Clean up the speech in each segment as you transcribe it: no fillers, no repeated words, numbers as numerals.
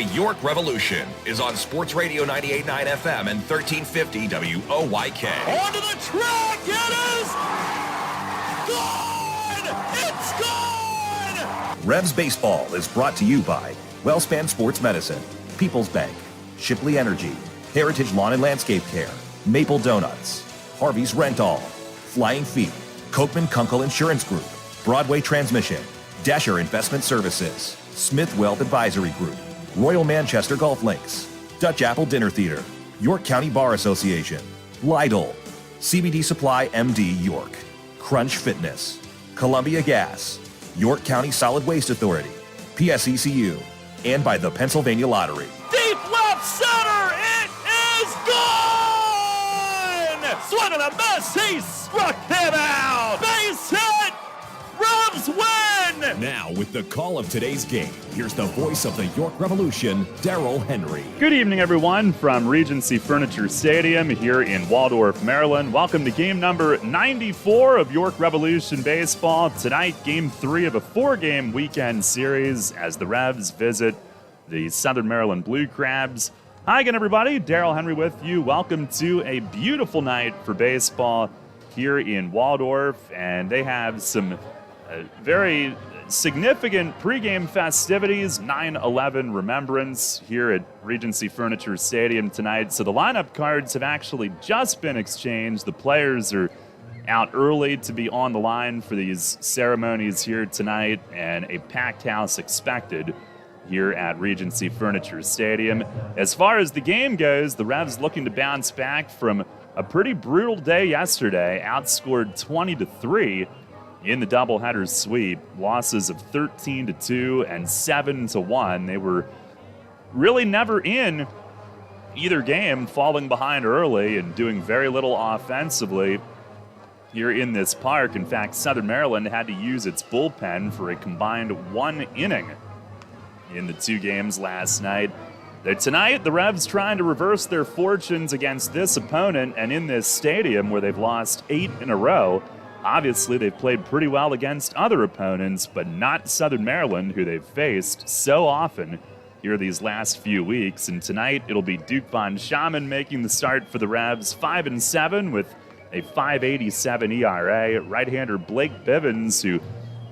The York Revolution is on Sports Radio 98.9 FM and 1350 WOYK. Onto the track, it is gone! It's gone! Revs Baseball is brought to you by Wellspan Sports Medicine, People's Bank, Shipley Energy, Heritage Lawn and Landscape Care, Maple Donuts, Harvey's Rental, Flying Feet, Kochman Kunkel Insurance Group, Broadway Transmission, Dasher Investment Services, Smith Wealth Advisory Group, Royal Manchester Golf Links, Dutch Apple Dinner Theater, York County Bar Association, Lidl, CBD Supply MD York, Crunch Fitness, Columbia Gas, York County Solid Waste Authority, PSECU, and by the Pennsylvania Lottery. Deep left center, it is gone! Swing and a miss, he struck him out! Base hit! Revs win! Now, with the call of today's game, here's the voice of the York Revolution, Daryl Henry. Good evening, everyone, from Regency Furniture Stadium here in Waldorf, Maryland. Welcome to game number 94 of York Revolution Baseball. Tonight, game 3 of a 4-game weekend series as the Revs visit the Southern Maryland Blue Crabs. Hi again, everybody. Daryl Henry with you. Welcome to a beautiful night for baseball here in Waldorf, and they have some very significant pregame festivities, 9/11 remembrance here at Regency Furniture Stadium tonight. So the lineup cards have actually just been exchanged. The players are out early to be on the line for these ceremonies here tonight, and a packed house expected here at Regency Furniture Stadium. As far as the game goes, the Revs looking to bounce back from a pretty brutal day yesterday, outscored 20-3 in the doubleheader sweep, losses of 13-2 and 7-1. They were really never in either game, falling behind early and doing very little offensively here in this park. In fact, Southern Maryland had to use its bullpen for a combined 1 inning in the 2 games last night. Tonight, the Revs trying to reverse their fortunes against this opponent and in this stadium where they've lost 8 in a row. Obviously, they've played pretty well against other opponents, but not Southern Maryland, who they've faced so often here these last few weeks. And tonight, it'll be Duke Von Schaman making the start for the Revs, 5-7 with a 5.87 ERA. Right-hander Blake Bivens, who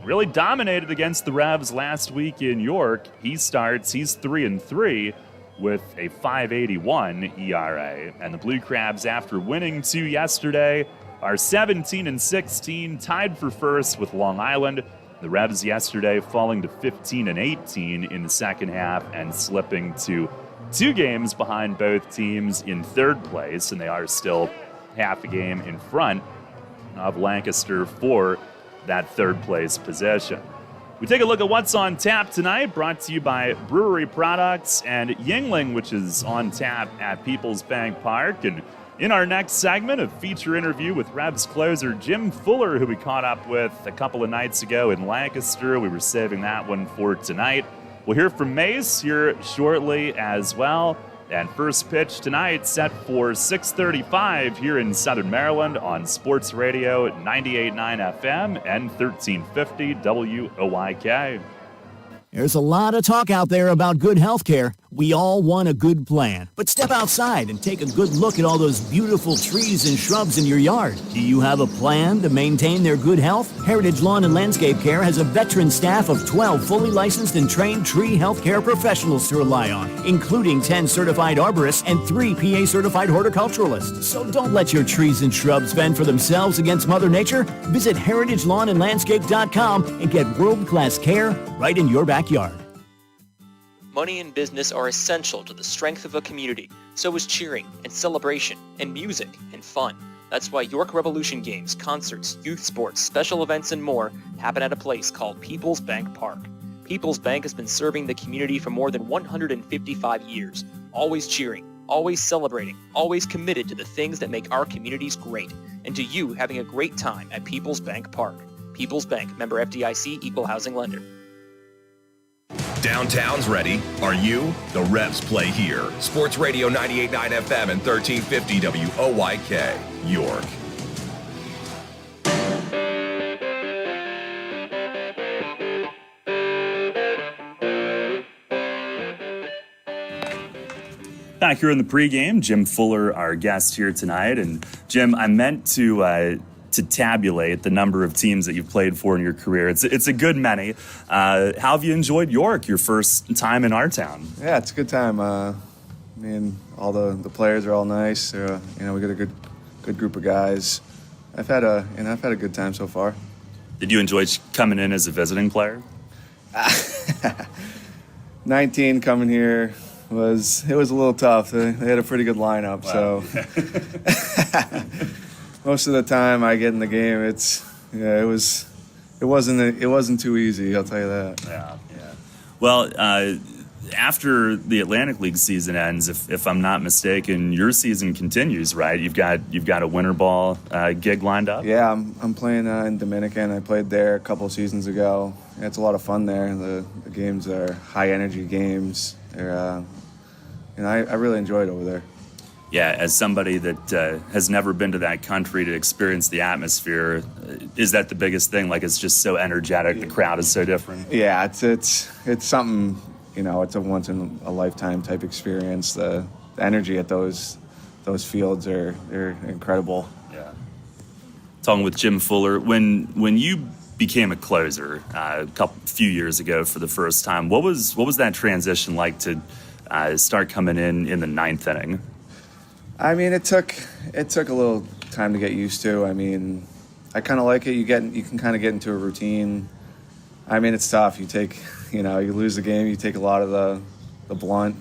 really dominated against the Revs last week in York. He starts, he's 3-3 with a 5.81 ERA. And the Blue Crabs, after winning 2 yesterday, are 17-16, tied for first with Long Island. The Revs yesterday falling to 15-18 in the second half and slipping to 2 games behind both teams in third place, and they are still half a game in front of Lancaster for that third place position. We take a look at what's on tap tonight, brought to you by Brewery Products and Yuengling, which is on tap at People's Bank Park. And in our next segment, a feature interview with Revs closer Jim Fuller, who we caught up with a couple of nights ago in Lancaster. We were saving that one for tonight. We'll hear from Mace here shortly as well. And first pitch tonight set for 6:35 here in Southern Maryland on Sports Radio 98.9 FM and 1350 WOYK. There's a lot of talk out there about good health care. We all want a good plan. But step outside and take a good look at all those beautiful trees and shrubs in your yard. Do you have a plan to maintain their good health? Heritage Lawn and Landscape Care has a veteran staff of 12 fully licensed and trained tree health care professionals to rely on, including 10 certified arborists and 3 PA certified horticulturalists. So don't let your trees and shrubs fend for themselves against Mother Nature. Visit heritagelawnandlandscape.com and get world-class care right in your backyard. Money and business are essential to the strength of a community. So is cheering and celebration and music and fun. That's why York Revolution games, concerts, youth sports, special events, and more happen at a place called People's Bank Park. People's Bank has been serving the community for more than 155 years, always cheering, always celebrating, always committed to the things that make our communities great, and to you having a great time at People's Bank Park. People's Bank, member FDIC, equal housing lender. Downtown's ready. Are you? The Revs play here. Sports Radio 98.9 FM and 1350 WOYK, York. Back here in the pregame, Jim Fuller, our guest here tonight. And Jim, I meant to tabulate the number of teams that you've played for in your career. It's a good many. How have you enjoyed York, your first time in our town? Yeah, it's a good time. Me and all the players are all nice. We got a good group of guys. I've had a good time so far. Did you enjoy coming in as a visiting player? 19 coming here was a little tough. They had a pretty good lineup, wow. So most of the time I get in the game, it wasn't too easy. I'll tell you that. Yeah. Well, after the Atlantic League season ends, if I'm not mistaken, your season continues, right? You've got a winter ball gig lined up. Yeah, I'm playing in Dominican. I played there a couple of seasons ago. It's a lot of fun there. The games are high energy games. They're, I really enjoy it over there. Yeah, as somebody that has never been to that country to experience the atmosphere, is that the biggest thing? Like, it's just so energetic. The crowd is so different. Yeah, it's something. It's a once in a lifetime type experience. The energy at those fields they're incredible. Yeah. Talking with Jim Fuller, when you became a closer a few years ago for the first time, what was that transition like to start coming in the ninth inning? I mean, it took a little time to get used to. I mean, I kind of like it. You can kind of get into a routine. I mean, it's tough. You lose the game, you take a lot of the blunt,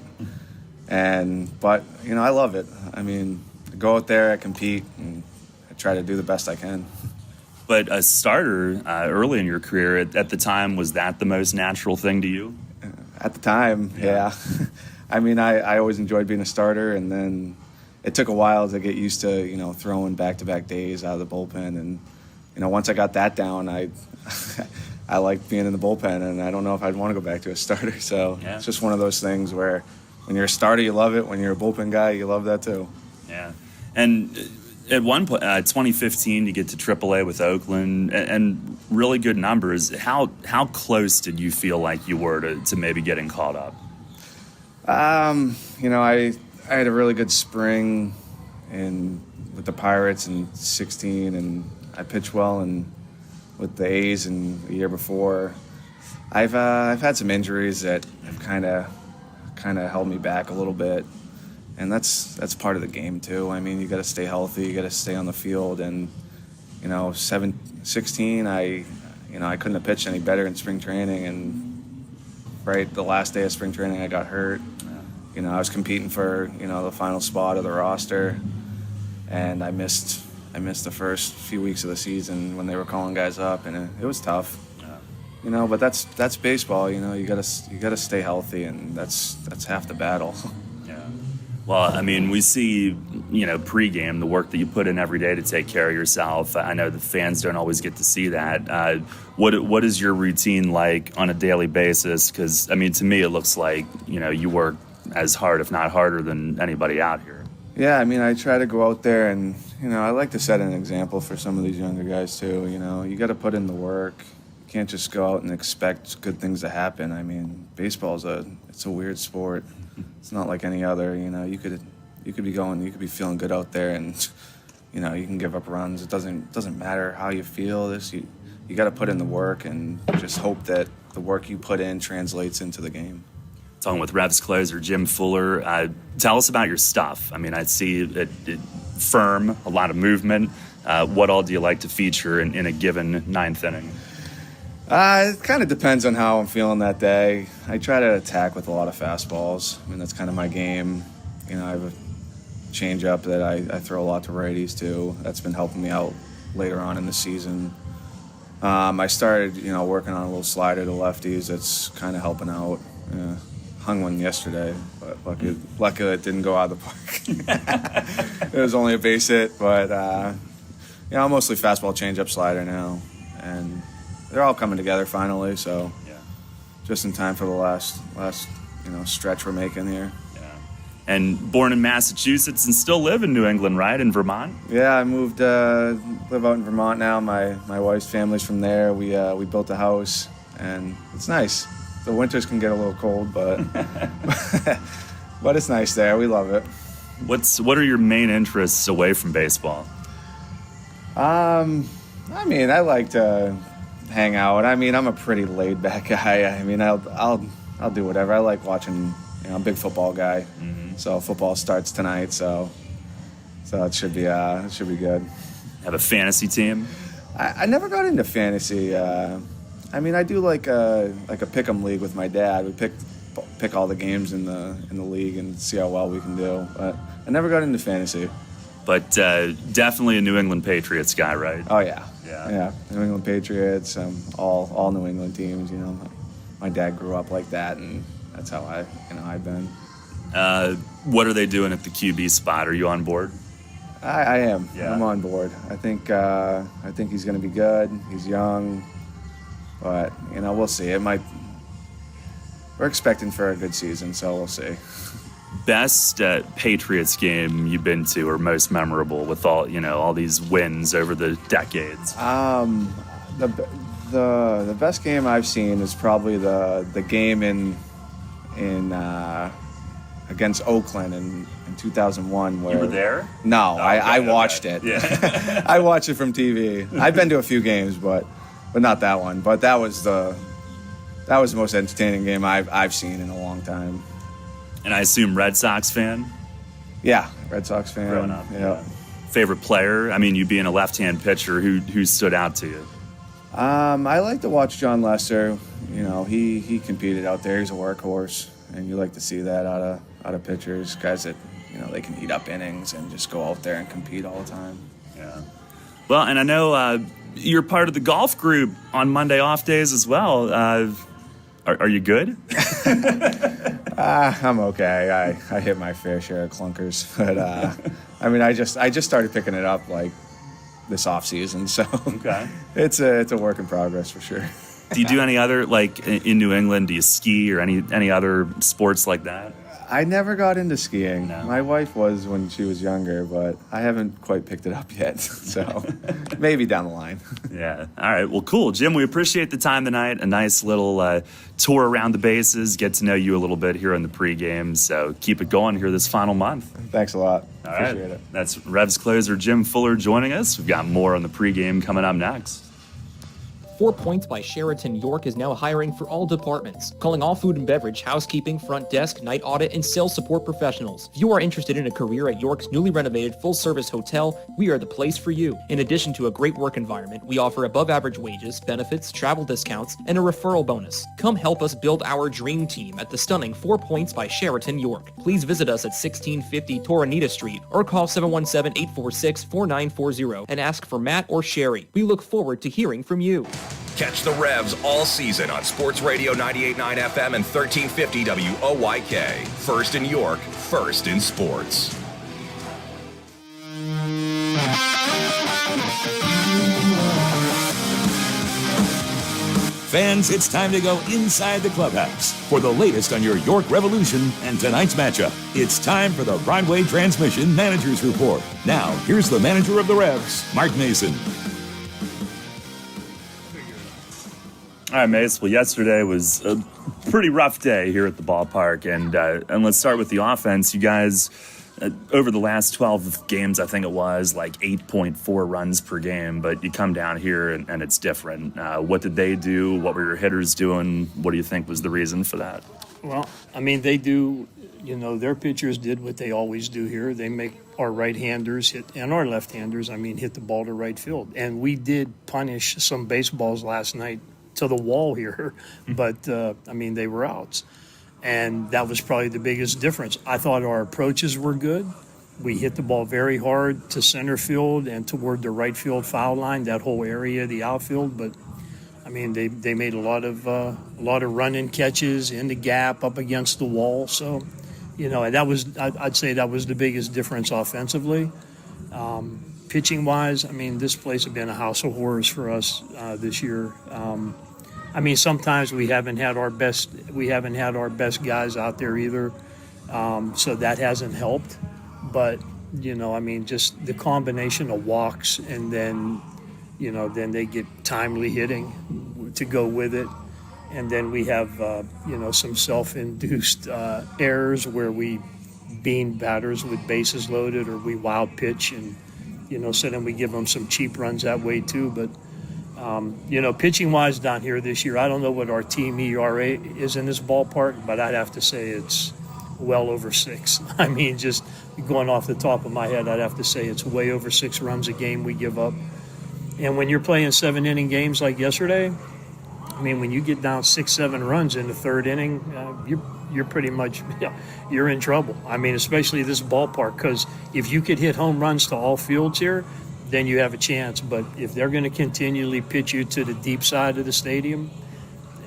but I love it. I mean, I go out there, I compete, and I try to do the best I can. But a starter early in your career, at the time, was that the most natural thing to you? At the time, yeah. I mean, I always enjoyed being a starter, and then it took a while to get used to, throwing back-to-back days out of the bullpen. And, once I got that down, I liked being in the bullpen, and I don't know if I'd want to go back to a starter. So It's just one of those things where when you're a starter, you love it. When you're a bullpen guy, you love that too. Yeah. And at one point, 2015, you get to AAA with Oakland and really good numbers. How close did you feel like you were to maybe getting caught up? I had a really good spring with the Pirates in 16, and I pitched well with the A's in the year before. I've had some injuries that have kind of held me back a little bit, and that's part of the game too. I mean, you got to stay healthy, you got to stay on the field, and 16, I couldn't have pitched any better in spring training, and right the last day of spring training I got hurt. I was competing for the final spot of the roster, and I missed the first few weeks of the season when they were calling guys up, and it was tough. But that's baseball. You gotta stay healthy, and that's half the battle. Yeah. Well, I mean, we see pregame, the work that you put in every day to take care of yourself. I know the fans don't always get to see that. What is your routine like on a daily basis? Because I mean, to me, it looks like you work as hard, if not harder, than anybody out here. Yeah, I mean, I try to go out there and, I like to set an example for some of these younger guys too. You got to put in the work. You can't just go out and expect good things to happen. I mean, baseball's it's a weird sport. It's not like any other. You could be feeling good out there, and you can give up runs. It doesn't matter how you feel. You got to put in the work and just hope that the work you put in translates into the game. Talking with Revs closer Jim Fuller. Tell us about your stuff. I mean, I see it firm, a lot of movement. What all do you like to feature in a given ninth inning? It kind of depends on how I'm feeling that day. I try to attack with a lot of fastballs. I mean, that's kind of my game. I have a changeup that I throw a lot to righties too. That's been helping me out later on in the season. I started, working on a little slider to lefties. That's kind of helping out. Hung one yesterday, but luckily it didn't go out of the park. It was only a base hit, but I'm mostly fastball, changeup, slider now, and they're all coming together finally. So, just in time for the last stretch we're making here. Yeah. And born in Massachusetts and still live in New England, right? In Vermont? Yeah, I moved, live out in Vermont now. My wife's family's from there. We built a house, and it's nice. The winters can get a little cold, but But it's nice there. We love it. What are your main interests away from baseball? I mean, I like to hang out. I mean, I'm a pretty laid back guy. I mean, I'll do whatever. I like watching. I'm a big football guy. So football starts tonight. So it should be good. Have a fantasy team? I never got into fantasy. I mean, I do like a pick'em league with my dad. We pick all the games in the league and see how well we can do. But I never got into fantasy. But definitely a New England Patriots guy, right? Oh yeah. Yeah. New England Patriots, all New England teams. My dad grew up like that, and that's how I've been. What are they doing at the QB spot? Are you on board? I am. Yeah. I'm on board. I think he's going to be good. He's young, but we'll see. We're expecting for a good season, so we'll see. Best Patriots game you've been to, or most memorable with all these wins over the decades? The best game I've seen is probably the game in against Oakland in 2001. Where You were there? No, Oh, I okay, watched okay. it. Yeah. I watched it from TV. I've been to a few games, but not that one. But that was the most entertaining game I've seen in a long time. And I assume Red Sox fan? Yeah, Red Sox fan. Growing up. Yeah. Favorite player? I mean, you being a left-hand pitcher, who stood out to you? I like to watch John Lester. He competed out there. He's a workhorse, and you like to see that out of pitchers, guys that they can eat up innings and just go out there and compete all the time. Yeah. Well, and I know you're part of the golf group on Monday off days as well. Are you good? I'm okay. I hit my fair share of clunkers, but I mean, I just started picking it up like this off season, so Okay. it's a work in progress for sure. Do you do any other, like in New England, do you ski or any other sports like that? I never got into skiing. No. My wife was when she was younger, but I haven't quite picked it up yet. So maybe down the line. Yeah. All right. Well, cool. Jim, we appreciate the time tonight. A nice little tour around the bases, get to know you a little bit here in the pregame. So keep it going here this final month. Thanks a lot. All right. Appreciate it. That's Revs closer Jim Fuller joining us. We've got more on the pregame coming up next. 4 Points by Sheraton York is now hiring for all departments, calling all food and beverage, housekeeping, front desk, night audit, and sales support professionals. If you are interested in a career at York's newly renovated full-service hotel, we are the place for you. In addition to a great work environment, we offer above-average wages, benefits, travel discounts, and a referral bonus. Come help us build our dream team at the stunning 4 Points by Sheraton York. Please visit us at 1650 Toronita Street or call 717-846-4940 and ask for Matt or Sherry. We look forward to hearing from you. Catch the Revs all season on Sports Radio 98.9 FM and 1350 WOYK. First in York, first in sports. Fans, it's time to go inside the clubhouse for the latest on your York Revolution and tonight's matchup. It's time for the Broadway Transmission Managers Report. Now, here's the manager of the Revs, Mark Mason. All right, Mace. Well, yesterday was a pretty rough day here at the ballpark, and let's start with the offense. You guys, over the last 12 games, I think it was, like 8.4 runs per game, but you come down here and it's different. What did they do? What were your hitters doing? What do you think was the reason for that? Well, I mean, they do, their pitchers did what they always do here. They make our right-handers hit, and our left-handers, hit the ball to right field. And we did punish some baseballs last night to the wall here, but they were outs, and that was probably the biggest difference. I thought our approaches were good. We hit the ball very hard to center field and toward the right field foul line, that whole area, the outfield. But they made a lot of run-in catches in the gap up against the wall. So, and I'd say that was the biggest difference offensively. Pitching-wise, this place has been a house of horrors for us this year. Sometimes we haven't had our best guys out there either, so that hasn't helped. But just the combination of walks and then they get timely hitting to go with it. And then we have, some self-induced errors where we bean batters with bases loaded, or we wild pitch, and, so then we give them some cheap runs that way too. But, pitching-wise down here this year, I don't know what our team ERA is in this ballpark, but I'd have to say it's well over 6. I mean, just going off the top of my head, I'd have to say it's way over 6 runs a game we give up. And when you're playing 7-inning games like yesterday, I mean, when you get down 6-7 runs in the third inning, you're pretty much you're in trouble. I mean, especially this ballpark, because if you could hit home runs to all fields here, then you have a chance. But if they're going to continually pitch you to the deep side of the stadium,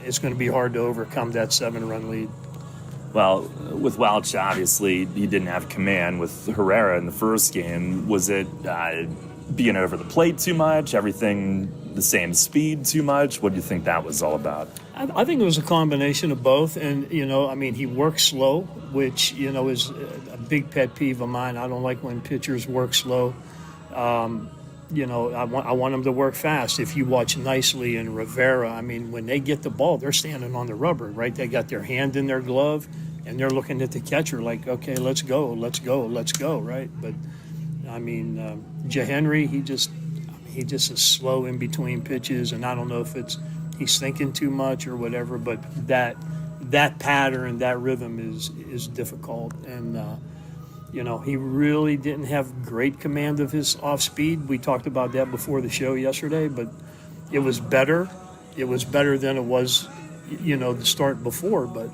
it's going to be hard to overcome that 7-run lead. Well, with Welch, obviously, he didn't have command. With Herrera in the first game, was it being over the plate too much, everything the same speed too much? What do you think that was all about? I think it was a combination of both. And, he works slow, which, is a big pet peeve of mine. I don't like when pitchers work slow. I want them to work fast. If you watch Nicely and Rivera, I mean, when they get the ball, they're standing on the rubber, right? They got their hand in their glove, and they're looking at the catcher like, okay, let's go, right? But, Henry, he just is slow in between pitches, and I don't know if he's thinking too much or whatever, but that pattern, that rhythm is difficult. And, he really didn't have great command of his off speed. We talked about that before the show yesterday, but it was better. It was better than it was, the start before, but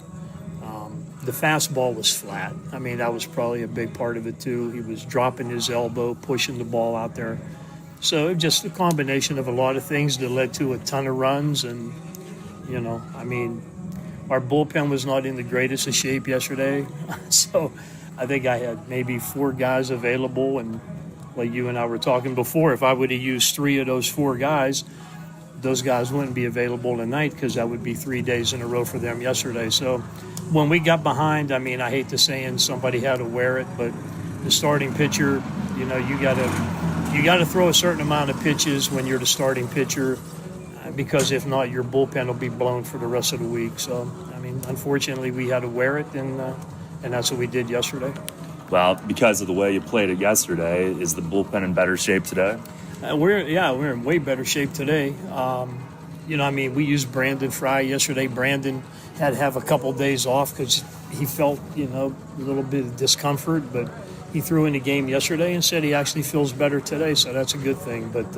the fastball was flat. I mean, that was probably a big part of it too. He was dropping his elbow, pushing the ball out there. So just a combination of a lot of things that led to a ton of runs. And, our bullpen was not in the greatest of shape yesterday. So I think I had maybe 4 guys available. And like you and I were talking before, if I would have used 3 of those 4 guys, those guys wouldn't be available tonight, because that would be 3 days in a row for them yesterday. So when we got behind, I hate to say somebody had to wear it, but the starting pitcher, you got to throw a certain amount of pitches when you're the starting pitcher, because if not, your bullpen will be blown for the rest of the week. So, unfortunately, we had to wear it, and that's what we did yesterday. Well, because of the way you played it yesterday, is the bullpen in better shape today? We're in way better shape today. We used Brandon Fry yesterday. Brandon had to have a couple of days off because he felt, a little bit of discomfort, but he threw in the game yesterday and said he actually feels better today, so that's a good thing. But,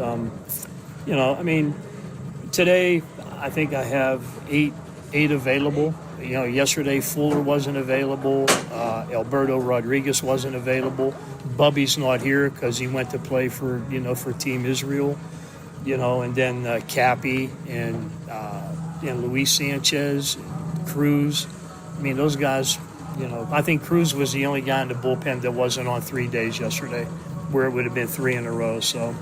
today I think I have eight available. Yesterday Fuller wasn't available. Alberto Rodriguez wasn't available. Bubby's not here because he went to play for Team Israel. And then Cappy and Luis Sanchez, Cruz. Those guys, I think Cruz was the only guy in the bullpen that wasn't on 3 days yesterday, where it would have been 3 in a row. So,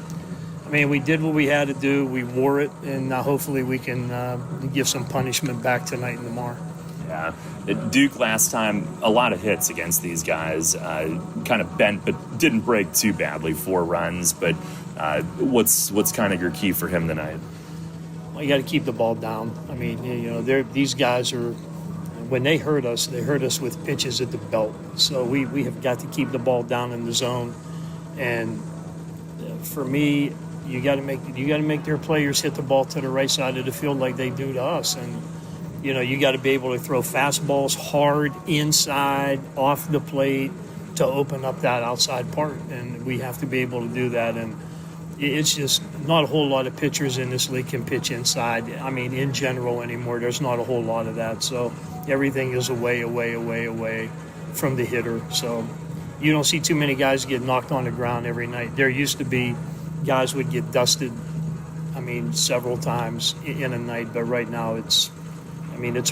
we did what we had to do. We wore it, and hopefully we can give some punishment back tonight and tomorrow. Yeah. At Duke last time, a lot of hits against these guys, kind of bent but didn't break too badly, 4 runs. But what's kind of your key for him tonight? Well, you got to keep the ball down. These guys are, when they hurt us with pitches at the belt. So we have got to keep the ball down in the zone. And for me, you got to make their players hit the ball to the right side of the field like they do to us. And you got to be able to throw fastballs hard inside, off the plate, to open up that outside part. And we have to be able to do that. And it's just not a whole lot of pitchers in this league can pitch inside. In general anymore, there's not a whole lot of that. So everything is away from the hitter. So you don't see too many guys get knocked on the ground every night. There used to be guys would get dusted, several times in a night. But right now it's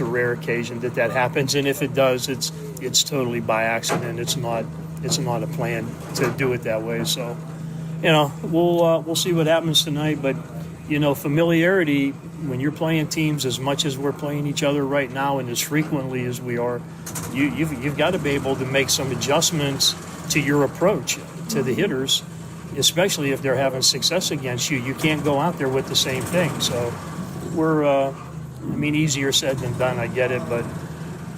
a rare occasion that happens. And if it does, it's totally by accident. It's not a plan to do it that way. So, we'll see what happens tonight. But, familiarity, when you're playing teams as much as we're playing each other right now and as frequently as we are, you've got to be able to make some adjustments to your approach to the hitters, especially if they're having success against you. You can't go out there with the same thing. So we're I mean, easier said than done, I get it, but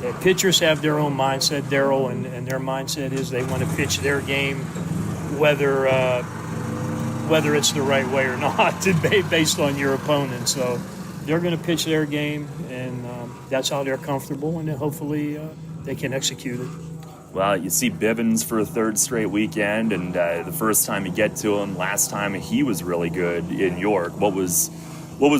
the pitchers have their own mindset, Daryl, and their mindset is they want to pitch their game whether it's the right way or not, based on your opponent. So they're going to pitch their game, and that's how they're comfortable, and then hopefully they can execute it. Well, you see Bivens for a third straight weekend, and the first time you get to him, last time he was really good in York. What was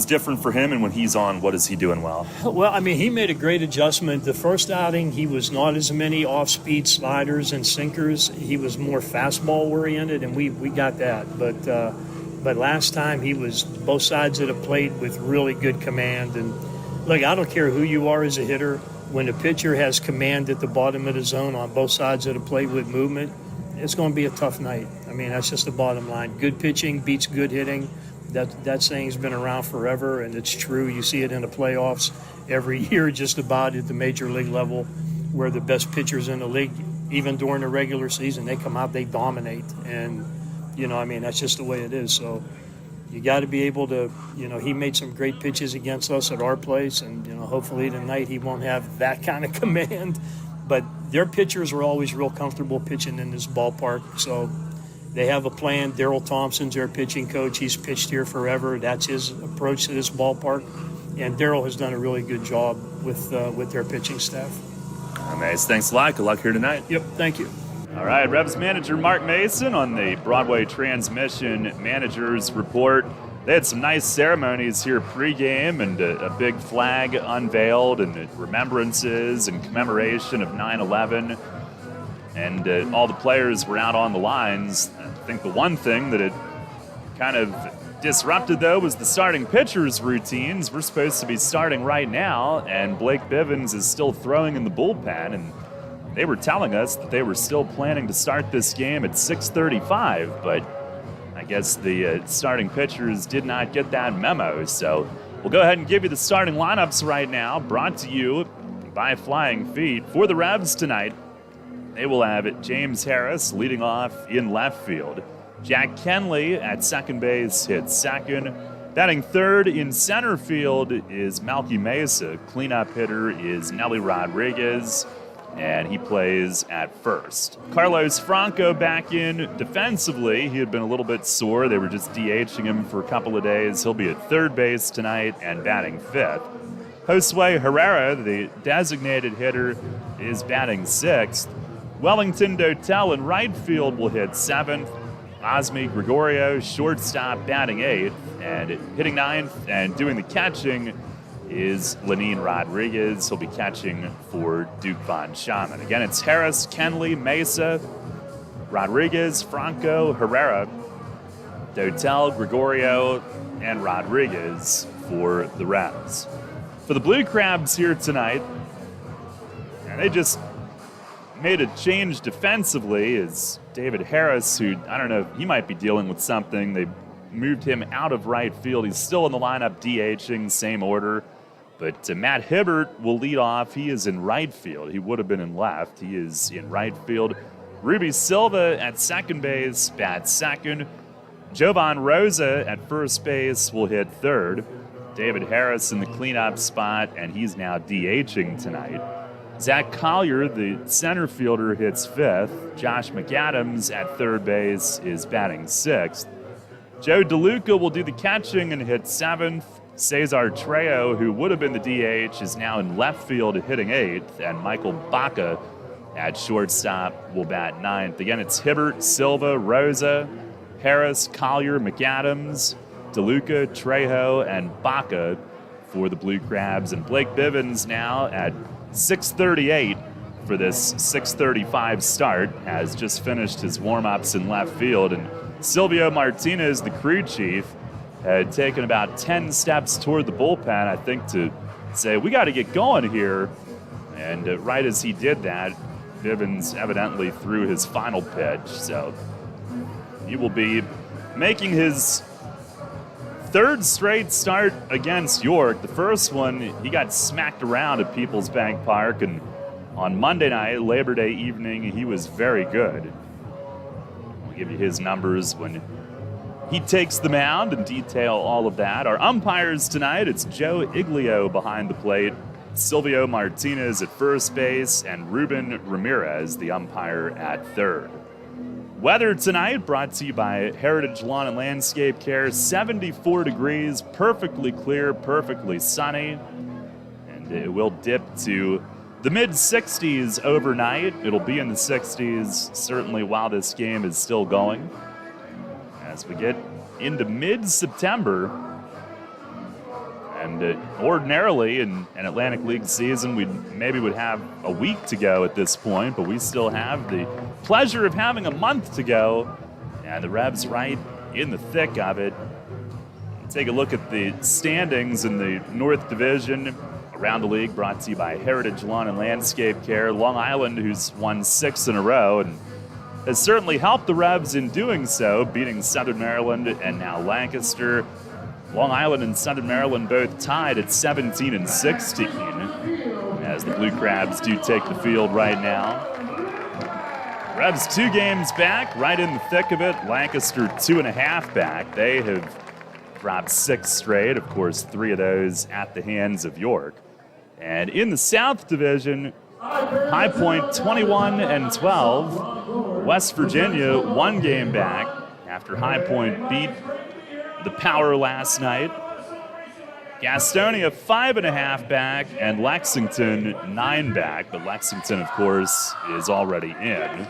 different for him, and when he's on, what is he doing well? Well, I mean, he made a great adjustment. The first outing, he was not as many off-speed sliders and sinkers. He was more fastball-oriented, and we got that. But last time, he was both sides of the plate with really good command. And, look, I don't care who you are as a hitter. When a pitcher has command at the bottom of the zone on both sides of the plate with movement, it's going to be a tough night. I mean, that's just the bottom line. Good pitching beats good hitting. That saying's been around forever, and it's true. You see it in the playoffs every year just about at the major league level, where the best pitchers in the league, even during the regular season, they come out, they dominate. And, I mean, that's just the way it is. So you got to be able to, he made some great pitches against us at our place, and, hopefully tonight he won't have that kind of command. But their pitchers are always real comfortable pitching in this ballpark. So they have a plan. Daryl Thompson's their pitching coach. He's pitched here forever. That's his approach to this ballpark. And Daryl has done a really good job with their pitching staff. Mace, thanks a lot. Good luck here tonight. Yep, thank you. All right, Revs manager Mark Mason on the Broadway Transmission Managers Report. They had some nice ceremonies here pregame, and a big flag unveiled, and remembrances and commemoration of 9/11. And all the players were out on the lines. I think the one thing that it kind of disrupted, though, was the starting pitchers' routines. We're supposed to be starting right now, and Blake Bivens is still throwing in the bullpen. And they were telling us that they were still planning to start this game at 6:35, but I guess the starting pitchers did not get that memo. So we'll go ahead and give you the starting lineups right now, brought to you by Flying Feet. For the Revs tonight, they will have James Harris leading off in left field. Jack Kenley at second base hits second. Batting third in center field is Malky Mesa. Cleanup hitter is Nelly Rodriguez, and he plays at first. Carlos Franco back in defensively. He had been a little bit sore. They were just DHing him for a couple of days. He'll be at third base tonight and batting fifth. Josue Herrera, the designated hitter, is batting sixth. Wellington Dotel in right field will hit seventh. Osmi Gregorio, shortstop, batting eighth. And hitting ninth and doing the catching is Lenine Rodriguez. He'll be catching for Duke Von Schaman. Again, it's Harris, Kenley, Mesa, Rodriguez, Franco, Herrera, Dotel, Gregorio, and Rodriguez for the Revs. For the Blue Crabs here tonight, and they just made a change defensively, is David Harris, who, I don't know, he might be dealing with something. They moved him out of right field. He's still in the lineup DHing, same order. But Matt Hibbert will lead off. He is in right field. He would have been in left. He is in right field. Ruby Silva at second base, bats second. Jovan Rosa at first base will hit third. David Harris in the cleanup spot, and he's now DHing tonight. Zach Collier, the center fielder, hits fifth. Josh McAdams at third base is batting sixth. Joe DeLuca will do the catching and hit seventh. Cesar Trejo, who would have been the DH, is now in left field hitting eighth. And Michael Baca at shortstop will bat ninth. Again, it's Hibbert, Silva, Rosa, Harris, Collier, McAdams, DeLuca, Trejo, and Baca for the Blue Crabs. And Blake Bivens now at 6:38 for this 6:35 start, has just finished his warm-ups in left field. And Silvio Martinez, the crew chief, had taken about 10 steps toward the bullpen, I think, to say, we got to get going here. And right as he did that, Bivens evidently threw his final pitch. So he will be making his third straight start against York. The first one, he got smacked around at Peoples Bank Park, and on Monday night, Labor Day evening, he was very good. I'll give you his numbers when he takes the mound and detail all of that. Our umpires tonight, it's Joe Iglio behind the plate, Silvio Martinez at first base, and Ruben Ramirez, the umpire, at third. Weather tonight brought to you by Heritage Lawn and Landscape Care. 74 degrees, perfectly clear, perfectly sunny. And it will dip to the mid-60s overnight. It'll be in the 60s certainly while this game is still going. As we get into mid-September, and ordinarily in an Atlantic League season, we maybe would have a week to go at this point, but we still have the pleasure of having a month to go, and the Revs right in the thick of it. Take a look at the standings in the North Division around the league, brought to you by Heritage Lawn and Landscape Care. Long Island, who's won 6 in a row, and has certainly helped the Revs in doing so, beating Southern Maryland and now Lancaster. Long Island and Southern Maryland both tied at 17 and 16, as the Blue Crabs do take the field right now. Revs 2 games back, right in the thick of it. Lancaster 2.5 back. They have dropped 6 straight, of course, 3 of those at the hands of York. And in the South Division, High Point 21 and 12. West Virginia 1 game back after High Point beat the Power last night. Gastonia 5.5 back, and Lexington 9 back, but Lexington, of course, is already in.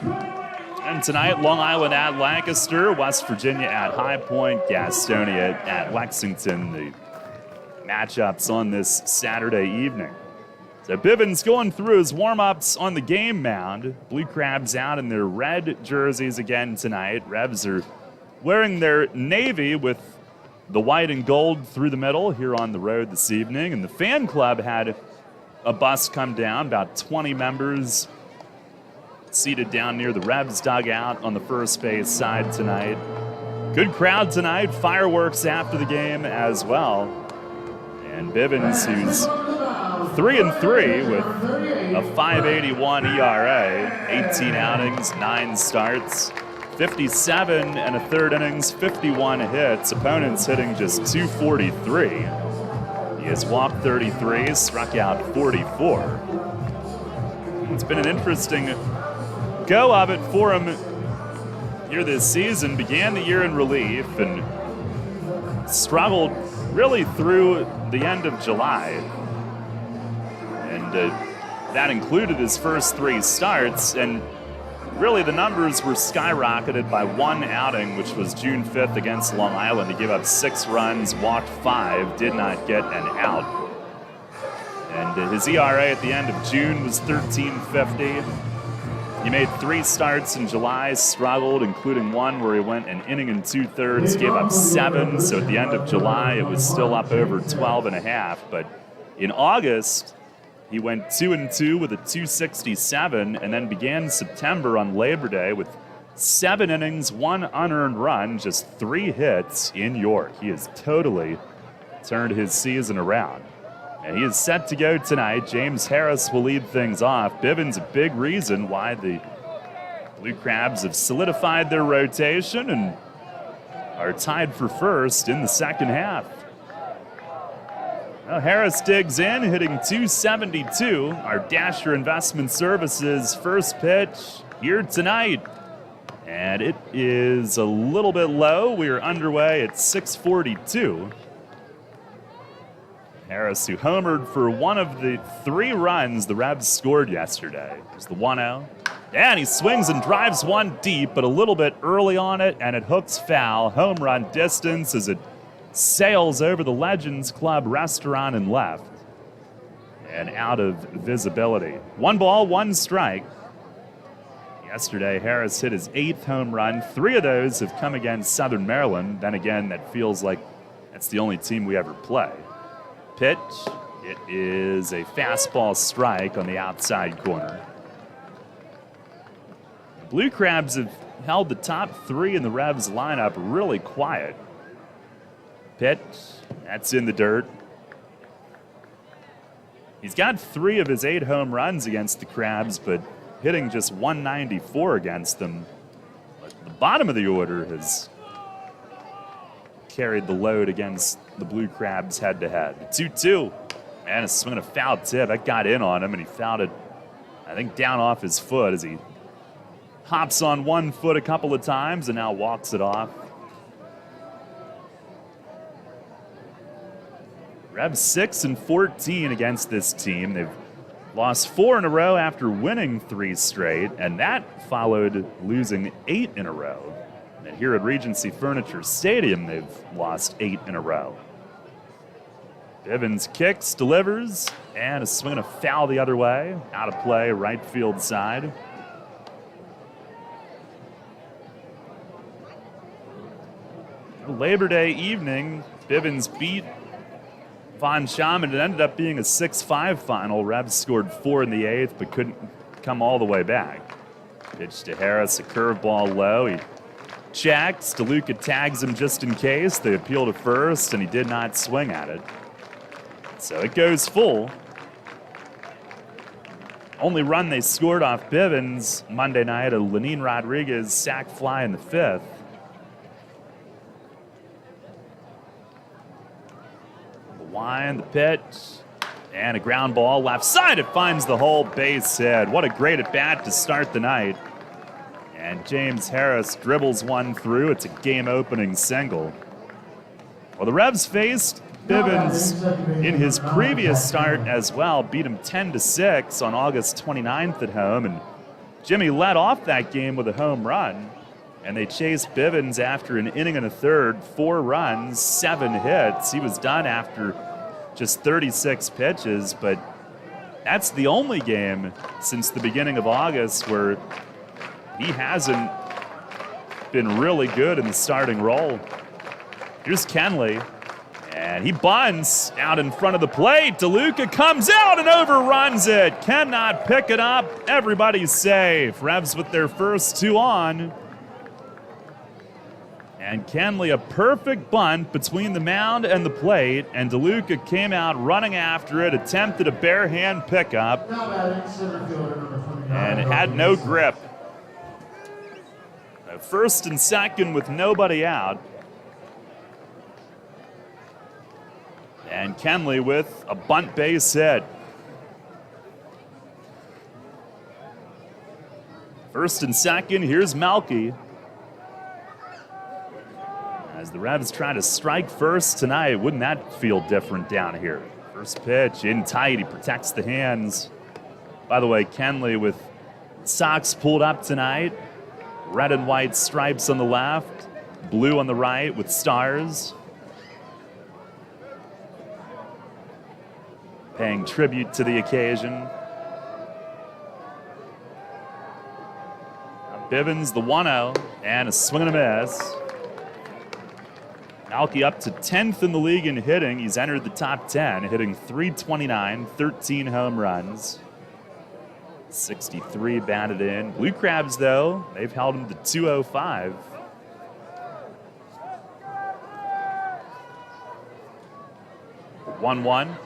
And tonight, Long Island at Lancaster, West Virginia at High Point, Gastonia at Lexington, the matchups on this Saturday evening. So Bivens going through his warm-ups on the game mound. Blue Crabs out in their red jerseys again tonight. Revs are wearing their navy with the white and gold through the middle here on the road this evening. And the fan club had a bus come down, about 20 members seated down near the Revs dugout on the first base side tonight. Good crowd tonight, fireworks after the game as well. And Bivens, who's 3-3 with a .581 ERA, 18 outings, 9 starts, 57 1/3 innings, 51 hits, opponents hitting just 243. He has walked 33, struck out 44. It's been an interesting go of it for him here this season. Began the year in relief and struggled really through the end of July. And that included his first 3 starts, and really the numbers were skyrocketed by 1 outing, which was June 5th against Long Island. He gave up 6 runs, walked 5, did not get an out. And his ERA at the end of June was 13.50. He made 3 starts in July, struggled, including one where he went an inning and 2/3, gave up 7. So at the end of July, it was still up over 12.5. But in August, he went 2-2 with a 267, and then began September on Labor Day with 7 innings, 1 unearned run, just 3 hits in York. He has totally turned his season around. And he is set to go tonight. James Harris will lead things off. Bivens, a big reason why the Blue Crabs have solidified their rotation and are tied for first in the second half. Well, Harris digs in, hitting .272. Our Dasher Investment Services first pitch here tonight. And it is a little bit low. We are underway at 6:42. Harris, who homered for one of the 3 runs the Revs scored yesterday. There's the 1-0. And he swings and drives one deep, but a little bit early on it, and it hooks foul. Home run distance as it sails over the Legends Club restaurant and left. And out of visibility. 1 ball, 1 strike. Yesterday, Harris hit his 8th home run. 3 of those have come against Southern Maryland. Then again, that feels like that's the only team we ever play. Pitch, it is a fastball strike on the outside corner. The Blue Crabs have held the top 3 in the Revs lineup really quiet. Pitch, that's in the dirt. He's got 3 of his 8 home runs against the Crabs, but hitting just .194 against them. But the bottom of the order has carried the load against the Blue Crabs head-to-head. 2-2. And a swing and a foul tip. That got in on him, and he fouled it, I think, down off his foot as he hops on one foot a couple of times and now walks it off. Revs 6-14 against this team. They've lost 4 in a row after winning 3 straight, and that followed losing 8 in a row. And here at Regency Furniture Stadium, they've lost 8 in a row. Bivens kicks, delivers, and a swing and a foul the other way. Out of play, right field side. Labor Day evening, Bivens beat Von Schaman. It ended up being a 6-5 final. Revs scored 4 in the 8th, but couldn't come all the way back. Pitch to Harris, a curveball low. He checks. DeLuca tags him just in case. They appeal to first, and he did not swing at it. So it goes full. Only run they scored off Bivens Monday night, a Lenin Rodriguez sac fly in the 5th. The wind, the pitch, and a ground ball left side. It finds the hole, base hit. What a great at-bat to start the night. And James Harris dribbles one through. It's a game-opening single. Well, the Revs faced Bivens in his previous start as well, beat him 10-6 on August 29th at home, and Jimmy led off that game with a home run, and they chased Bivens after an inning and a third, 4 runs, 7 hits. He was done after just 36 pitches, but that's the only game since the beginning of August where he hasn't been really good in the starting role. Here's Kenley. And he bunts out in front of the plate. DeLuca comes out and overruns it. Cannot pick it up. Everybody's safe. Revs with their first 2 on. And Kenley, a perfect bunt between the mound and the plate. And DeLuca came out running after it, attempted a bare hand pickup. And it had no grip. First and second with nobody out. And Kenley with a bunt base hit. First and second, here's Malky. As the Revs try to strike first tonight, wouldn't that feel different down here? First pitch in tight, he protects the hands. By the way, Kenley with socks pulled up tonight. Red and white stripes on the left, blue on the right with stars. Paying tribute to the occasion. Bivens, the 1-0, and a swing and a miss. Malky up to 10th in the league in hitting. He's entered the top 10, hitting .329, 13 home runs. 63 batted in. Blue Crabs, though, they've held him to .205. One.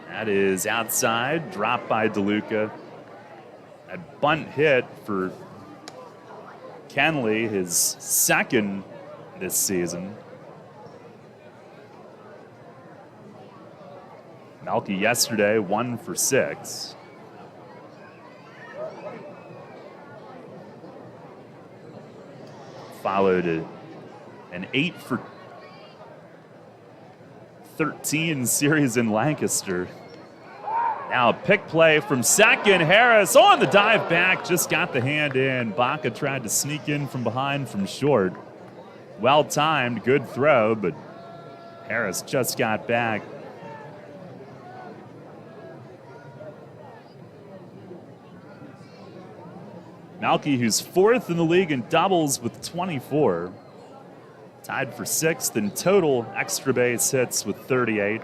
That is outside, dropped by DeLuca. A bunt hit for Kenley, his second this season. Malky yesterday, 1 for 6. Followed an 8 for 13 series in Lancaster. Now a pick play from second. Harris on the dive back, just got the hand in. Baca tried to sneak in from behind from short. Well timed, good throw, but Harris just got back. Malky, who's 4th in the league in doubles with 24. Tied for 6th in total extra base hits with 38.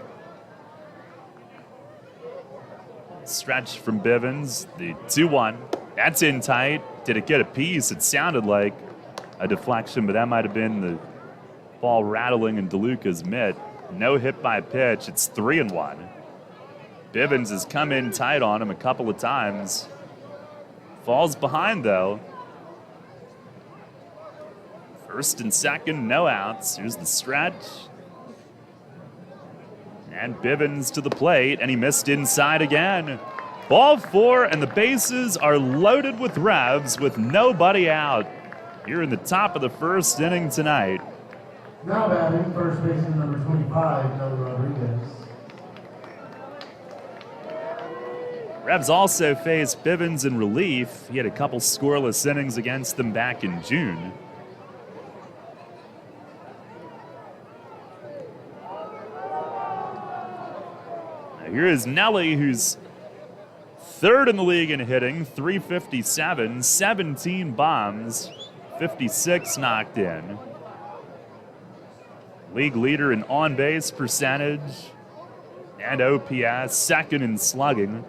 Stretch from Bivens, the 2-1. That's in tight. Did it get a piece? It sounded like a deflection, but that might have been the ball rattling in DeLuca's mitt. No hit by pitch. It's 3-1. Bivens has come in tight on him a couple of times. Falls behind, though. First and second, no outs. Here's the stretch. And Bivens to the plate, and he missed inside again. Ball 4, and the bases are loaded with Revs with nobody out here in the top of the first inning tonight. Now batting, first baseman number 25, Nelly Rodriguez. Revs also faced Bivens in relief. He had a couple scoreless innings against them back in June. Now here is Nelly, who's third in the league in hitting, 357, 17 bombs, 56 knocked in. League leader in on-base percentage and OPS, second in slugging.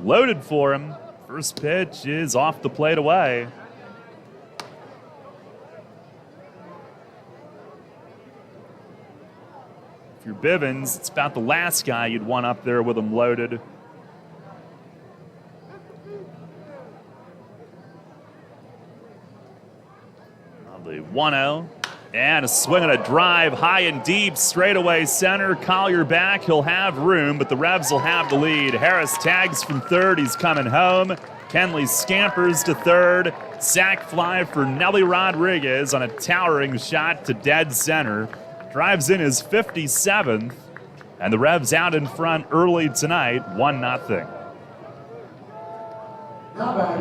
Loaded for him. First pitch is off the plate away. If you're Bivens, it's about the last guy you'd want up there with him loaded. The 1-0. And a swing and a drive, high and deep, straightaway center. Collier back, he'll have room, but the Revs will have the lead. Harris tags from third, he's coming home. Kenley scampers to third. Sac fly for Nelly Rodriguez on a towering shot to dead center. Drives in his 57th, and the Revs out in front early tonight, 1-0.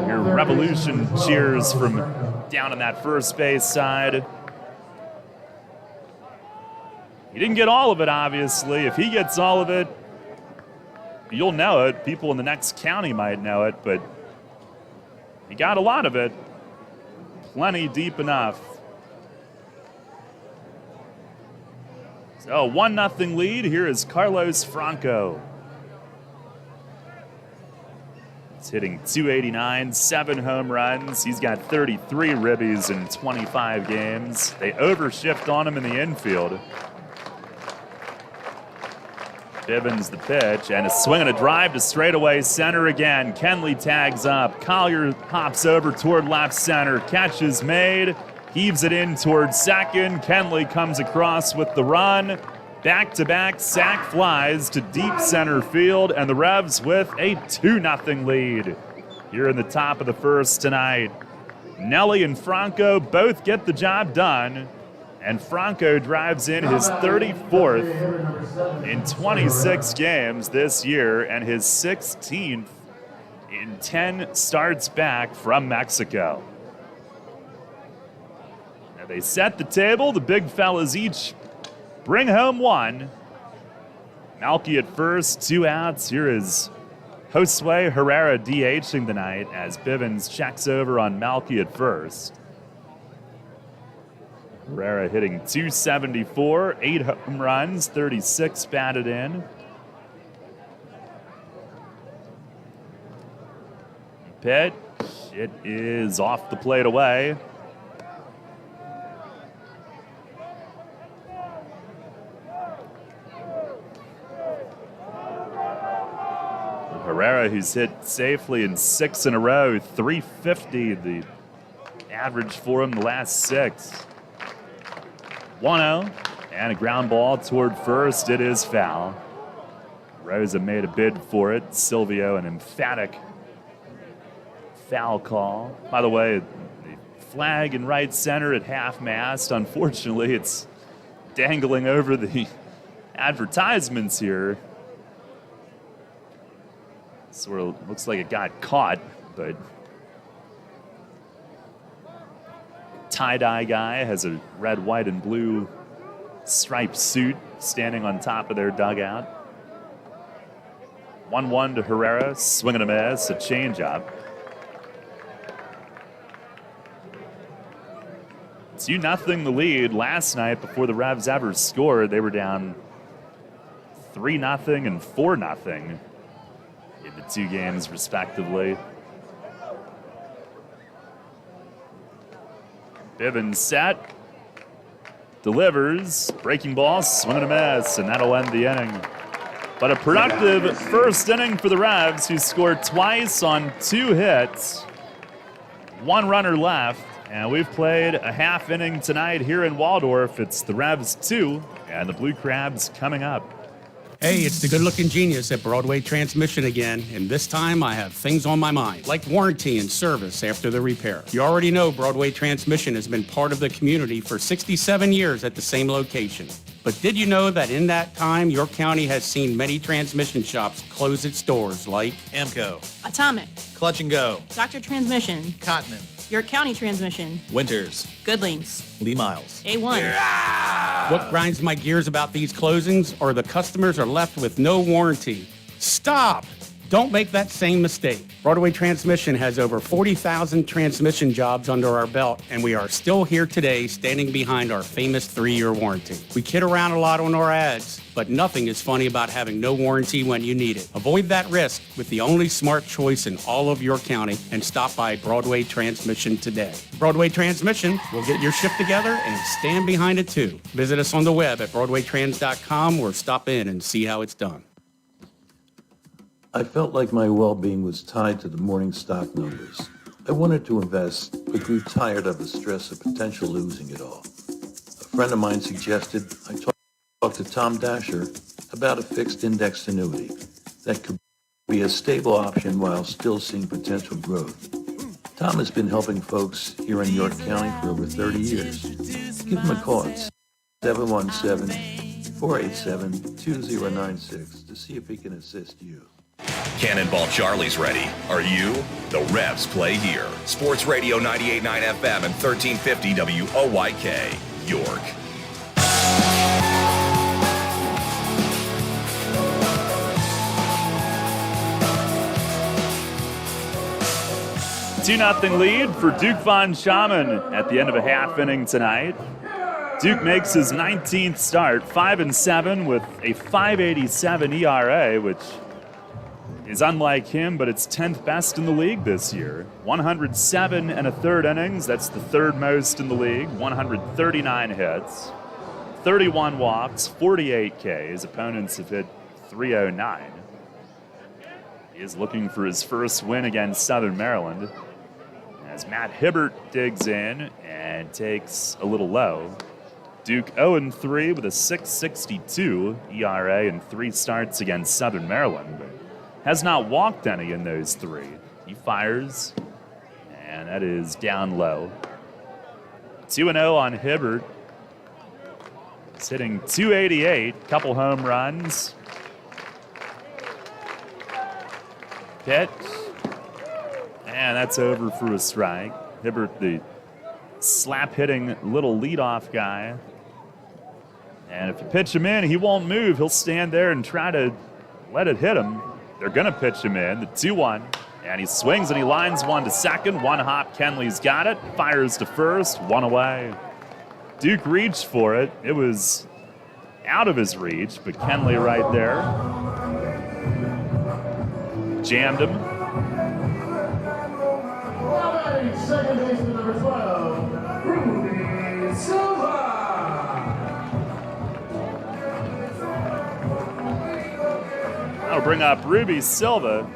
Your Revolution cheers from down on that first base side. He didn't get all of it, obviously. If he gets all of it, you'll know it. People in the next county might know it, but he got a lot of it. Plenty deep enough. So 1-0 lead. Here is Carlos Franco. He's hitting .289, 7 home runs. He's got 33 ribbies in 25 games. They overshift on him in the infield. Bivens the pitch, and a swing and a drive to straightaway center again. Kenley tags up. Collier hops over toward left center. Catch is made. Heaves it in towards second. Kenley comes across with the run. Back-to-back sac flies to deep center field, and the Revs with a 2-0 lead here in the top of the first tonight. Nelly and Franco both get the job done. And Franco drives in his 34th in 26 games this year and his 16th in 10 starts back from Mexico. Now they set the table. The big fellas each bring home one. Malky at first, 2 outs. Here is Josue Herrera DHing tonight as Bivens checks over on Malky at first. Herrera hitting .274, 8 home runs, 36 batted in. Pitch, it is off the plate away. Herrera, who's hit safely in 6 in a row, 350, the average for him the last 6. 1-0, and a ground ball toward first. It is foul. Rosa made a bid for it. Silvio, an emphatic foul call. By the way, the flag in right center at half-mast. Unfortunately, it's dangling over the advertisements here. Sort of looks like it got caught, but tie-dye guy has a red, white, and blue striped suit standing on top of their dugout. 1-1 to Herrera, swing and a miss, a changeup. 2-0 the lead. Last night, before the Revs ever scored, they were down 3-0 and 4-0 in the 2 games, respectively. Bivens set, delivers, breaking ball, swing and a miss, and that'll end the inning. But a productive first inning for the Revs, who scored twice on 2 hits. 1 runner left, and we've played a half inning tonight here in Waldorf. It's the Revs 2 And the Blue Crabs coming up. Hey, it's the good-looking genius at Broadway Transmission again, and this time I have things on my mind, like warranty and service after the repair. You already know Broadway Transmission has been part of the community for 67 years at the same location. But did you know that in that time, York County has seen many transmission shops close its doors, like Amco, Atomic, Clutch and Go, Dr. Transmission, Cotman, York County Transmission, Winters, Goodlings, Lee Miles, A1. What grinds my gears about these closings are the customers are left with no warranty. Stop! Don't make that same mistake. Broadway Transmission has over 40,000 transmission jobs under our belt, and we are still here today standing behind our famous 3-year warranty. We kid around a lot on our ads, but nothing is funny about having no warranty when you need it. Avoid that risk with the only smart choice in all of York County and stop by Broadway Transmission today. Broadway Transmission will get your shift together and stand behind it too. Visit us on the web at BroadwayTrans.com or stop in and see how it's done. I felt like my well-being was tied to the morning stock numbers. I wanted to invest, but grew tired of the stress of potential losing it all. A friend of mine suggested I talk to Tom Dasher about a fixed index annuity that could be a stable option while still seeing potential growth. Tom has been helping folks here in York County for over 30 years. Give him a call at 717-487-2096 to see if he can assist you. Cannonball Charlie's ready. Are you? The Revs play here. Sports Radio 98.9 FM and 1350 WOYK, York. Two 2-0 lead for Duke Von Schaman at the end of a half inning tonight. Duke makes his 19th start, 5-7 with a .587 ERA, which is unlike him, but it's 10th best in the league this year. 107 1/3 innings, that's the third most in the league. 139 hits, 31 walks, 48 Ks. Opponents have hit .309. He is looking for his first win against Southern Maryland as Matt Hibbert digs in and takes a little low. Duke 0-3 with a .662 ERA and 3 starts against Southern Maryland, but has not walked any in those 3. He fires, and that is down low. 2-0 on Hibbert. He's hitting .288, couple home runs. Pitch, and that's over for a strike. Hibbert, the slap-hitting little leadoff guy. And if you pitch him in, he won't move. He'll stand there and try to let it hit him. They're going to pitch him in, the 2-1. And he swings and he lines one to second. One hop, Kenley's got it. Fires to first, one away. Duke reached for it. It was out of his reach, but Kenley right there jammed him. Second baseman number 12, Ruby Silva. I'll bring up Ruby Silva.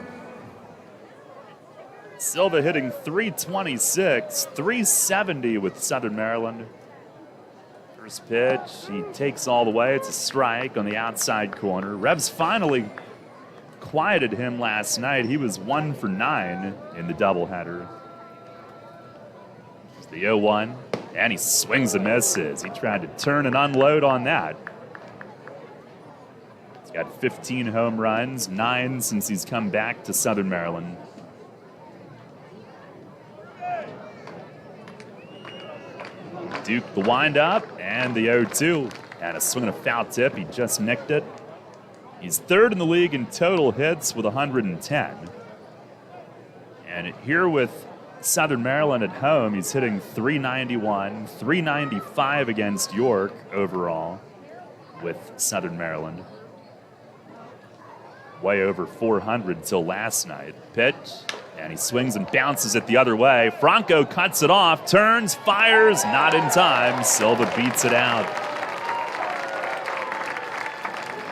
Silva hitting .326, .370 with Southern Maryland. First pitch, he takes all the way. It's a strike on the outside corner. Revs finally quieted him last night. He was 1 for 9 in the doubleheader. It's the 0-1, and he swings and misses. He tried to turn and unload on that. He's got 15 home runs, 9 since he's come back to Southern Maryland. Duke the windup and the 0-2. And a swing and a foul tip. He just nicked it. He's third in the league in total hits with 110. And here with Southern Maryland at home, he's hitting .391, .395 against York overall with Southern Maryland. Way over 400 till last night. Pitch, and he swings and bounces it the other way. Franco cuts it off, turns, fires, not in time. Silva beats it out.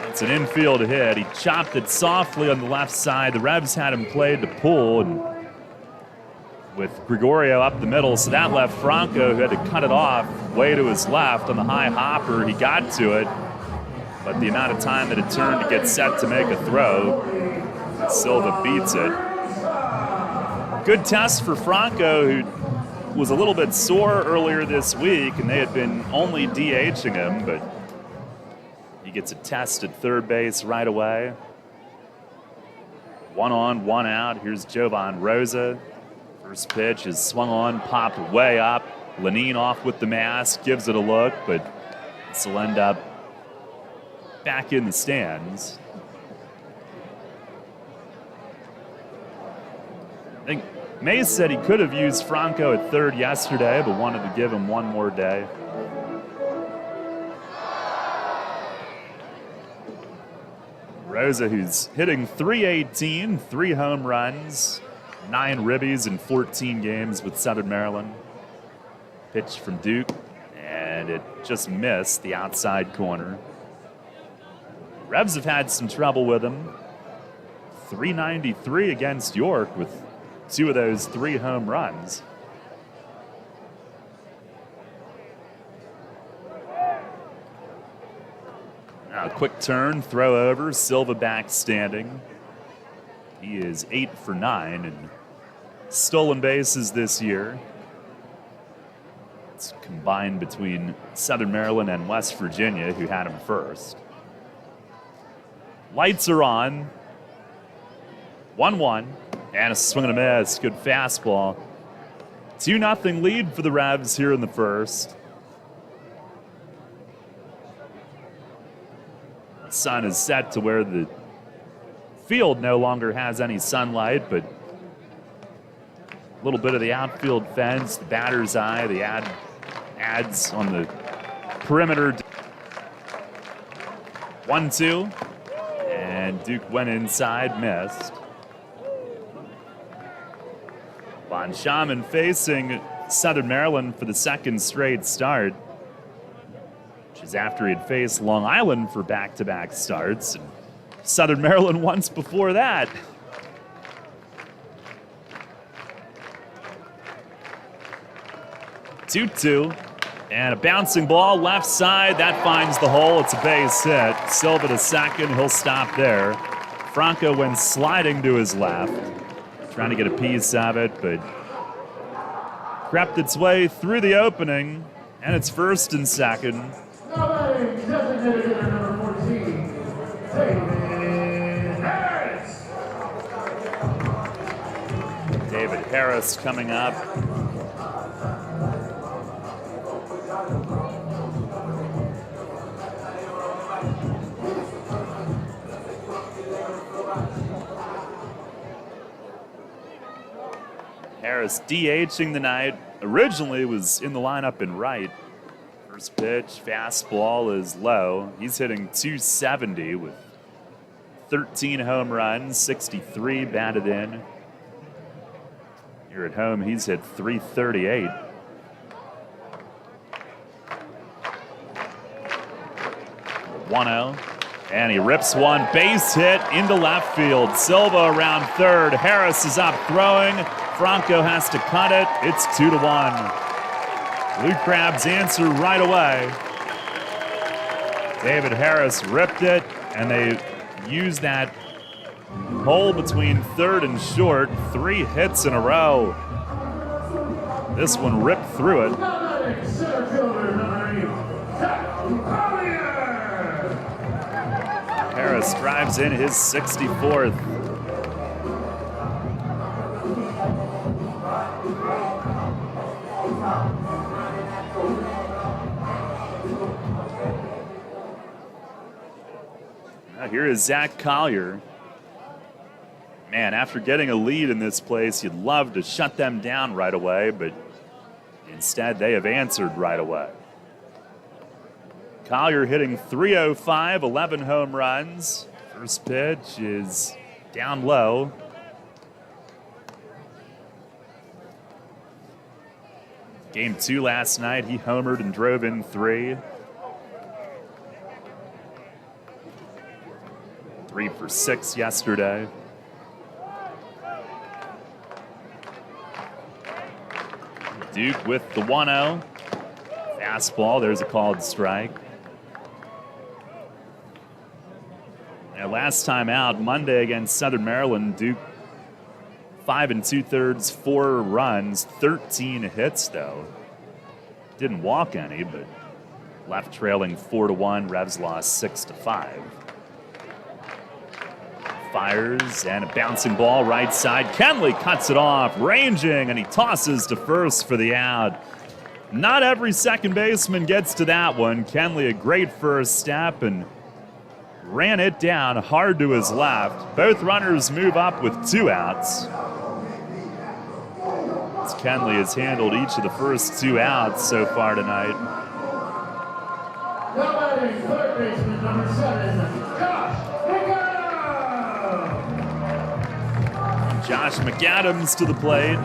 It's an infield hit. He chopped it softly on the left side. The Revs had him played to pull, and with Gregorio up the middle, so that left Franco, who had to cut it off way to his left on the high hopper. He got to it, but the amount of time that it turned to get set to make a throw, Silva beats it. Good test for Franco, who was a little bit sore earlier this week, and they had been only DHing him, but he gets a test at third base right away. 1 on, 1 out. Here's Jovan Rosa. First pitch is swung on, popped way up. Lenine off with the mask, gives it a look, but this will end up back in the stands. I think Mays said he could have used Franco at third yesterday, but wanted to give him one more day. Rosa, who's hitting .318, 3 home runs, 9 ribbies in 14 games with Southern Maryland. Pitch from Duke, and it just missed the outside corner. Revs have had some trouble with him. .393 against York with 2 of those 3 home runs. Now a quick turn, throw over, Silva back standing. He is 8 for 9 in stolen bases this year. It's combined between Southern Maryland and West Virginia, who had him first. Lights are on. 1-1. And a swing and a miss. Good fastball. 2-0 lead for the Revs here in the first. The sun is set to where the field no longer has any sunlight, but a little bit of the outfield fence, the batter's eye, the ads on the perimeter. 1-2. And Duke went inside, missed. Von Schaman facing Southern Maryland for the second straight start, which is after he had faced Long Island for back-to-back starts, and Southern Maryland once before that. Two, and a bouncing ball left side. That finds the hole. It's a base hit. Silva to second. He'll stop there. Franco went sliding to his left, trying to get a piece of it, but crept its way through the opening, and it's first and second. David Harris coming up. Harris DHing the night. Originally was in the lineup in right. First pitch, fastball is low. He's hitting .270 with 13 home runs, 63 batted in. Here at home, he's hit .338. And he rips one, base hit into left field. Silva around third. Harris is up throwing. Franco has to cut it. It's 2-1. Blue Crabs answer right away. David Harris ripped it, and they used that hole between third and short. 3 hits in a row. This one ripped through it. Harris drives in his 64th. Now here is Zach Collier. Man, after getting a lead in this place, you'd love to shut them down right away, but instead they have answered right away. Collier hitting .305, 11 home runs. First pitch is down low. Game 2 last night, he homered and drove in 3. 3 for 6 yesterday. Duke with the 1-0. Fastball, there's a called strike. Last time out, Monday against Southern Maryland, Duke 5 2/3, 4 runs, 13 hits though. Didn't walk any, but left trailing 4-1. Revs lost 6-5. Fires and a bouncing ball right side. Kenley cuts it off, ranging, and he tosses to first for the out. Not every second baseman gets to that one. Kenley, a great first step, and ran it down hard to his left. Both runners move up with 2 outs. As Kenley has handled each of the first 2 outs so far tonight. Now batting third baseman number 7, Josh McAdams. Josh McAdams to the plate.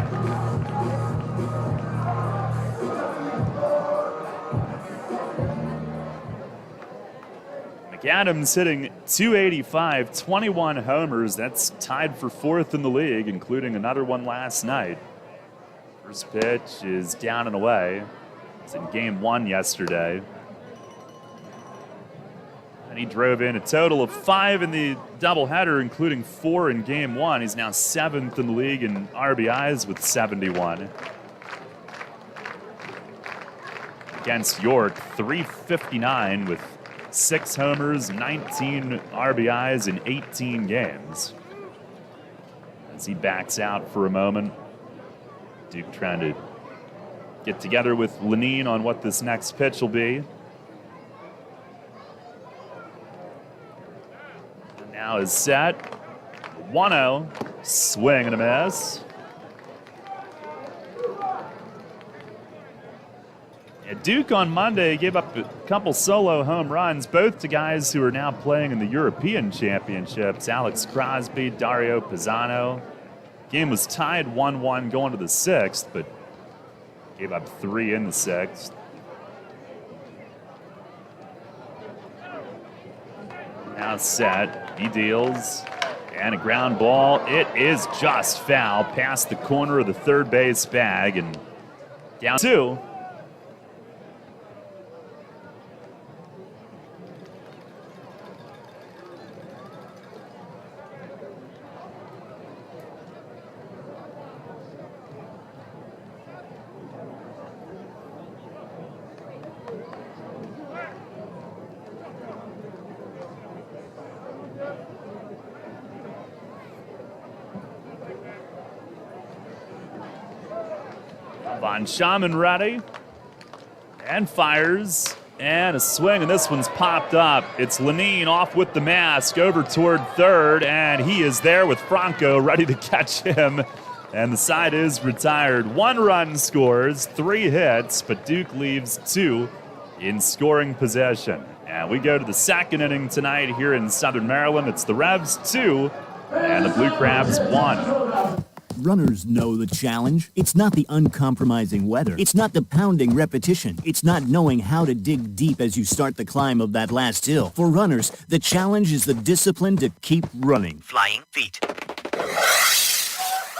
McAdams hitting .285, 21 homers. That's tied for 4th in the league, including another one last night. First pitch is down and away. It's in game 1 yesterday. And he drove in a total of 5 in the doubleheader, including 4 in game 1. He's now 7th in the league in RBIs with 71. Against York, .359 with 6 homers, 19 RBIs in 18 games. As he backs out for a moment, Duke trying to get together with Lenine on what this next pitch will be. And now is set. 1-0, swing and a miss. Duke on Monday gave up a couple solo home runs, both to guys who are now playing in the European Championships. Alex Crosby, Dario Pisano. Game was tied 1-1 going to the 6th, but gave up 3 in the 6th. Now set, he deals, and a ground ball. It is just foul past the corner of the third base bag and down 2. Von Schaman ready and fires and a swing, and this one's popped up. It's Lenine off with the mask over toward third, and he is there with Franco ready to catch him, and the side is retired. 1 run scores, 3 hits, but Duke leaves 2 in scoring possession. And we go to the second inning tonight here in Southern Maryland. It's the Revs 2 and the Blue Crabs 1. Runners know the challenge. It's not the uncompromising weather. It's not the pounding repetition. It's not knowing how to dig deep as you start the climb of that last hill. For runners, the challenge is the discipline to keep running. Flying feet.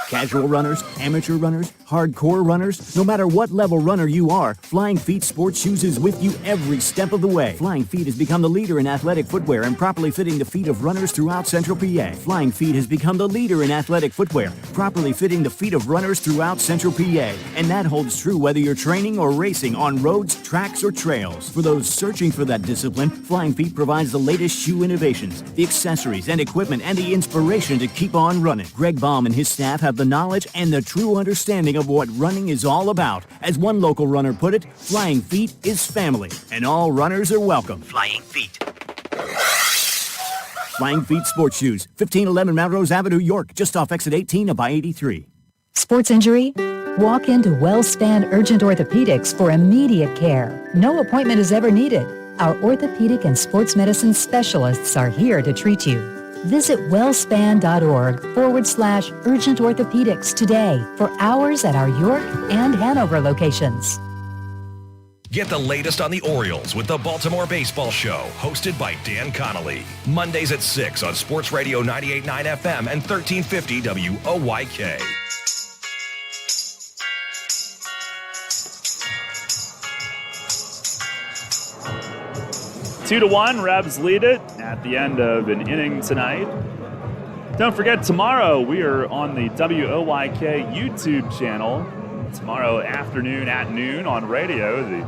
Casual runners, amateur runners, hardcore runners, no matter what level runner you are, Flying Feet Sports Shoes is with you every step of the way. Flying Feet has become the leader in athletic footwear and properly fitting the feet of runners throughout Central PA. Flying Feet has become the leader in athletic footwear, properly fitting the feet of runners throughout Central PA. And that holds true whether you're training or racing on roads, tracks, or trails. For those searching for that discipline, Flying Feet provides the latest shoe innovations, the accessories and equipment, and the inspiration to keep on running. Greg Baum and his staff have the knowledge and the true understanding of what running is all about. As one local runner put it, Flying Feet is family, and all runners are welcome. Flying Feet. Flying Feet Sports Shoes, 1511 Melrose Avenue, York, just off exit 18 of I-83. Sports injury? Walk into WellSpan Urgent Orthopedics for immediate care. No appointment is ever needed. Our orthopedic and sports medicine specialists are here to treat you. Visit wellspan.org/urgent orthopedics today for hours at our York and Hanover locations. Get the latest on the Orioles with the Baltimore Baseball Show, hosted by Dan Connolly. Mondays at 6 on Sports Radio 98.9 FM and 1350 WOYK. 2-1, Revs lead it at the end of an inning tonight. Don't forget, tomorrow we are on the WOYK YouTube channel. Tomorrow afternoon at noon on radio, the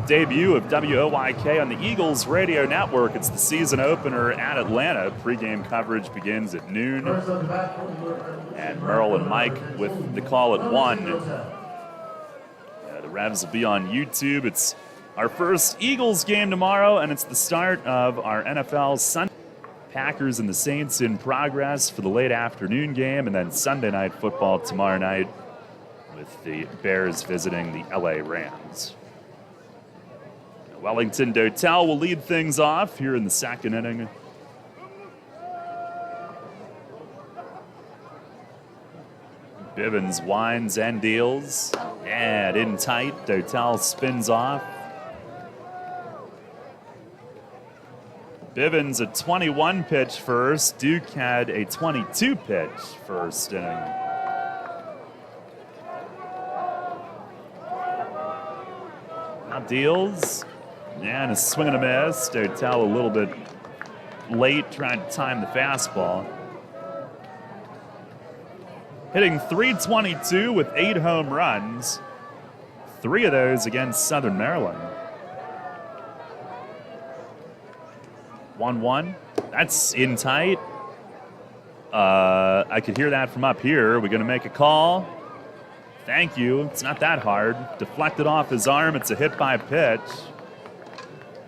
debut of WOYK on the Eagles radio network. It's the season opener at Atlanta. Pre-game coverage begins at noon. And Merle and Mike with the call at 1. The Revs will be on YouTube. It's our first Eagles game tomorrow, and it's the start of our NFL Sunday. Packers and the Saints in progress for the late afternoon game, and then Sunday night football tomorrow night with the Bears visiting the LA Rams. Wellington Dotel will lead things off here in the second inning. Bivens winds and deals, and in tight, Dotel spins off. Bivens a 21 pitch first. Duke had a 22 pitch first inning. Now deals, and a swing and a miss. Dotel a little bit late trying to time the fastball. Hitting .322 with 8 home runs. 3 of those against Southern Maryland. 1-1. That's in tight. I could hear that from up here. We're going to make a call. Thank you. It's not that hard. Deflected off his arm. It's a hit by pitch.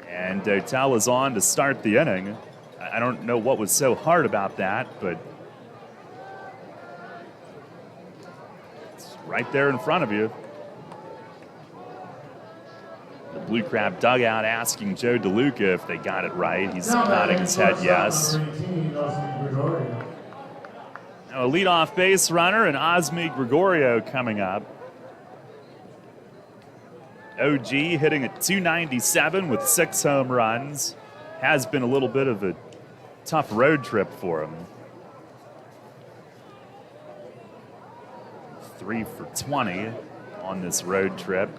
And Dotel is on to start the inning. I don't know what was so hard about that, but it's right there in front of you. The Blue Crab dugout asking Joe DeLuca if they got it right. He's nodding his head yes. Now a leadoff base runner and Osmi Gregorio coming up. OG hitting at .297 with 6 home runs. Has been a little bit of a tough road trip for him. 3 for 20 on this road trip.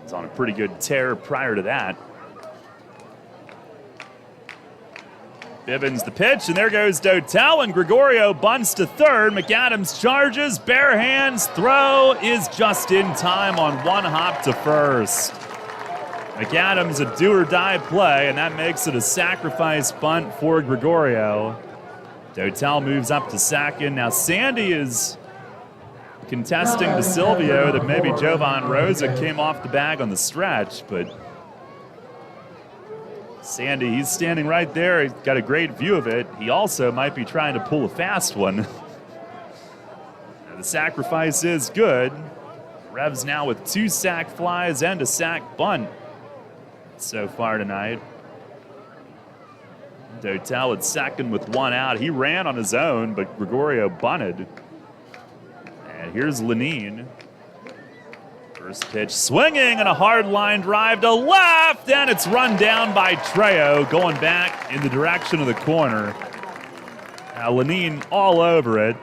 Was on a pretty good tear prior to that. Bivens the pitch, and there goes Dotel, and Gregorio bunts to third. McAdams charges, bare hands, throw is just in time on one hop to first. McAdams a do-or-die play, and that makes it a sacrifice bunt for Gregorio. Dotel moves up to second. Now Sandy is contesting to Silvio that maybe Jovan Rosa came off the bag on the stretch, but Sandy, he's standing right there. He's got a great view of it. He also might be trying to pull a fast one. The sacrifice is good. Revs now with 2 sac flies and a sac bunt so far tonight. Dotel at second with 1 out. He ran on his own, but Gregorio bunted. And here's Lenine. First pitch swinging and a hard line drive to left, and it's run down by Trejo going back in the direction of the corner. Now Lenine all over it,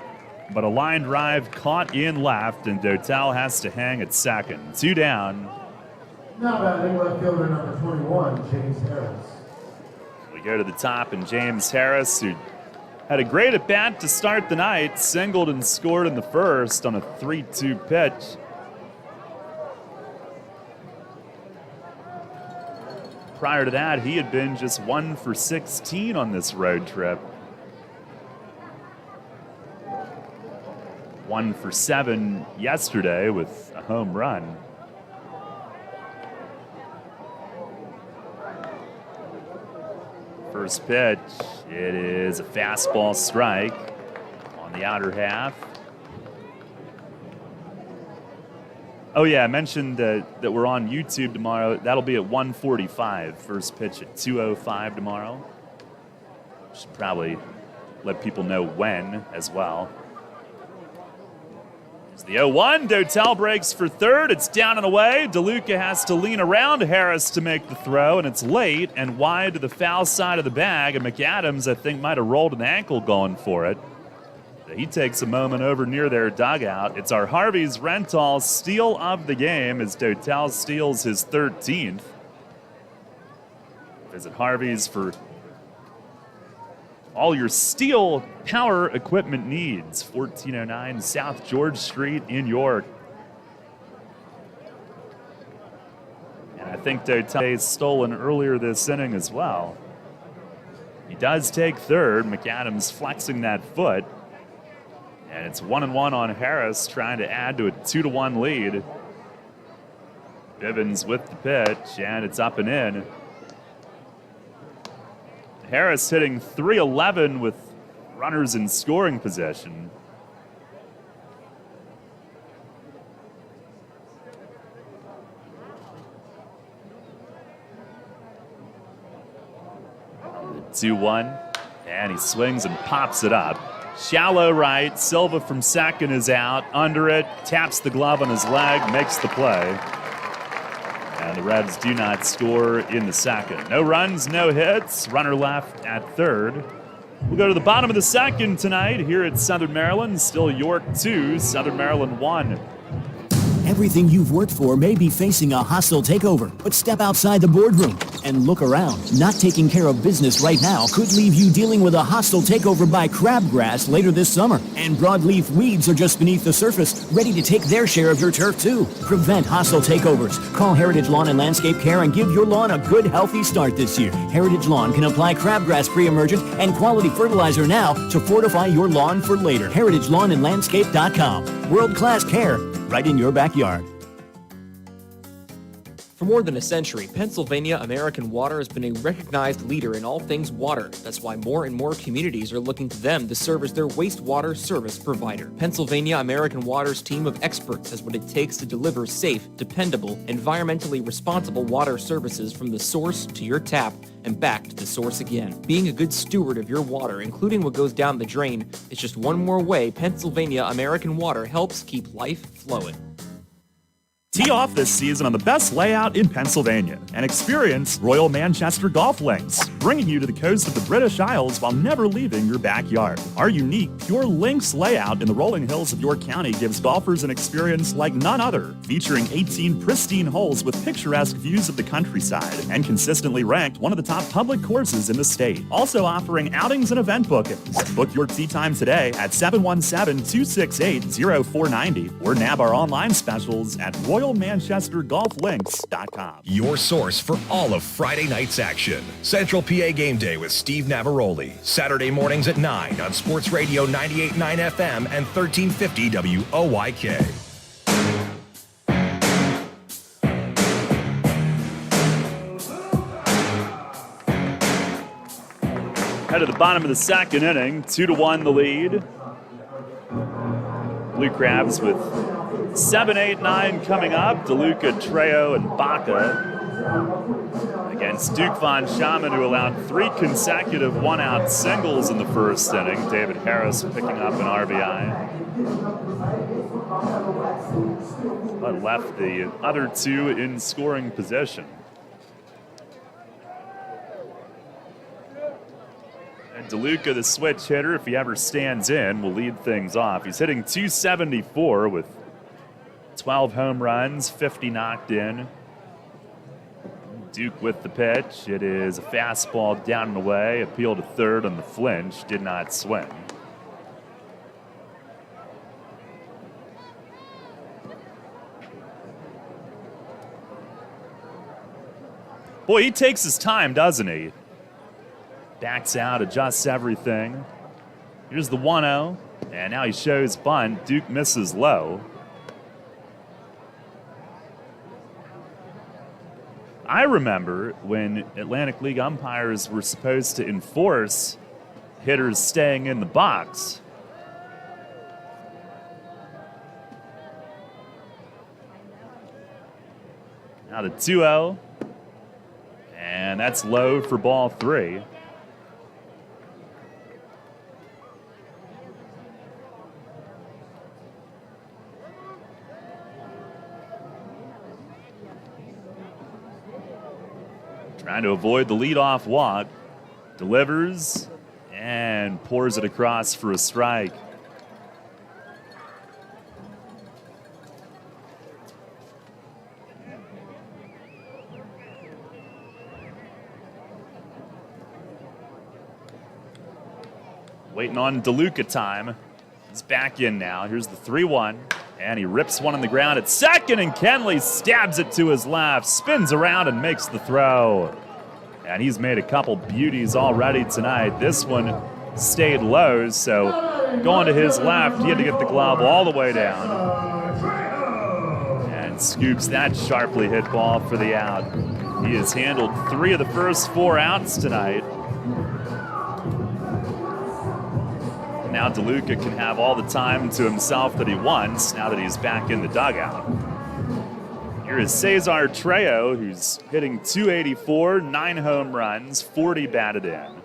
but a line drive caught in left, and Dotel has to hang at second. 2 down. Now batting left fielder number 21, James Harris. We go to the top, and James Harris, who had a great at-bat to start the night, singled and scored in the first on a 3-2 pitch. Prior to that, he had been just 1 for 16 on this road trip. 1 for 7 yesterday with a home run. First pitch, it is a fastball strike on the outer half. Oh yeah, I mentioned that we're on YouTube tomorrow. That'll be at 1:45. First pitch at 2:05 tomorrow. Should probably let people know when as well. There's the 0-1. Dotel breaks for third. It's down and away. DeLuca has to lean around Harris to make the throw, and it's late and wide to the foul side of the bag. And McAdams, I think, might have rolled an ankle going for it. He takes a moment over near their dugout. It's our Harvey's Rental steal of the game as Dotel steals his 13th. Visit Harvey's for all your steel power equipment needs. 1409 South George Street in York. And I think Dotel stolen earlier this inning as well. He does take third. McAdams flexing that foot. And it's 1-1 on Harris, trying to add to a 2-1 lead. Bivens with the pitch, and it's up and in. Harris hitting .311 with runners in scoring position. The 2-1, and he swings and pops it up. Shallow right, Silva from second is out, under it, taps the glove on his leg, makes the play. And the Reds do not score in the second. No runs, no hits, runner left at third. We'll go to the bottom of the second tonight here at Southern Maryland. Still York 2, Southern Maryland 1. Everything you've worked for may be facing a hostile takeover, but step outside the boardroom and look around. Not taking care of business right now could leave you dealing with a hostile takeover by crabgrass later this summer. And broadleaf weeds are just beneath the surface, ready to take their share of your turf too. Prevent hostile takeovers. Call Heritage Lawn and Landscape Care and give your lawn a good, healthy start this year. Heritage Lawn can apply crabgrass pre-emergent and quality fertilizer now to fortify your lawn for later. HeritageLawnandLandscape.com. World-class care right in your backyard. For more than a century, Pennsylvania American Water has been a recognized leader in all things water. That's why more and more communities are looking to them to serve as their wastewater service provider. Pennsylvania American Water's team of experts has what it takes to deliver safe, dependable, environmentally responsible water services from the source to your tap and back to the source again. Being a good steward of your water, including what goes down the drain, is just one more way Pennsylvania American Water helps keep life flowing. Tee off this season on the best layout in Pennsylvania and experience Royal Manchester Golf Links, bringing you to the coast of the British Isles while never leaving your backyard. Our unique Pure Links layout in the rolling hills of York County gives golfers an experience like none other, featuring 18 pristine holes with picturesque views of the countryside and consistently ranked one of the top public courses in the state. Also offering outings and event bookings. Book your tee time today at 717-268-0490 or nab our online specials at RoyalManchesterGolfLinks.com. Your source for all of Friday night's action. Central PA Game Day with Steve Navaroli. Saturday mornings at 9 on Sports Radio 98.9 FM and 1350 WOYK. Head to the bottom of the second inning, 2-1 the lead. Blue Crabs with 7, 8, 9 coming up. DeLuca, Trejo, and Baca against Duke Von Schaman, who allowed 3 consecutive one-out singles in the first inning. David Harris picking up an RBI, but left the other 2 in scoring position. And DeLuca, the switch hitter, if he ever stands in, will lead things off. He's hitting .274 with 12 home runs, 50 knocked in. Duke with the pitch. It is a fastball down and away. Appeal to third on the flinch. Did not swing. Boy, he takes his time, doesn't he? Backs out, adjusts everything. Here's the 1-0. And now he shows bunt. Duke misses low. I remember when Atlantic League umpires were supposed to enforce hitters staying in the box. Now the 2-0. And that's low for ball 3. Trying to avoid the leadoff walk. Delivers and pours it across for a strike. Waiting on DeLuca time. He's back in now. Here's the 3-1. And he rips one on the ground at second, and Kenley stabs it to his left, spins around and makes the throw. And he's made a couple beauties already tonight. This one stayed low, so going to his left, he had to get the glove all the way down. And scoops that sharply hit ball for the out. He has handled 3 of the first 4 outs tonight. Now DeLuca can have all the time to himself that he wants now that he's back in the dugout. Here is Cesar Trejo, who's hitting .284, 9 home runs, 40 batted in.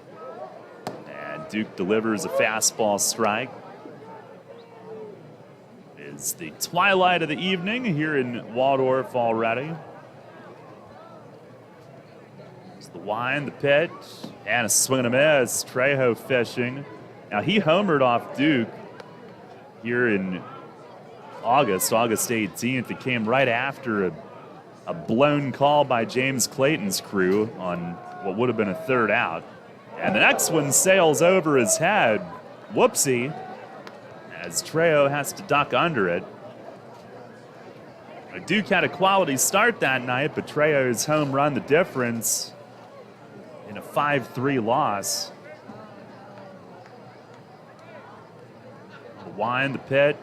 And Duke delivers a fastball strike. It's the twilight of the evening here in Waldorf already. It's the wind, the pitch, and a swing and a miss. Trejo fishing. Now, he homered off Duke here in August 18th. It came right after a blown call by James Clayton's crew on what would have been a 3rd out. And the next one sails over his head. Whoopsie, as Trejo has to duck under it. Duke had a quality start that night, but Trejo's home run the difference in a 5-3 loss. The wind, the pitch,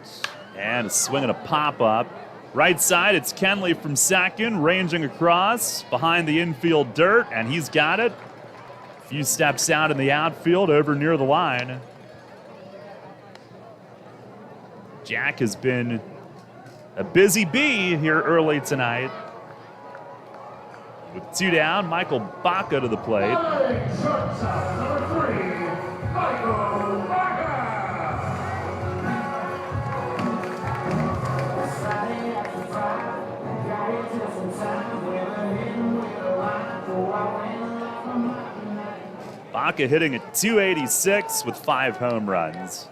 and a swing and a pop-up. Right side, it's Kenley from second, ranging across behind the infield dirt, and he's got it. A few steps out in the outfield, over near the line. Jack has been a busy bee here early tonight. With 2 down, Michael Baca to the plate. Baca hitting at .286 with 5 home runs.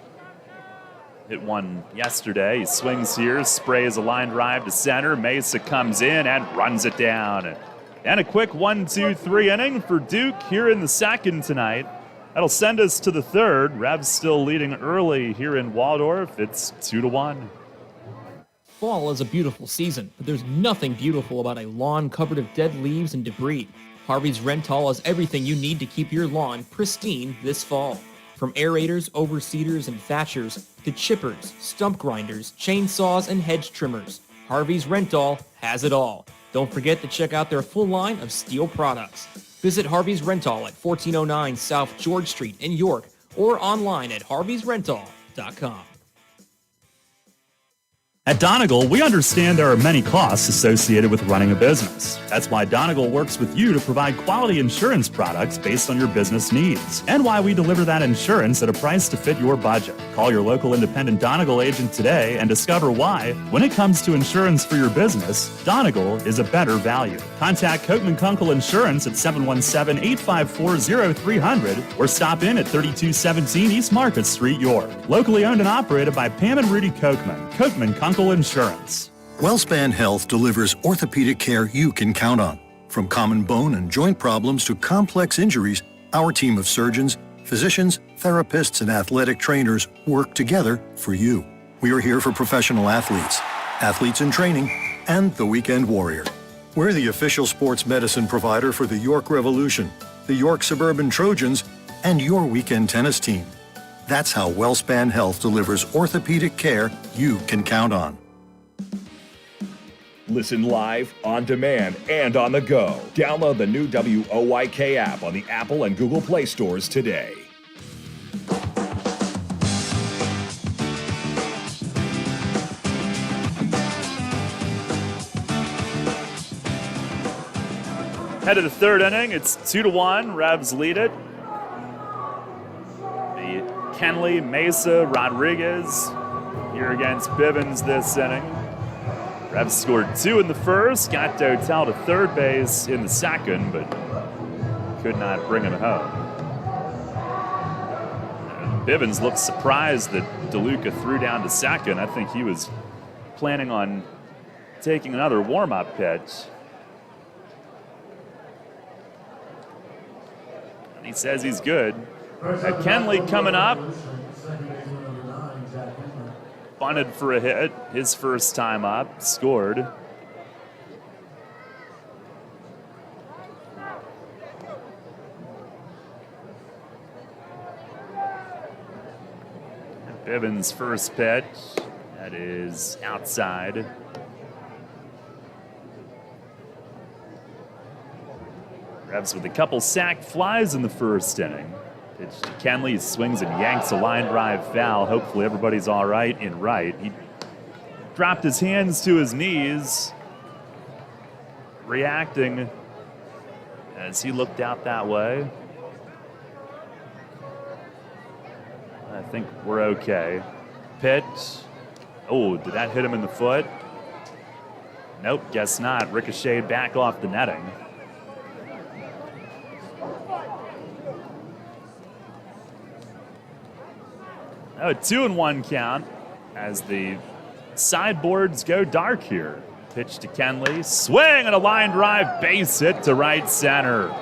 Hit one yesterday. He swings here, sprays a line drive to center. Mesa comes in and runs it down. And a quick 1-2-3 inning for Duke here in the second tonight. That'll send us to the third. Revs still leading early here in Waldorf. It's 2-1. Fall is a beautiful season, but there's nothing beautiful about a lawn covered of dead leaves and debris. Harvey's Rental has everything you need to keep your lawn pristine this fall. From aerators, overseeders, and thatchers to chippers, stump grinders, chainsaws, and hedge trimmers, Harvey's Rental has it all. Don't forget to check out their full line of steel products. Visit Harvey's Rental at 1409 South George Street in York or online at harveysrental.com. At Donegal, we understand there are many costs associated with running a business. That's why Donegal works with you to provide quality insurance products based on your business needs, and why we deliver that insurance at a price to fit your budget. Call your local independent Donegal agent today and discover why, when it comes to insurance for your business, Donegal is a better value. Contact Kochman Kunkel Insurance at 717-854-0300 or stop in at 3217 East Market Street, York. Locally owned and operated by Pam and Rudy Kochman. Kochman Kunkel Insurance. WellSpan Health delivers orthopedic care you can count on. From common bone and joint problems to complex injuries, our team of surgeons, physicians, therapists, and athletic trainers work together for you. We are here for professional athletes, athletes in training, and the weekend warrior. We're the official sports medicine provider for the York Revolution, the York Suburban Trojans, and your weekend tennis team. That's how WellSpan Health delivers orthopedic care you can count on. Listen live, on demand, and on the go. Download the new WOYK app on the Apple and Google Play stores today. Head of the third inning, it's 2-1. Revs lead it. Kenley, Mesa, Rodriguez here against Bivens this inning. Revs scored 2 in the first, got Dotel to third base in the second, but could not bring him home. Bivens looked surprised that DeLuca threw down to second. I think he was planning on taking another warm-up pitch. And he says he's good. Kenley coming up. Bunted for a hit, his first time up, scored. Bivens' first pitch, that is outside. Revs with a couple sacked flies in the first inning. Pitch to Kenley, swings and yanks a line drive foul. Hopefully everybody's all right in right. He dropped his hands to his knees, reacting as he looked out that way. I think we're okay. Pitch. Oh, did that hit him in the foot? Nope, guess not. Ricocheted back off the netting. Oh, 2-1 count as the sideboards go dark here. Pitch to Kenley. Swing and a line drive base hit to right center.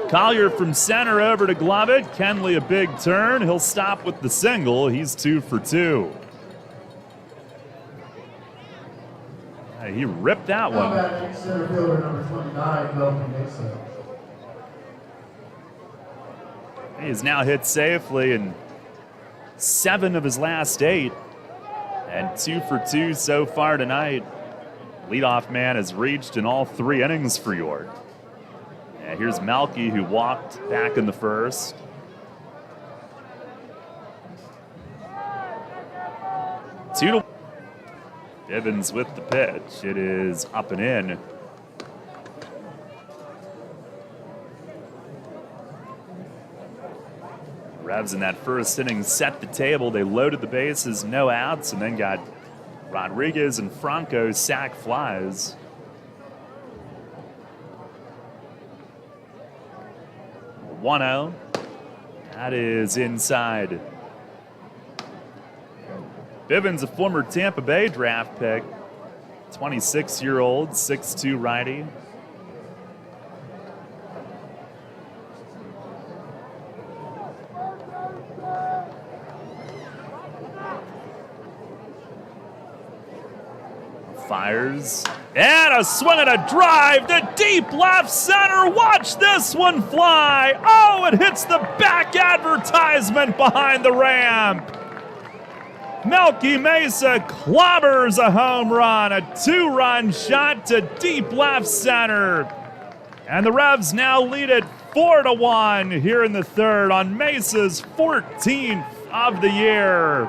Collier from center over to Glovett. Kenley a big turn. He'll stop with the single. He's 2 for 2. He ripped that one. Center fielder number 29, Melky Mesa. He's now hit safely in 7 of his last 8. And 2 for 2 so far tonight. Leadoff man has reached in all 3 innings for York. And here's Melky, who walked back in the first. Two to Bivens with the pitch. It is up and in. Revs in that first inning set the table. They loaded the bases, no outs, and then got Rodriguez and Franco sack flies. One-0. That is inside. Bivens, a former Tampa Bay draft pick, 26-year-old, 6'2" righty. Fires. And a swing and a drive to deep left center. Watch this one fly. Oh, it hits the back advertisement behind the ramp. Melky Mesa clobbers a home run, a 2-run shot to deep left center. And the Revs now lead it 4-1 here in the third on Mesa's 14th of the year.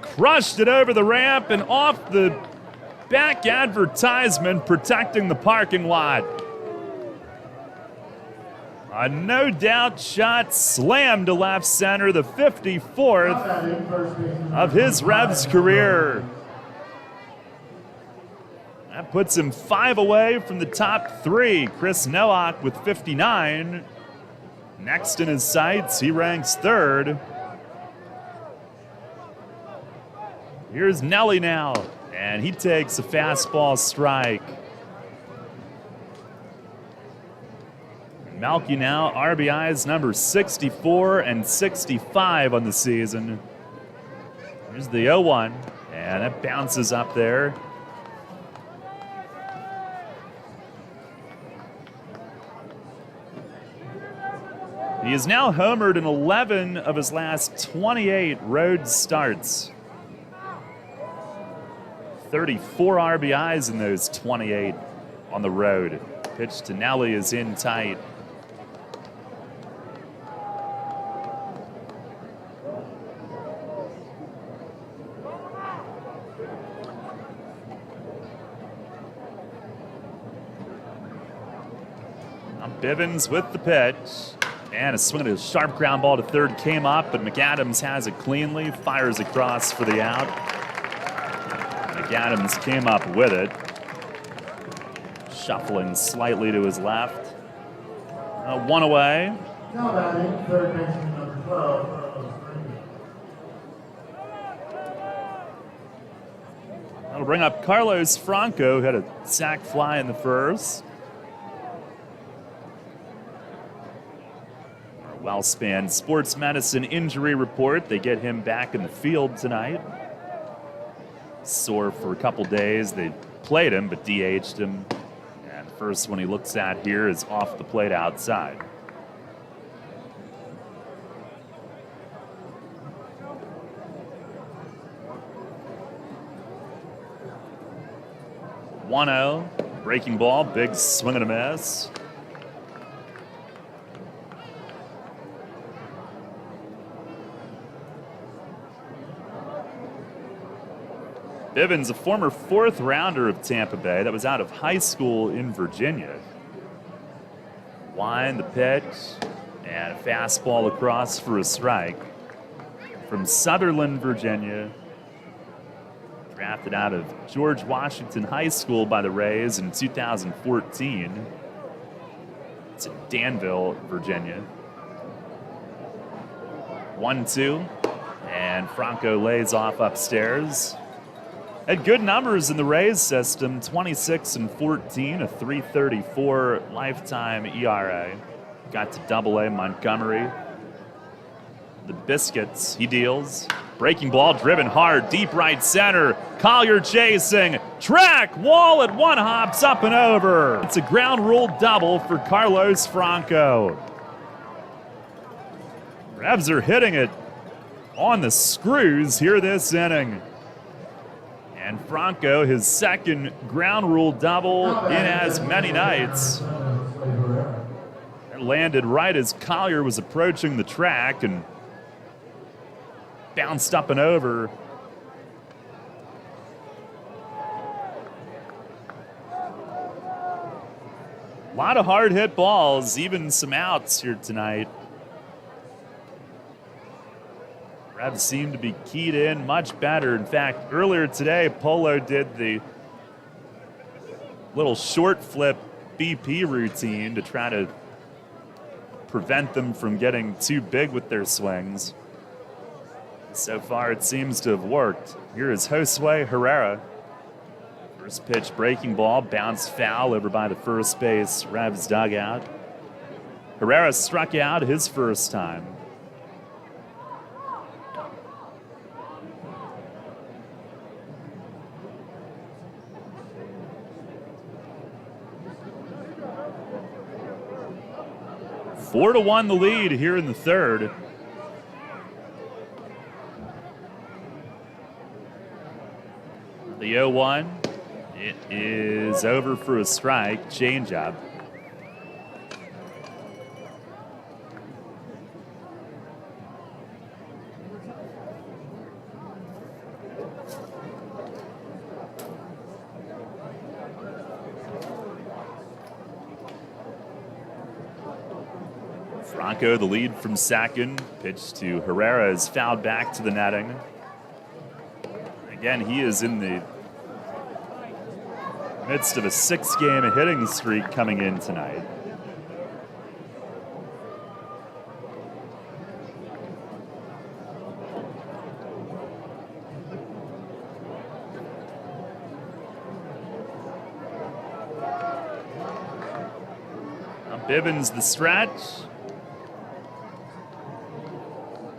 Crushed it over the ramp and off the back advertisement, protecting the parking lot. A no-doubt shot slammed to left center, the 54th of his Revs career. That puts him 5 away from the top 3. Chris Nowak with 59. Next in his sights, he ranks 3rd. Here's Nelly now, and he takes a fastball strike. Melky now, RBIs number 64 and 65 on the season. Here's the 0-1, and it bounces up there. He is now homered in 11 of his last 28 road starts. 34 RBIs in those 28 on the road. Pitch to Nelly is in tight. Bivens with the pitch. And a swing at a sharp ground ball to third came up, but McAdams has it cleanly, fires across for the out. McAdams came up with it. Shuffling slightly to his left. 1 away. Now batting, third baseman number 12, Carlos Franco. That'll bring up Carlos Franco, who had a sac fly in the first. WellSpan Sports Medicine injury report. They get him back in the field tonight. Sore for a couple days. They played him, but DH'd him. And the first one he looks at here is off the plate outside. One-0, breaking ball, big swing and a miss. Bivens, a former fourth rounder of Tampa Bay that was out of high school in Virginia. Wind the pitch, and a fastball across for a strike. From Sutherland, Virginia. Drafted out of George Washington High School by the Rays in 2014. It's in Danville, Virginia. 1-2, and Franco lays off upstairs. Had good numbers in the Rays system, 26-14, a 3.34 lifetime ERA. Got to Double-A Montgomery. The Biscuits, he deals. Breaking ball driven hard, deep right center. Collier chasing, track, wall at one, hops up and over. It's a ground rule double for Carlos Franco. Revs are hitting it on the screws here this inning. And Franco, his second ground rule double in as many nights. It landed right as Collier was approaching the track and bounced up and over. A lot of hard hit balls, even some outs here tonight. Revs seem to be keyed in much better. In fact, earlier today, Polo did the little short flip BP routine to try to prevent them from getting too big with their swings. So far, it seems to have worked. Here is Josue Herrera. First pitch breaking ball, bounced foul over by the first base Revs dugout. Herrera struck out his first time. Four to 1 the lead here in the third. The 0-1, it is over for a strike, changeup. Franco, the lead from second. Pitch to Herrera is fouled back to the netting. Again, he is in the midst of a 6-game hitting streak coming in tonight. Now Bivens the stretch.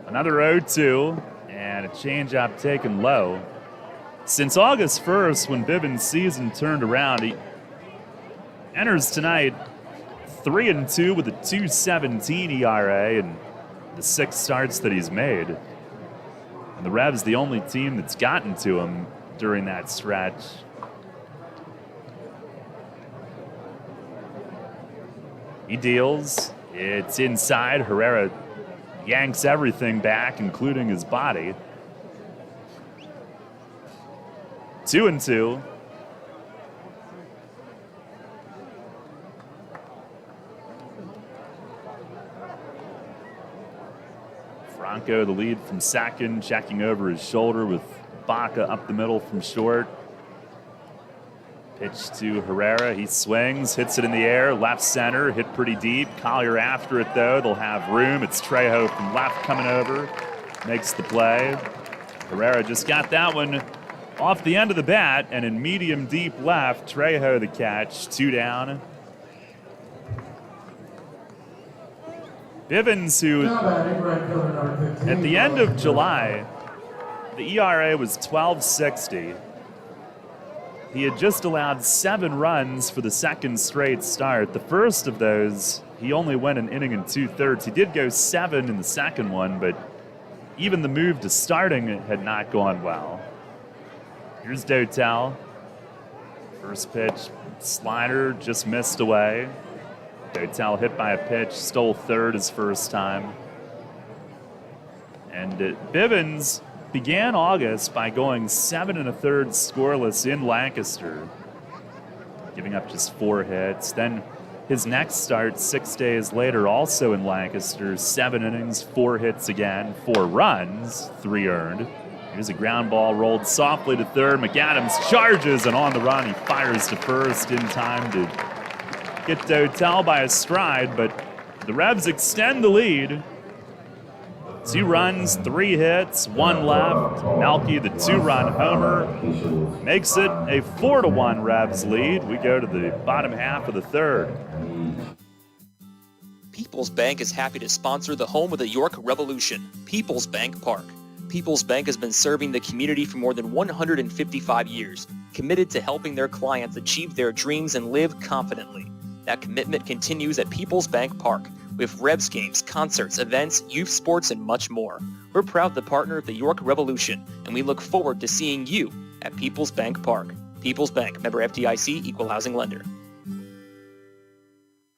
Another 0-2, and a changeup taken low. Since August 1st, when Bivens' season turned around, he enters tonight 3-2 with a 2.17 ERA and the 6 starts that he's made. And the Revs, the only team that's gotten to him during that stretch. He deals. It's inside. Herrera yanks everything back, including his body. 2-2. Franco, the lead from second, checking over his shoulder with Baca up the middle from short. Pitch to Herrera. He swings, hits it in the air, left center, hit pretty deep. Collier after it, though. They'll have room. It's Trejo from left coming over. Makes the play. Herrera just got that one off the end of the bat, and in medium deep left, Trejo the catch. 2 down. Bivens, who Now batting, right fielder number 15. at the end of July, the ERA was 12.60. He had just allowed 7 runs for the second straight start. The first of those, he only went an inning and 2/3. He did go 7 in the second one, but even the move to starting had not gone well. Here's Dotel. First pitch, slider, just missed away. Dotel hit by a pitch, stole third his first time. And Bivens began August by going 7 1/3 scoreless in Lancaster, giving up just 4 hits. Then his next start 6 days later, also in Lancaster, 7 innings, 4 hits again, 4 runs, 3 earned. Here's a ground ball rolled softly to third. McAdams charges, and on the run, he fires to first in time to get Dotel by a stride, but the Revs extend the lead. 2 runs, 3 hits, 1 left. Melky, the 2-run homer, makes it a 4-1 Revs lead. We go to the bottom half of the third. People's Bank is happy to sponsor the home of the York Revolution, People's Bank Park. People's Bank has been serving the community for more than 155 years, committed to helping their clients achieve their dreams and live confidently. That commitment continues at People's Bank Park, with Revs games, concerts, events, youth sports, and much more. We're proud to partner with the York Revolution, and we look forward to seeing you at People's Bank Park. People's Bank, member FDIC, equal housing lender.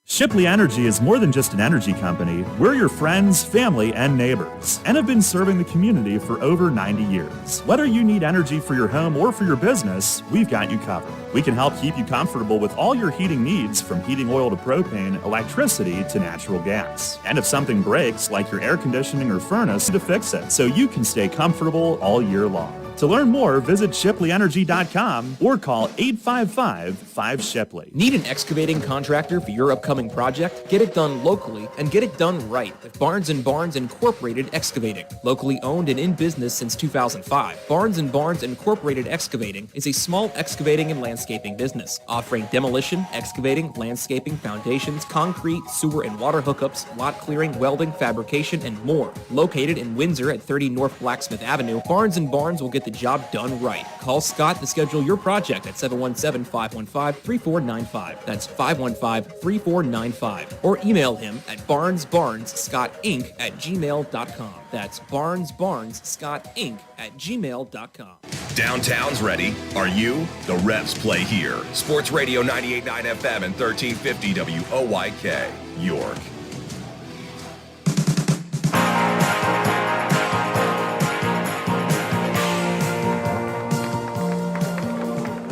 Shipley Energy is more than just an energy company. We're your friends, family, and neighbors, and have been serving the community for over 90 years. Whether you need energy for your home or for your business, we've got you covered. We can help keep you comfortable with all your heating needs, from heating oil to propane, electricity to natural gas. And if something breaks, like your air conditioning or furnace, to fix it so you can stay comfortable all year long. To learn more, visit ShipleyEnergy.com or call 855-5-SHIPLEY. Need an excavating contractor for your upcoming project? Get it done locally and get it done right with Barnes & Barnes Incorporated Excavating. Locally owned and in business since 2005, Barnes & Barnes Incorporated Excavating is a small excavating and landscaping business offering demolition, excavating, landscaping, foundations, concrete, sewer and water hookups, lot clearing, welding, fabrication, and more. Located in Windsor at 30 North Blacksmith Avenue, Barnes & Barnes will get the job done right. Call Scott to schedule your project at 717-515-3495. That's 515-3495. Or email him at barnesbarnesscottinc@gmail.com. That's barnesbarnesscottinc@gmail.com. Downtown's ready. Are you? The Revs play here. Sports Radio 98.9 FM and 1350 WOYK, York.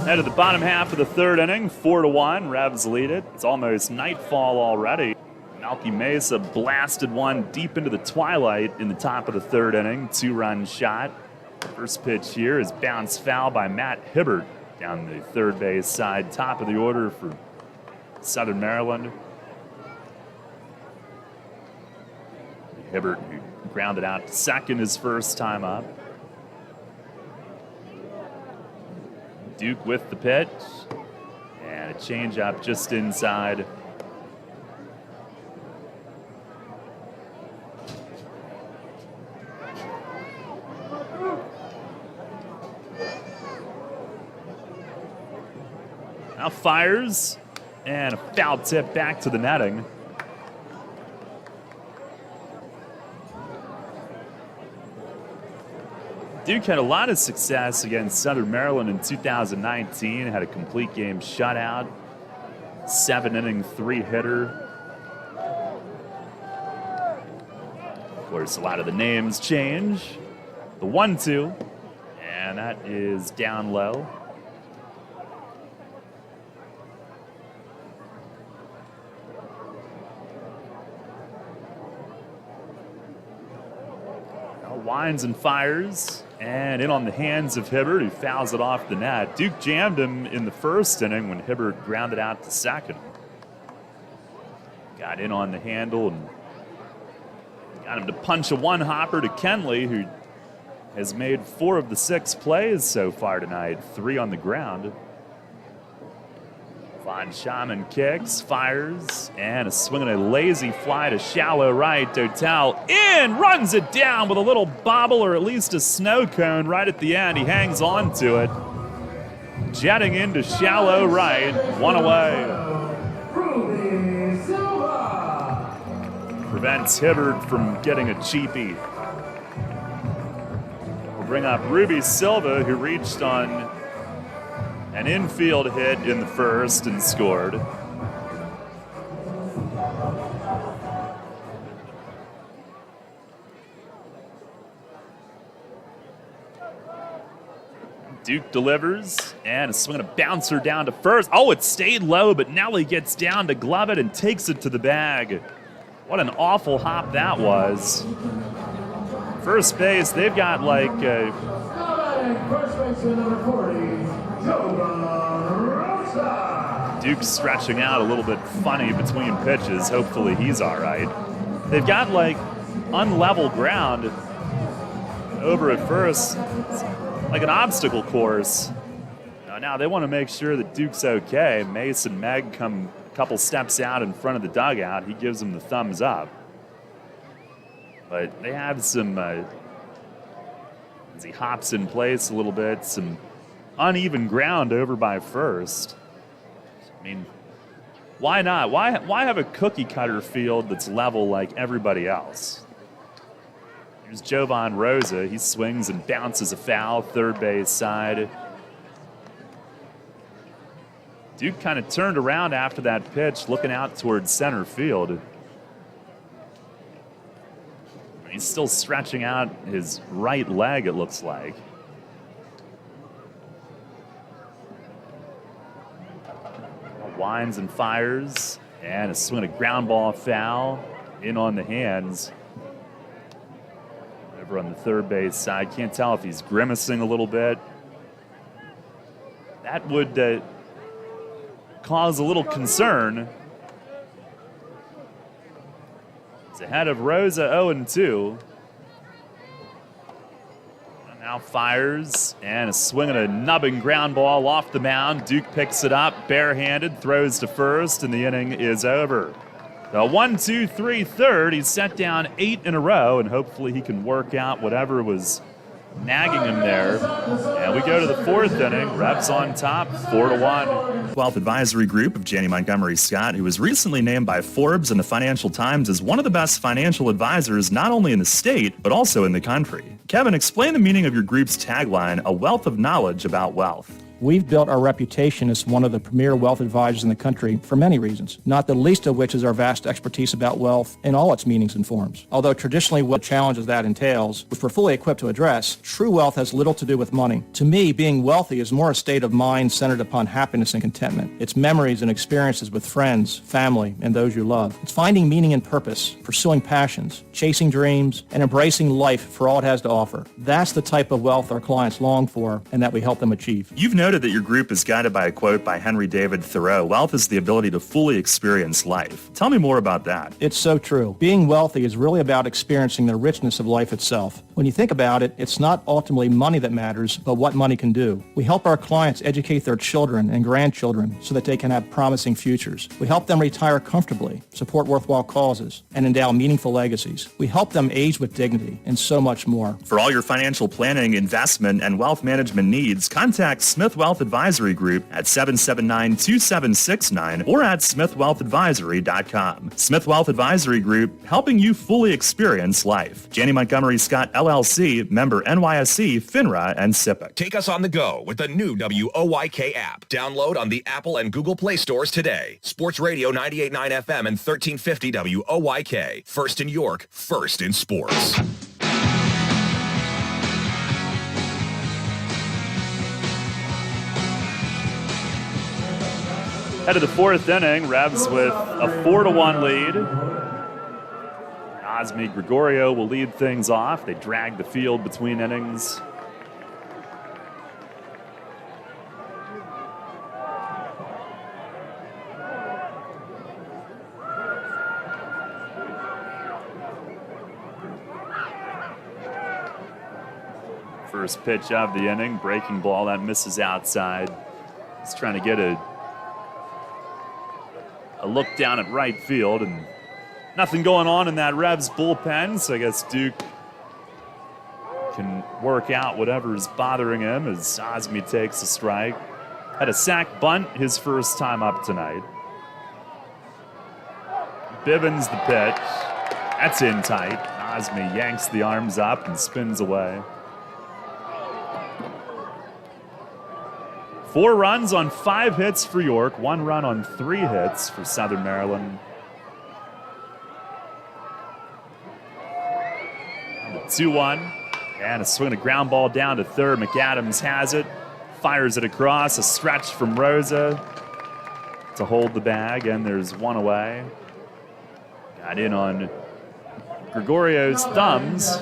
Head to the bottom half of the third inning, 4-1. Revs lead it. It's almost nightfall already. Melky Mesa blasted one deep into the twilight in the top of the third inning. 2-run shot. First pitch here is bounced foul by Matt Hibbert down the third base side, top of the order for Southern Maryland. Hibbert, who grounded out to second his first time up. Duke with the pitch, and a changeup just inside. Now fires, and a foul tip back to the netting. Duke had a lot of success against Southern Maryland in 2019. Had a complete game shutout, 7-inning, 3-hitter. Of course, a lot of the names change. The 1-2, and that is down low. Now winds and fires. And in on the hands of Hibbert, who fouls it off the net. Duke jammed him in the first inning when Hibbert grounded out to second. Got in on the handle and got him to punch a one-hopper to Kenley, who has made 4 of the 6 plays so far tonight, 3 on the ground. Von Schaman kicks, fires, and a swing and a lazy fly to shallow right. Dotel in, runs it down with a little bobble or at least a snow cone right at the end. He hangs on to it. Jetting into shallow right, one away. Prevents Hibbert from getting a cheapie. We'll bring up Ruby Silva, who reached on an infield hit in the first and scored. Duke delivers, and a swing and a bouncer down to first. Oh, it stayed low, but Nelly gets down to glove it and takes it to the bag. What an awful hop that was. First base, they've got like First baseman number 40, Jovan Rosa. Duke's stretching out a little bit funny between pitches. Hopefully he's all right. They've got like unlevel ground over at first, like an obstacle course. Now they want to make sure that Duke's okay. Mace and Meg come a couple steps out in front of the dugout. He gives them the thumbs up. But they have some, as he hops in place a little bit, some uneven ground over by first. I mean, why not? Why have a cookie cutter field that's level like everybody else? Here's Jovan Rosa. He swings and bounces a foul, third base side. Duke kind of turned around after that pitch, looking out towards center field. He's still stretching out his right leg, it looks like. Winds and fires, and a swing, a ground ball foul in on the hands. Over on the third base side, can't tell if he's grimacing a little bit. That would cause a little concern. He's ahead of Rosa 0-2. Now fires, and a swing and a nubbing ground ball off the mound. Duke picks it up, barehanded, throws to first, and the inning is over. The 1-2-3 third, he's set down 8 in a row, and hopefully he can work out whatever was nagging him there. And we go to the fourth inning. Rebs on top, 4-1. Wealth Advisory Group of Janney Montgomery Scott, who was recently named by Forbes and the Financial Times as one of the best financial advisors not only in the state, but also in the country. Kevin, explain the meaning of your group's tagline, a wealth of knowledge about wealth. We've built our reputation as one of the premier wealth advisors in the country for many reasons, not the least of which is our vast expertise about wealth in all its meanings and forms. Although traditionally what challenges that entails, which we're fully equipped to address, true wealth has little to do with money. To me, being wealthy is more a state of mind centered upon happiness and contentment. It's memories and experiences with friends, family, and those you love. It's finding meaning and purpose, pursuing passions, chasing dreams, and embracing life for all it has to offer. That's the type of wealth our clients long for and that we help them achieve. You've noted that your group is guided by a quote by Henry David Thoreau. Wealth is the ability to fully experience life. Tell me more about that. It's so true. Being wealthy is really about experiencing the richness of life itself. When you think about it, it's not ultimately money that matters, but what money can do. We help our clients educate their children and grandchildren so that they can have promising futures. We help them retire comfortably, support worthwhile causes, and endow meaningful legacies. We help them age with dignity and so much more. For all your financial planning, investment, and wealth management needs, contact Smith Wealth Advisory Group at 779-2769 or at smithwealthadvisory.com. Smith Wealth Advisory Group, helping you fully experience life. Janney Montgomery Scott LLC, member NYSE, FINRA, and SIPC. Take us on the go with the new WOYK app. Download on the Apple and Google Play stores today. Sports Radio 98.9 FM and 1350 WOYK. First in York, first in sports. Head of the fourth inning, Rebs with a 4-1 lead. Osmi Gregorio will lead things off. They drag the field between innings. First pitch of the inning, breaking ball that misses outside. He's trying to get a a look down at right field, and nothing going on in that Revs bullpen, so I guess Duke can work out whatever's bothering him as Osme takes a strike. Had a sac bunt his first time up tonight. Bivens the pitch. That's in tight. Osme yanks the arms up and spins away. 4 runs on 5 hits for York, 1 run on 3 hits for Southern Maryland. The 2-1, and a swing, a ground ball down to third. McAdams has it, fires it across, a stretch from Rosa to hold the bag, and there's 1 away. Got in on Gregorio's thumbs.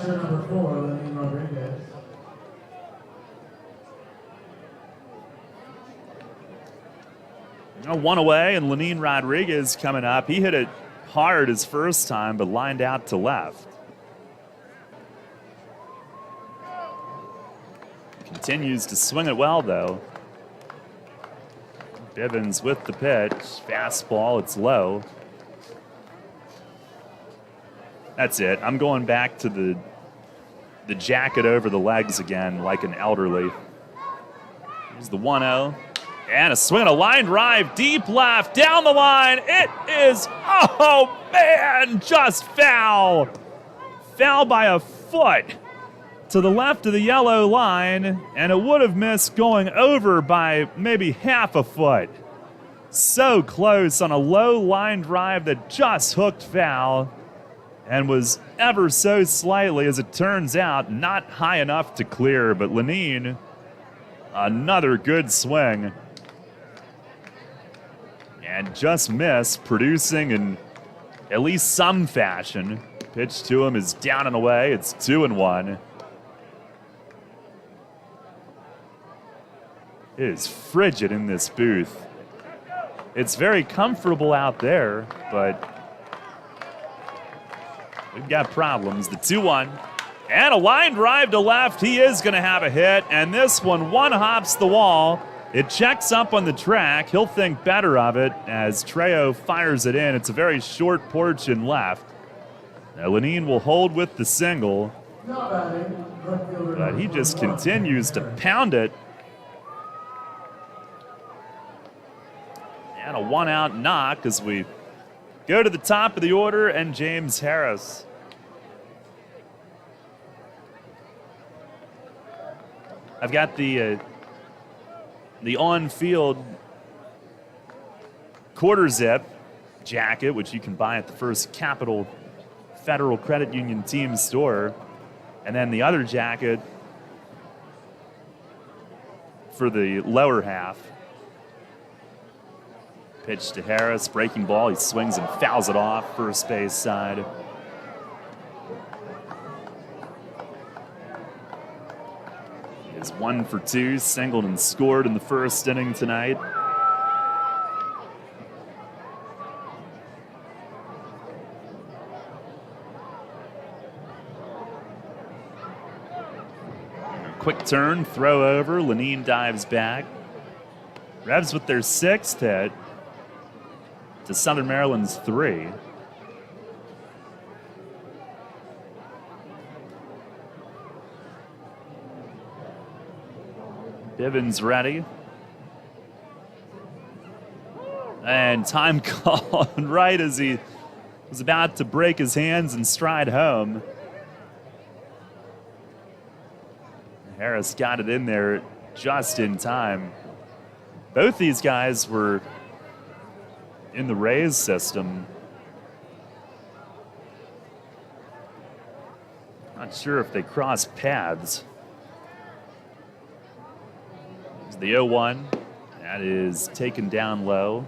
Now 1 away, and Lenin Rodriguez coming up. He hit it hard his first time, but lined out to left. Continues to swing it well, though. Bivens with the pitch. Fastball, it's low. That's it. I'm going back to the jacket over the legs again, like an elderly. Here's the 1-0. And a swing, a line drive, deep left, down the line. It is, oh man, just foul. Foul by a foot to the left of the yellow line, and it would have missed going over by maybe half a foot. So close on a low line drive that just hooked foul and was ever so slightly, as it turns out, not high enough to clear. But Lenin, another good swing. And just missed, producing in at least some fashion. Pitch to him is down and away. It's 2-1. It is frigid in this booth. It's very comfortable out there, but we've got problems. The 2-1. And a line drive to left. He is going to have a hit. And this one hops the wall. It checks up on the track. He'll think better of it as Trejo fires it in. It's a very short porch and left. Now Lenin will hold with the single, but he just continues to pound it. And a 1-out knock as we go to the top of the order, and James Harris. I've got the on-field quarter zip jacket, which you can buy at the First Capital Federal Credit Union team store, and then the other jacket for the lower half. Pitch to Harris, breaking ball. He swings and fouls it off first base side. Is 1 for 2, singled and scored in the first inning tonight. Quick turn, throw over. Lenin dives back. Revs with their 6th hit to Southern Maryland's 3. Bivens ready. And time call right as he was about to break his hands and stride home. Harris got it in there just in time. Both these guys were in the Rays system. Not sure if they crossed paths. There's the 0-1. That is taken down low.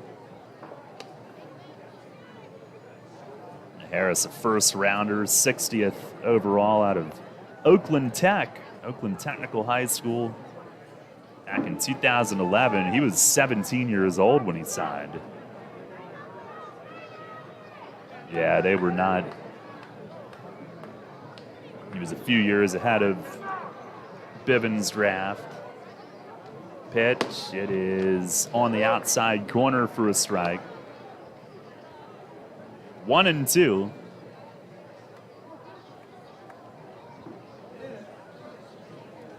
Harris, a first rounder, 60th overall out of Oakland Technical High School. Back in 2011, he was 17 years old when he signed. Yeah, they were not. He was a few years ahead of Bivens' draft. Pitch, it is on the outside corner for a strike. 1-2.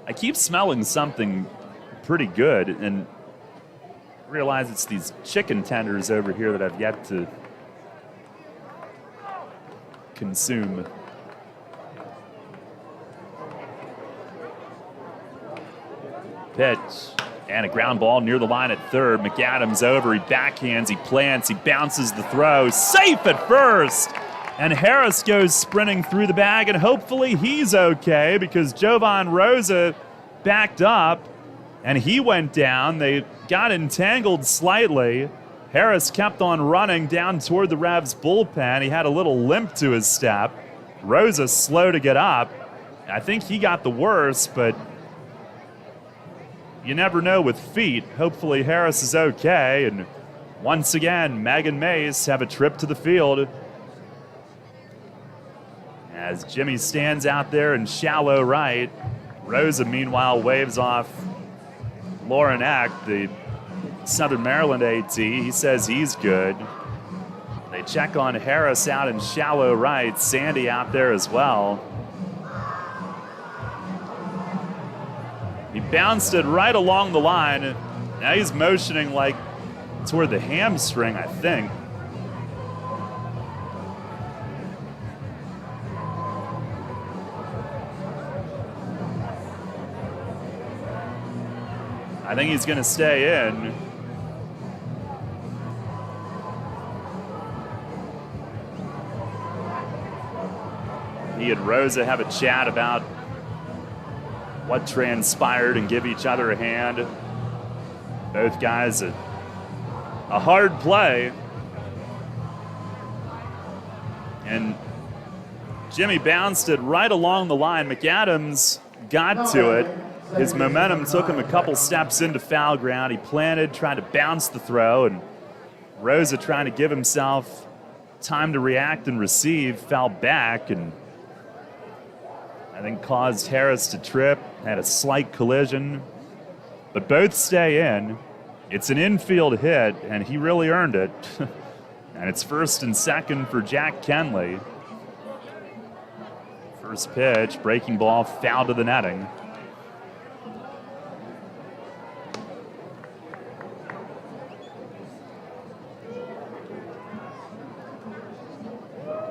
I keep smelling something pretty good and realize it's these chicken tenders over here that I've yet to consume. Pitch and a ground ball near the line at third. McAdams over, he backhands, he plants, he bounces the throw. Safe at first! And Harris goes sprinting through the bag, and hopefully he's okay because Jovan Rosa backed up and he went down. They got entangled slightly. Harris kept on running down toward the Revs bullpen. He had a little limp to his step. Rosa slow to get up. I think he got the worst, but you never know with feet. Hopefully Harris is okay. And once again, Meg and Mace have a trip to the field. As Jimmy stands out there in shallow right, Rosa meanwhile waves off Lauren Eck, the Southern Maryland AT. He says he's good. They check on Harris out in shallow right. Sandy out there as well. He bounced it right along the line. Now he's motioning like toward the hamstring, I think. I think he's going to stay in. He and Rosa have a chat about what transpired and give each other a hand. Both guys a hard play. And Jimmy bounced it right along the line. McAdams got to it. His momentum took him a couple steps into foul ground. He planted, trying to bounce the throw, and Rosa trying to give himself time to react and receive, fell back, and I think caused Harris to trip, had a slight collision, but both stay in. It's an infield hit, and he really earned it. And it's first and second for Jack Kenley. First pitch, breaking ball, foul to the netting.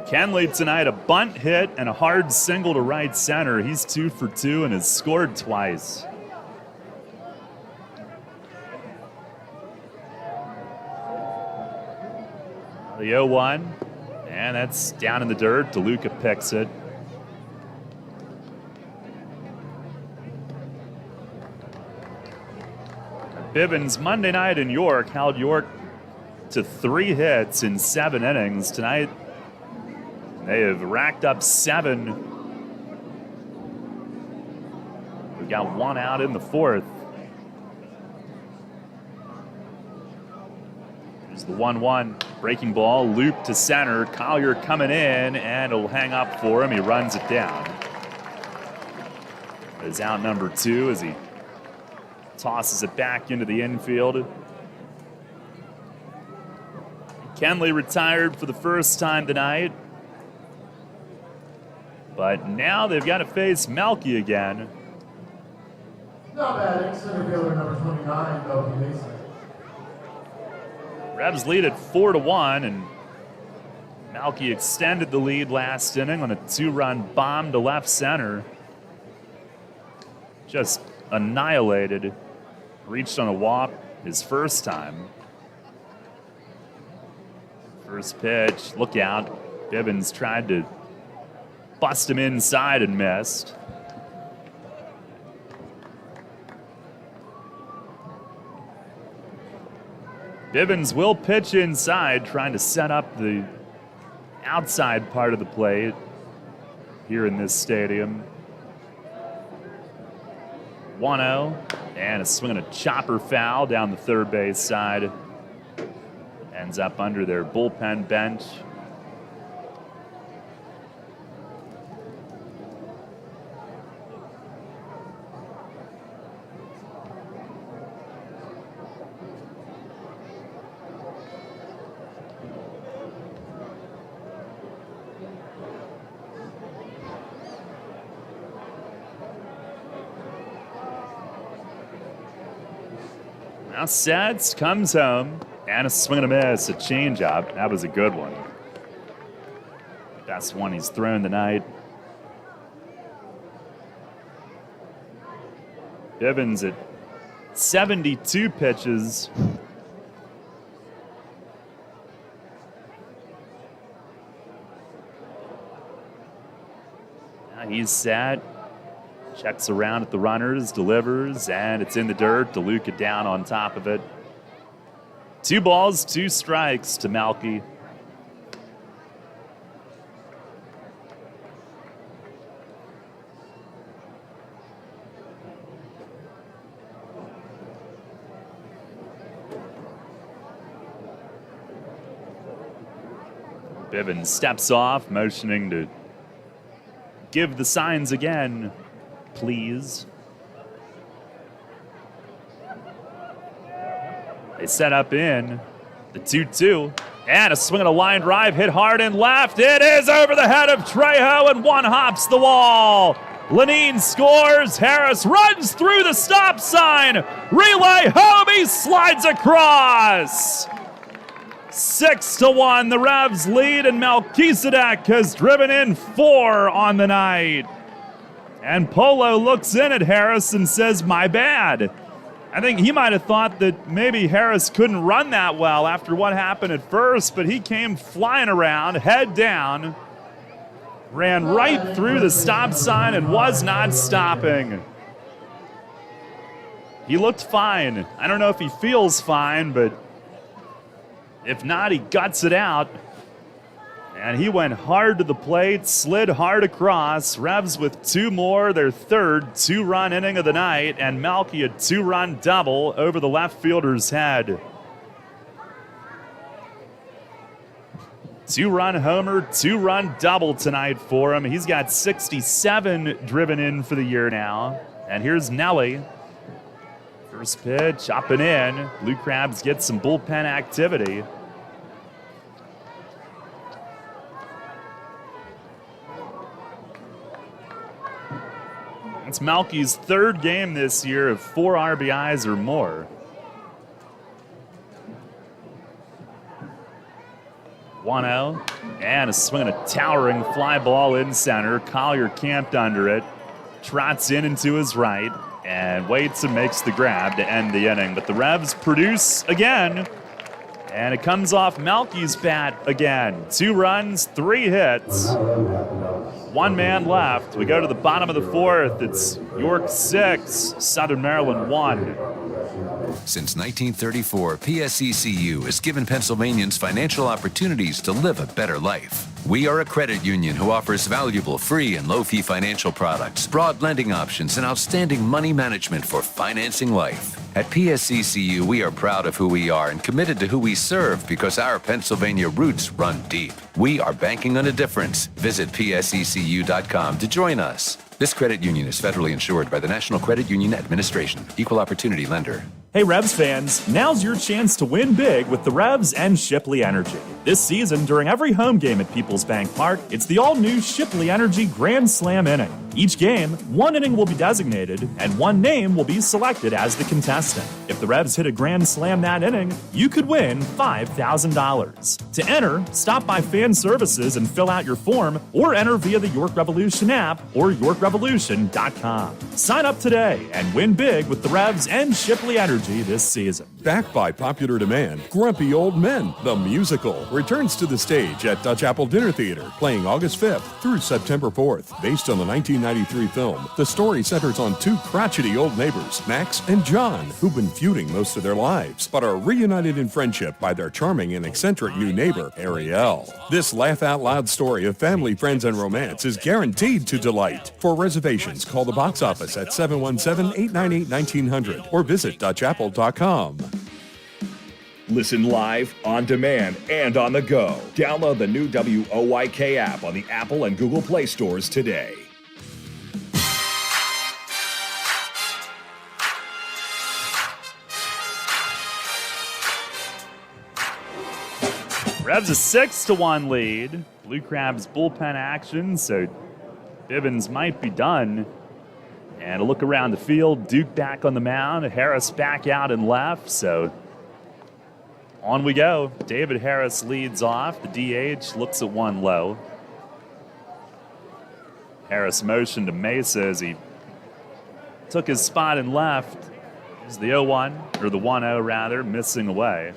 Kenley tonight, a bunt hit and a hard single to right center. He's 2 for 2 and has scored twice. The 0-1, and that's down in the dirt. DeLuca picks it. Bivens Monday night in York held York to 3 hits in 7 innings. Tonight, they have racked up 7. We've got 1 out in the 4th. There's the 1-1 breaking ball, loop to center. Collier coming in, and it'll hang up for him. He runs it down. It's out number 2 as he tosses it back into the infield. Kenley retired for the first time tonight. But now they've got to face Melky again. Not bad, center fielder number 29, Melky Mason. Revs lead at 4-1, and Melky extended the lead last inning on a 2-run bomb to left center. Just annihilated. Reached on a walk his first time. First pitch, look out. Bivens tried to bust him inside and missed. Bivens will pitch inside, trying to set up the outside part of the plate here in this stadium. 1-0, and a swing and a chopper foul down the third base side. Ends up under their bullpen bench. Now sets, comes home, and a swing and a miss, a changeup. That was a good one. Best one he's thrown tonight. Bivens at 72 pitches. Now he's set. Checks around at the runners, delivers, and it's in the dirt. DeLuca down on top of it. 2 balls, 2 strikes to Melky. Bivens steps off, motioning to give the signs again, please. They set up in the 2-2. And a swing and a line drive hit hard and left. It is over the head of Trejo, and one hops the wall. Lenine scores. Harris runs through the stop sign. Relay home. He slides across. 6-1, the Revs lead, and Melchizedek has driven in 4 on the night. And Polo looks in at Harris and says, my bad. I think he might have thought that maybe Harris couldn't run that well after what happened at first, but he came flying around, head down, ran right through the stop sign and was not stopping. He looked fine. I don't know if he feels fine, but if not, he guts it out. And he went hard to the plate, slid hard across. Revs with 2 more, their third 2-run inning of the night, and Melky a 2-run double over the left fielder's head. 2-run homer, 2-run double tonight for him. He's got 67 driven in for the year now. And here's Nelly. First pitch, up and in. Blue Crabs get some bullpen activity. It's Melky's third game this year of 4 RBIs or more. 1-0, and a swing and a towering fly ball in center. Collier camped under it, trots in and to his right, and waits and makes the grab to end the inning. But the Revs produce again, and it comes off Melky's bat again. 2 runs, 3 hits. 1 man left. We go to the bottom of the 4th. It's York 6, Southern Maryland 1. Since 1934, PSECU has given Pennsylvanians financial opportunities to live a better life. We are a credit union who offers valuable free and low-fee financial products, broad lending options, and outstanding money management for financing life. At PSECU, we are proud of who we are and committed to who we serve because our Pennsylvania roots run deep. We are banking on a difference. Visit PSECU.com to join us. This credit union is federally insured by the National Credit Union Administration. Equal opportunity lender. Hey Revs fans, now's your chance to win big with the Revs and Shipley Energy. This season, during every home game at Peoples Bank Park, it's the all-new Shipley Energy Grand Slam inning. Each game, 1 inning will be designated, and 1 name will be selected as the contestant. If the Revs hit a Grand Slam that inning, you could win $5,000. To enter, stop by Fan Services and fill out your form, or enter via the York Revolution app or YorkRevolution.com. Sign up today and win big with the Revs and Shipley Energy this season. Backed by popular demand, Grumpy Old Men, the musical, returns to the stage at Dutch Apple Dinner Theater, playing August 5th through September 4th. Based on the 1993 film, the story centers on 2 crotchety old neighbors, Max and John, who've been feuding most of their lives, but are reunited in friendship by their charming and eccentric new neighbor, Ariel. This laugh-out-loud story of family, friends, and romance is guaranteed to delight. For reservations, call the box office at 717-898-1900 or visit DutchApple.com. Listen live, on demand, and on the go. Download the new WOYK app on the Apple and Google Play stores today. Revs a 6-1 lead. Blue Crabs bullpen action, so Bivens might be done And a look around the field. Duke back on the mound. Harris back out and left. So on we go. David Harris leads off. The DH looks at one low. Harris motioned to Mesa as he took his spot and left. Here's the 0-1, or the 1-0 rather, missing away.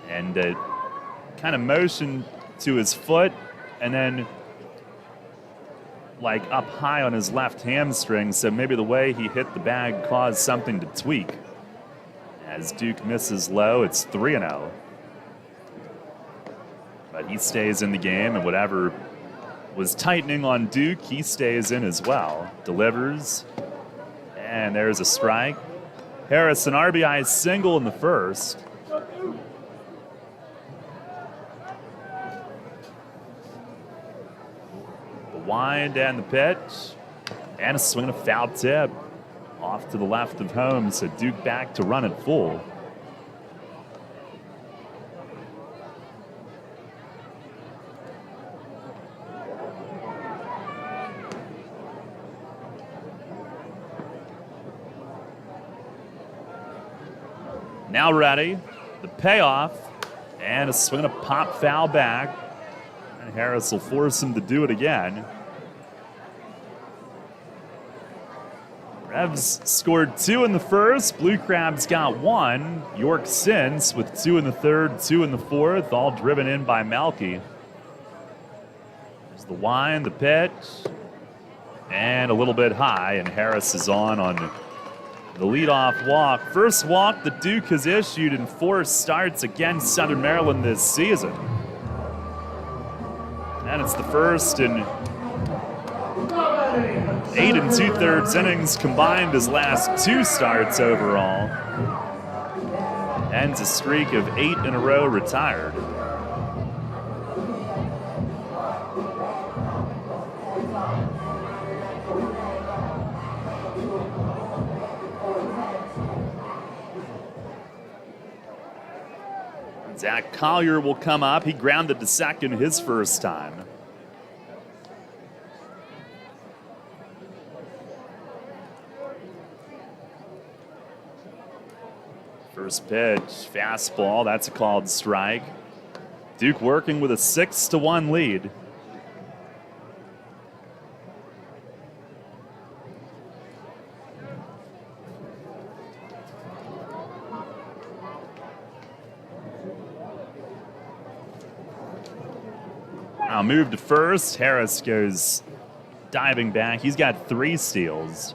And kind of motioned to his foot and then like up high on his left hamstring, so maybe the way he hit the bag caused something to tweak. As Duke misses low, it's 3-0. But he stays in the game, and whatever was tightening on Duke, he stays in as well. Delivers, and there's a strike. Harris, an RBI single in the first. Wind and the pitch, and a swing and a foul tip off to the left of home, so Duke back to run it full. Now ready, the payoff, and a swing and a pop foul back. And Harris will force him to do it again. Revs scored 2 in the first. Blue Crabs got 1. York since with 2 in the third, 2 in the fourth, all driven in by Melky. There's the wind, the pitch, and a little bit high, and Harris is on the leadoff walk. First walk that Duke has issued in 4 starts against Southern Maryland this season. And it's the first in 8 2/3 innings combined his last 2 starts overall. Ends a streak of 8 in a row retired. Zach Collier will come up. He grounded to second his first time. First pitch, fastball, that's a called strike. Duke working with a 6-1 lead. Now move to first. Harris goes diving back. He's got 3 steals.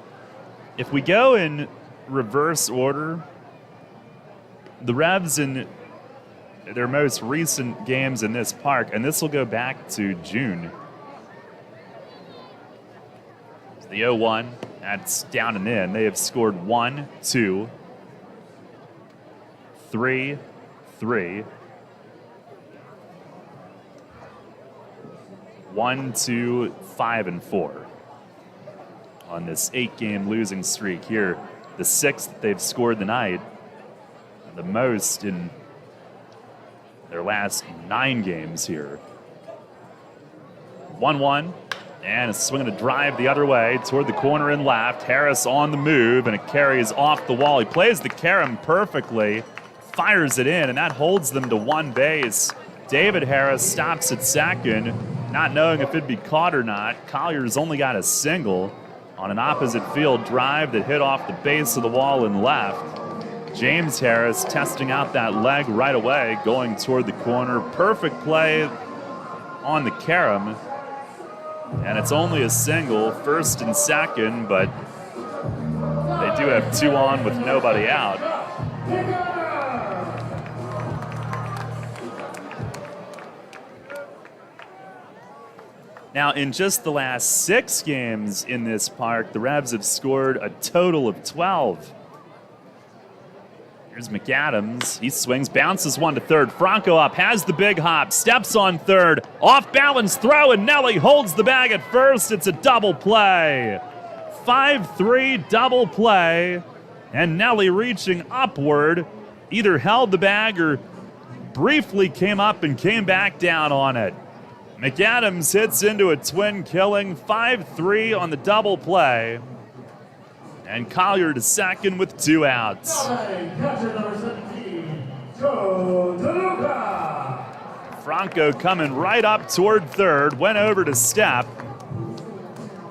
If we go in reverse order, the Revs in their most recent games in this park, and this will go back to June. It's the 0-1, that's down and in. They have scored 1, 2, 3, 3, 1, 2, 5, and 4 on this 8-game losing streak here. The 6th they've scored tonight, the most in their last 9 games here. 1-1, and a swing and a drive the other way toward the corner and left. Harris on the move, and it carries off the wall. He plays the carom perfectly, fires it in, and that holds them to 1 base. David Harris stops at second, not knowing if it'd be caught or not. Collier's only got a single on an opposite field drive that hit off the base of the wall and left. James Harris testing out that leg right away, going toward the corner. Perfect play on the carom. And it's only a single, first and second, but they do have 2 on with nobody out. Now, in just the last 6 games in this park, the Revs have scored a total of 12. Here's McAdams. He swings, bounces one to third. Franco up, has the big hop, steps on third. Off balance throw, and Nelly holds the bag at first. It's a double play. 5-3 double play. And Nelly reaching upward, either held the bag or briefly came up and came back down on it. McAdams hits into a twin killing, 5-3 on the double play. And Collier to second with 2 outs. Catcher number 17, Joe DeLuca. Franco coming right up toward third, went over to step.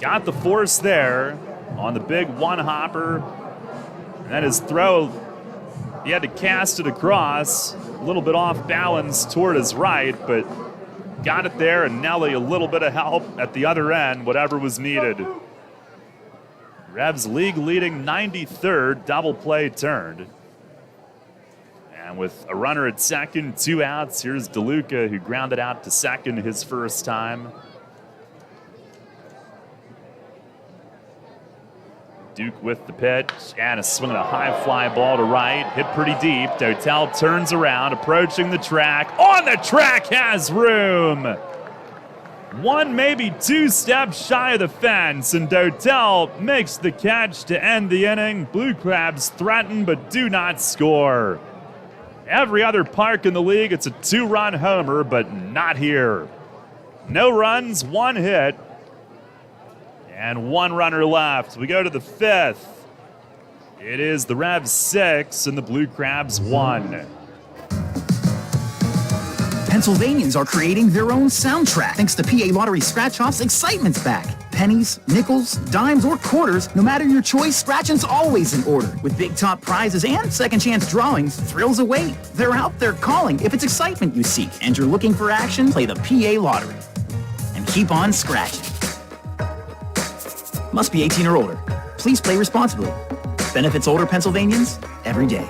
Got the force there on the big one-hopper. And then his throw, he had to cast it across, a little bit off balance toward his right, but got it there, and Nelly a little bit of help at the other end, whatever was needed. Revs league-leading 93rd double play turned. And with a runner at second, 2 outs, here's DeLuca, who grounded out to second his first time. Duke with the pitch, and a swing and a high fly ball to right. Hit pretty deep. Dotel turns around, approaching the track. On the track, has room. 1, maybe 2 steps shy of the fence, and Dotel makes the catch to end the inning. Blue Crabs threaten but do not score. Every other park in the league, it's a 2-run homer, but not here. No runs, 1 hit. And 1 runner left. We go to the 5th. It is the Revs 6 and the Blue Crabs 1. Pennsylvanians are creating their own soundtrack. Thanks to PA Lottery Scratch-Offs, excitement's back. Pennies, nickels, dimes, or quarters, no matter your choice, scratching's always in order. With big top prizes and second chance drawings, thrills await. They're out there calling. If it's excitement you seek and you're looking for action, play the PA Lottery. And keep on scratching. Must be 18 or older. Please play responsibly. Benefits older Pennsylvanians every day.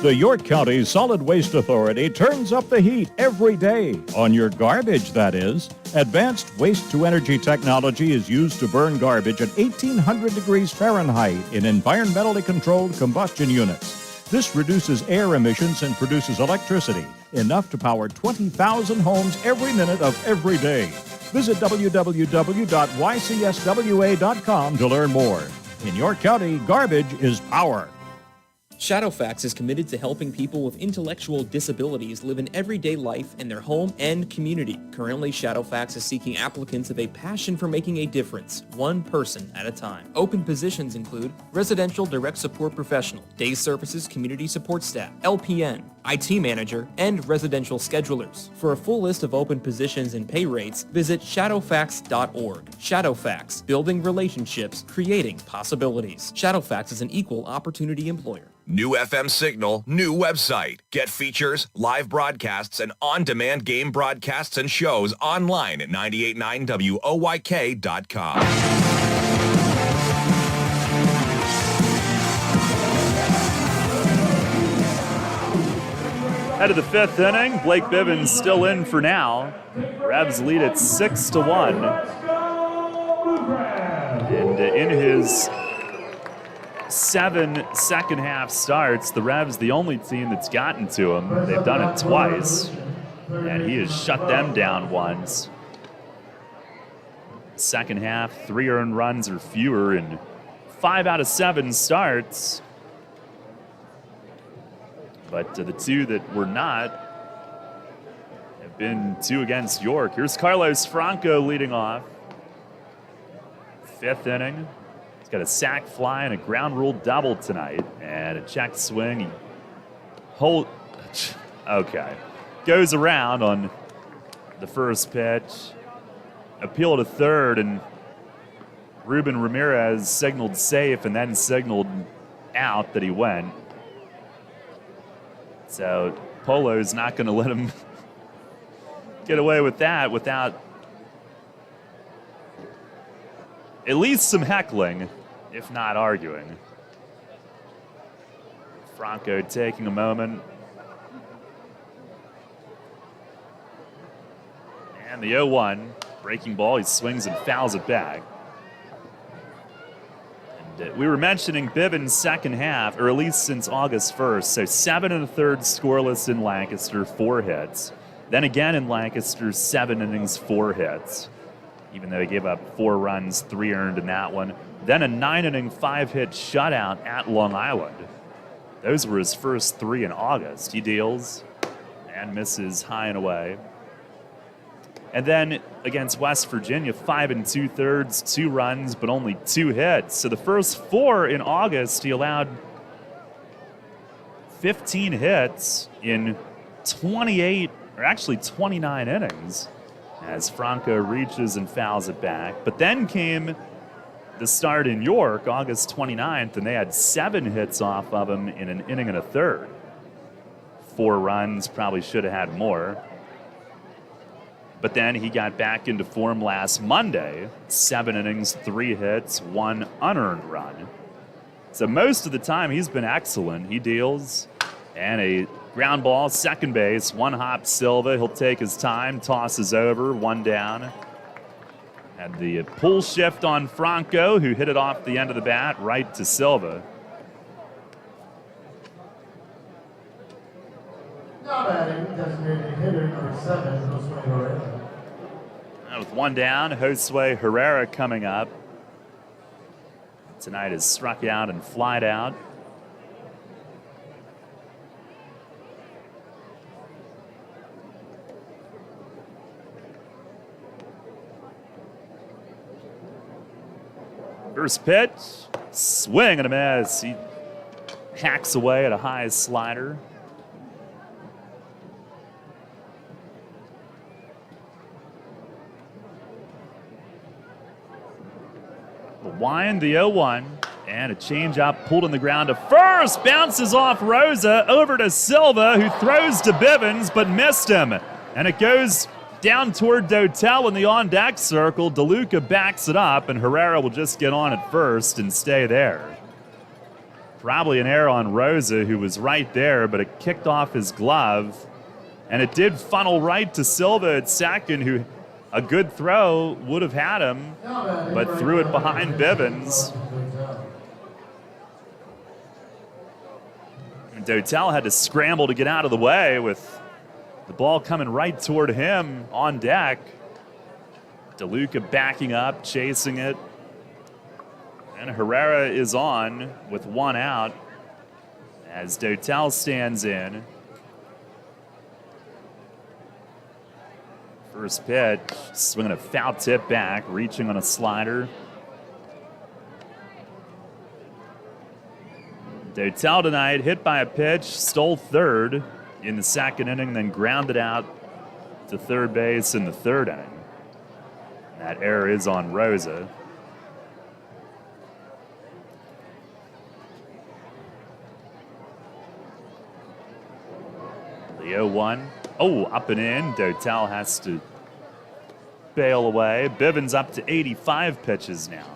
The York County Solid Waste Authority turns up the heat every day. On your garbage, that is. Advanced waste-to-energy technology is used to burn garbage at 1,800 degrees Fahrenheit in environmentally controlled combustion units. This reduces air emissions and produces electricity, enough to power 20,000 homes every minute of every day. Visit www.ycswa.com to learn more. In York County, garbage is power. Shadowfax is committed to helping people with intellectual disabilities live an everyday life in their home and community. Currently, Shadowfax is seeking applicants with a passion for making a difference, one person at a time. Open positions include residential direct support professional, day services community support staff, LPN, IT manager, and residential schedulers. For a full list of open positions and pay rates, visit shadowfax.org. Shadowfax, building relationships, creating possibilities. Shadowfax is an equal opportunity employer. New FM signal, new website. Get features, live broadcasts, and on-demand game broadcasts and shows online at 989WOYK.com. Head of the 5th inning, Blake Bivens still in for now. Revs lead at 6-1. And in his 7 second-half starts, the Revs, the only team that's gotten to him. They've done it twice, and he has shut them down once. Second half, 3 earned runs or fewer in 5 out of 7 starts. But the 2 that were not have been 2 against York. Here's Carlos Franco leading off. 5th inning. He's got a sac fly and a ground rule double tonight. And a check swing. Okay. Goes around on the first pitch. Appeal to third, and Ruben Ramirez signaled safe and then signaled out that he went. So Polo's not going to let him get away with that without at least some heckling, if not arguing. Franco taking a moment. And the 0-1, breaking ball, he swings and fouls it back. We were mentioning Bivens' second half, or at least since August 1st. So 7 1/3 scoreless in Lancaster, 4 hits. Then again in Lancaster, 7 innings, 4 hits. Even though he gave up 4 runs, 3 earned in that one. Then a 9-inning, 5-hit shutout at Long Island. Those were his first 3 in August. He deals and misses high and away. And then against West Virginia, 5 2/3, 2 runs, but only 2 hits. So the first 4 in August, he allowed 15 hits in 28, or actually 29 innings, as Franco reaches and fouls it back. But then came the start in York, August 29th, and they had 7 hits off of him in an inning and a third. 4 runs, probably should have had more. But then he got back into form last Monday. 7 innings, 3 hits, 1 unearned run. So most of the time he's been excellent. He deals, and a ground ball, second base, 1 hop Silva. He'll take his time, tosses over, 1 down. Had the pull shift on Franco, who hit it off the end of the bat right to Silva. Now batting, designated hitter number 7, Josue Herrera. And with 1 down, Josue Herrera coming up. Tonight is struck out and flied out. First pitch, swing and a miss. He hacks away at a high slider. The wind, the 0-1, and a changeup pulled on the ground to first. Bounces off Rosa over to Silva, who throws to Bivens but missed him. And it goes down toward Dotel in the on-deck circle. DeLuca backs it up, and Herrera will just get on at first and stay there. Probably an error on Rosa, who was right there, but it kicked off his glove. And it did funnel right to Silva at second, who a good throw would have had him, but threw it behind Bivens. And Dotel had to scramble to get out of the way with the ball coming right toward him on deck. DeLuca backing up, chasing it. And Herrera is on with 1 out as Dotel stands in. First pitch, swinging a foul tip back, reaching on a slider. Dotel tonight hit by a pitch, stole third in the second inning, then grounded out to third base in the third inning. That error is on Rosa. The 0-1. Oh, up and in. Dotel has to bail away. Bivens up to 85 pitches now.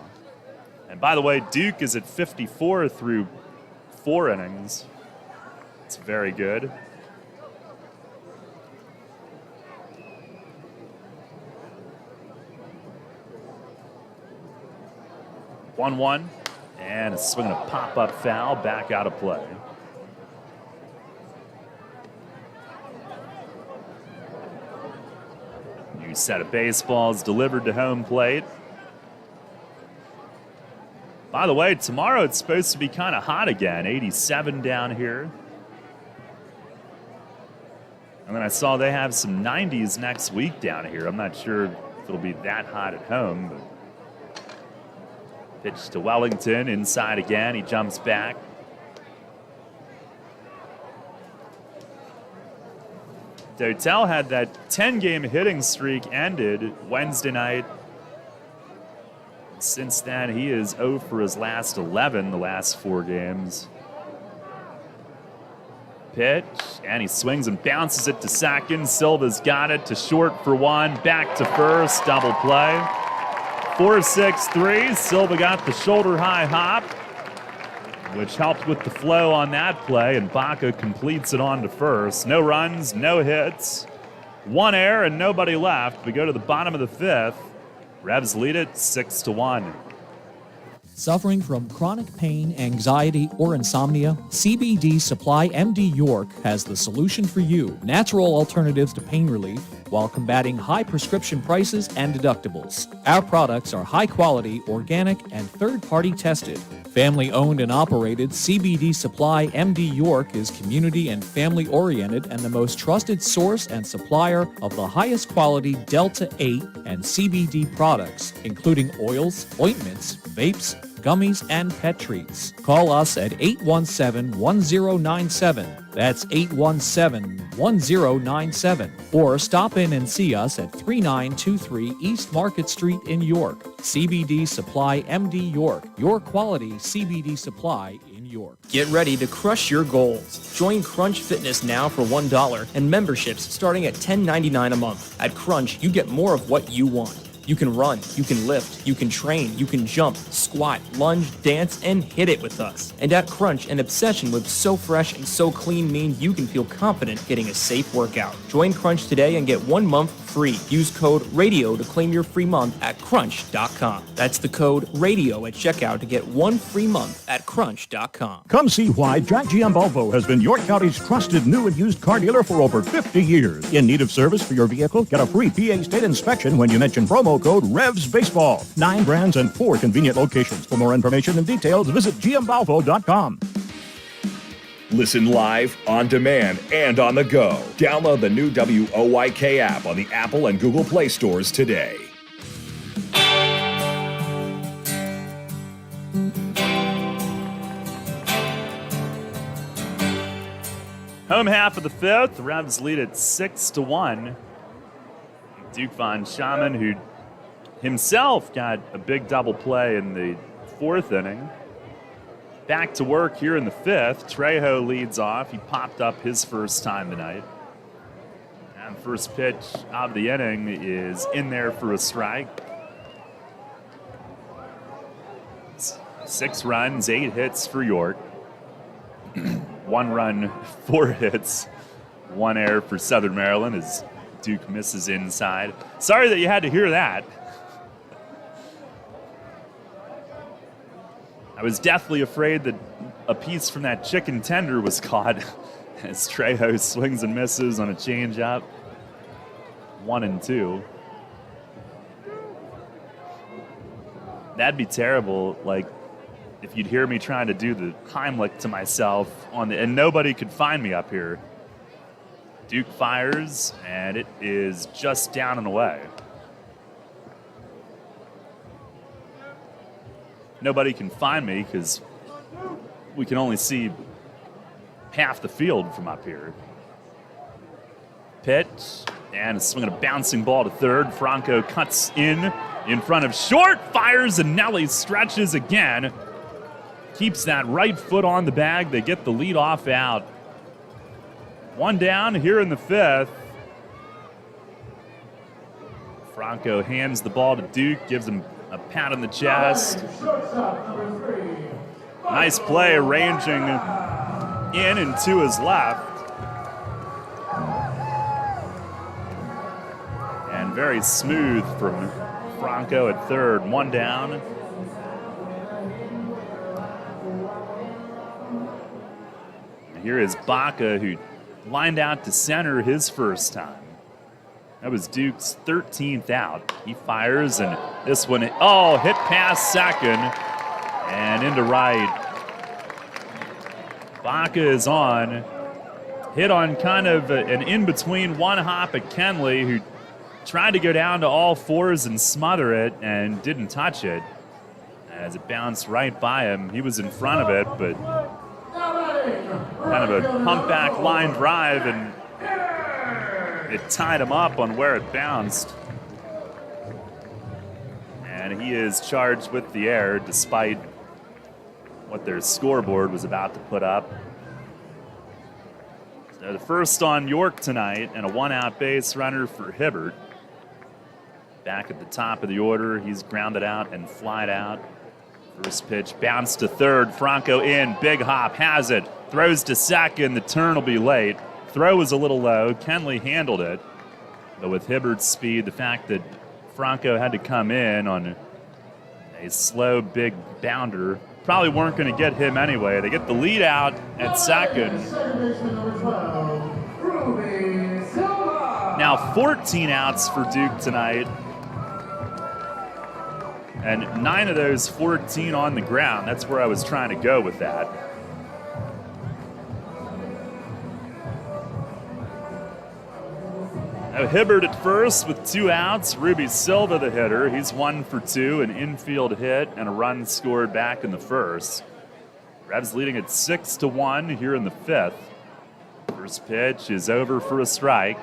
And by the way, Duke is at 54 through 4 innings. It's very good. One, and a swing and a pop-up foul, back out of play. New set of baseballs delivered to home plate. By the way, tomorrow it's supposed to be kind of hot again, 87 down here. And then I saw they have some 90s next week down here. I'm not sure if it'll be that hot at home, but pitch to Wellington, inside again. He jumps back. Dotel had that 10-game hitting streak ended Wednesday night. Since then, he is 0 for his last 11 the last 4 games. Pitch, and he swings and bounces it to second. Silva's got it to short for 1, back to first, double play. 4-6-3, Silva got the shoulder-high hop, which helped with the flow on that play, and Baca completes it on to first. No runs, no hits, 1 error, and nobody left. We go to the bottom of the 5th. Revs lead it 6-1. Suffering from chronic pain, anxiety, or insomnia? CBD Supply MD York has the solution for you. Natural alternatives to pain relief while combating high prescription prices and deductibles. Our products are high quality, organic, and third-party tested. Family owned and operated, CBD Supply MD York is community and family oriented and the most trusted source and supplier of the highest quality Delta 8 and CBD products, including oils, ointments, vapes, gummies, and pet treats. Call us at 817-1097. That's 817-1097. Or stop in and see us at 3923 East Market Street in York. CBD Supply MD York, your quality CBD supply in York. Get ready to crush your goals. Join Crunch Fitness now for $1 and memberships starting at $10.99 a month. At Crunch, you get more of what you want. You can run, you can lift, you can train, you can jump, squat, lunge, dance, and hit it with us. And at Crunch, an obsession with so fresh and so clean means you can feel confident getting a safe workout. Join Crunch today and get 1 month free. Use code RADIO to claim your free month at crunch.com. That's the code RADIO at checkout to get 1 free month at crunch.com. Come see why Jack GM Volvo has been York County's trusted new and used car dealer for over 50 years. In need of service for your vehicle? Get a free PA state inspection when you mention promo code REVS Baseball. 9 brands and 4 convenient locations. For more information and details, visit gmvolvo.com. Listen live, on demand, and on the go. Download the new WOYK app on the Apple and Google Play stores today. Home half of the fifth, Revs lead at 6-1. Duke Von Schaman, who himself got a big double play in the 4th inning. Back to work here in the 5th. Trejo leads off. He popped up his first time tonight. And first pitch of the inning is in there for a strike. 6 runs, 8 hits for York. 1 run, 4 hits, 1 error for Southern Maryland as Duke misses inside. Sorry that you had to hear that. I was deathly afraid that a piece from that chicken tender was caught as Trejo swings and misses on a changeup. 1-2. That'd be terrible, like, if you'd hear me trying to do the Heimlich to myself and nobody could find me up here. Duke fires, and it is just down and away. Nobody can find me because we can only see half the field from up here. Pitch, and a swing and a bouncing ball to third. Franco cuts in front of short, fires, and Nelly stretches again. Keeps that right foot on the bag. They get the leadoff out. 1 down here in the 5th. Franco hands the ball to Duke, gives him a pat on the chest. Nice play, arranging in and to his left. And very smooth from Franco at third. 1 down. Here is Baca, who lined out to center his first time. That was Duke's 13th out. He fires, and this one, hit past second and into right. Baca is on. Hit on kind of an in-between one hop at Kenley, who tried to go down to all fours and smother it and didn't touch it. As it bounced right by him, he was in front of it, but kind of a humpback line drive, and it tied him up on where it bounced. And he is charged with the error despite what their scoreboard was about to put up. So the first on York tonight, and a 1-out base runner for Hibbert. Back at the top of the order, he's grounded out and flied out. First pitch, bounce to third. Franco in, big hop, has it. Throws to second, the turn will be late. Throw was a little low. Kenley handled it. But with Hibbert's speed, the fact that Franco had to come in on a slow, big bounder, probably weren't going to get him anyway. They get the lead out at second. Now 14 outs for Duke tonight. and 9 of those 14 on the ground. That's where I was trying to go with that. Now Hibbert at first with 2 outs. Ruby Silva, the hitter. He's 1 for 2, an infield hit and a run scored back in the first. Revs leading at 6-1 here in the 5th. First pitch is over for a strike.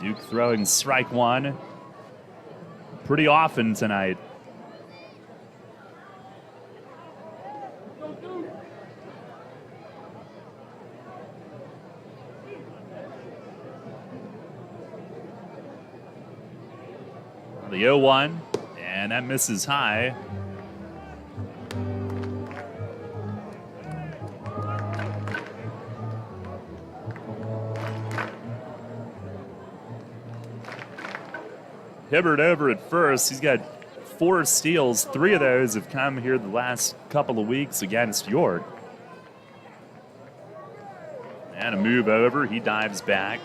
Duke throwing strike 1 pretty often tonight. The 0-1, and that misses high. Hibbert over at first. He's got 4 steals. 3 of those have come here the last couple of weeks against York. And a move over. He dives back.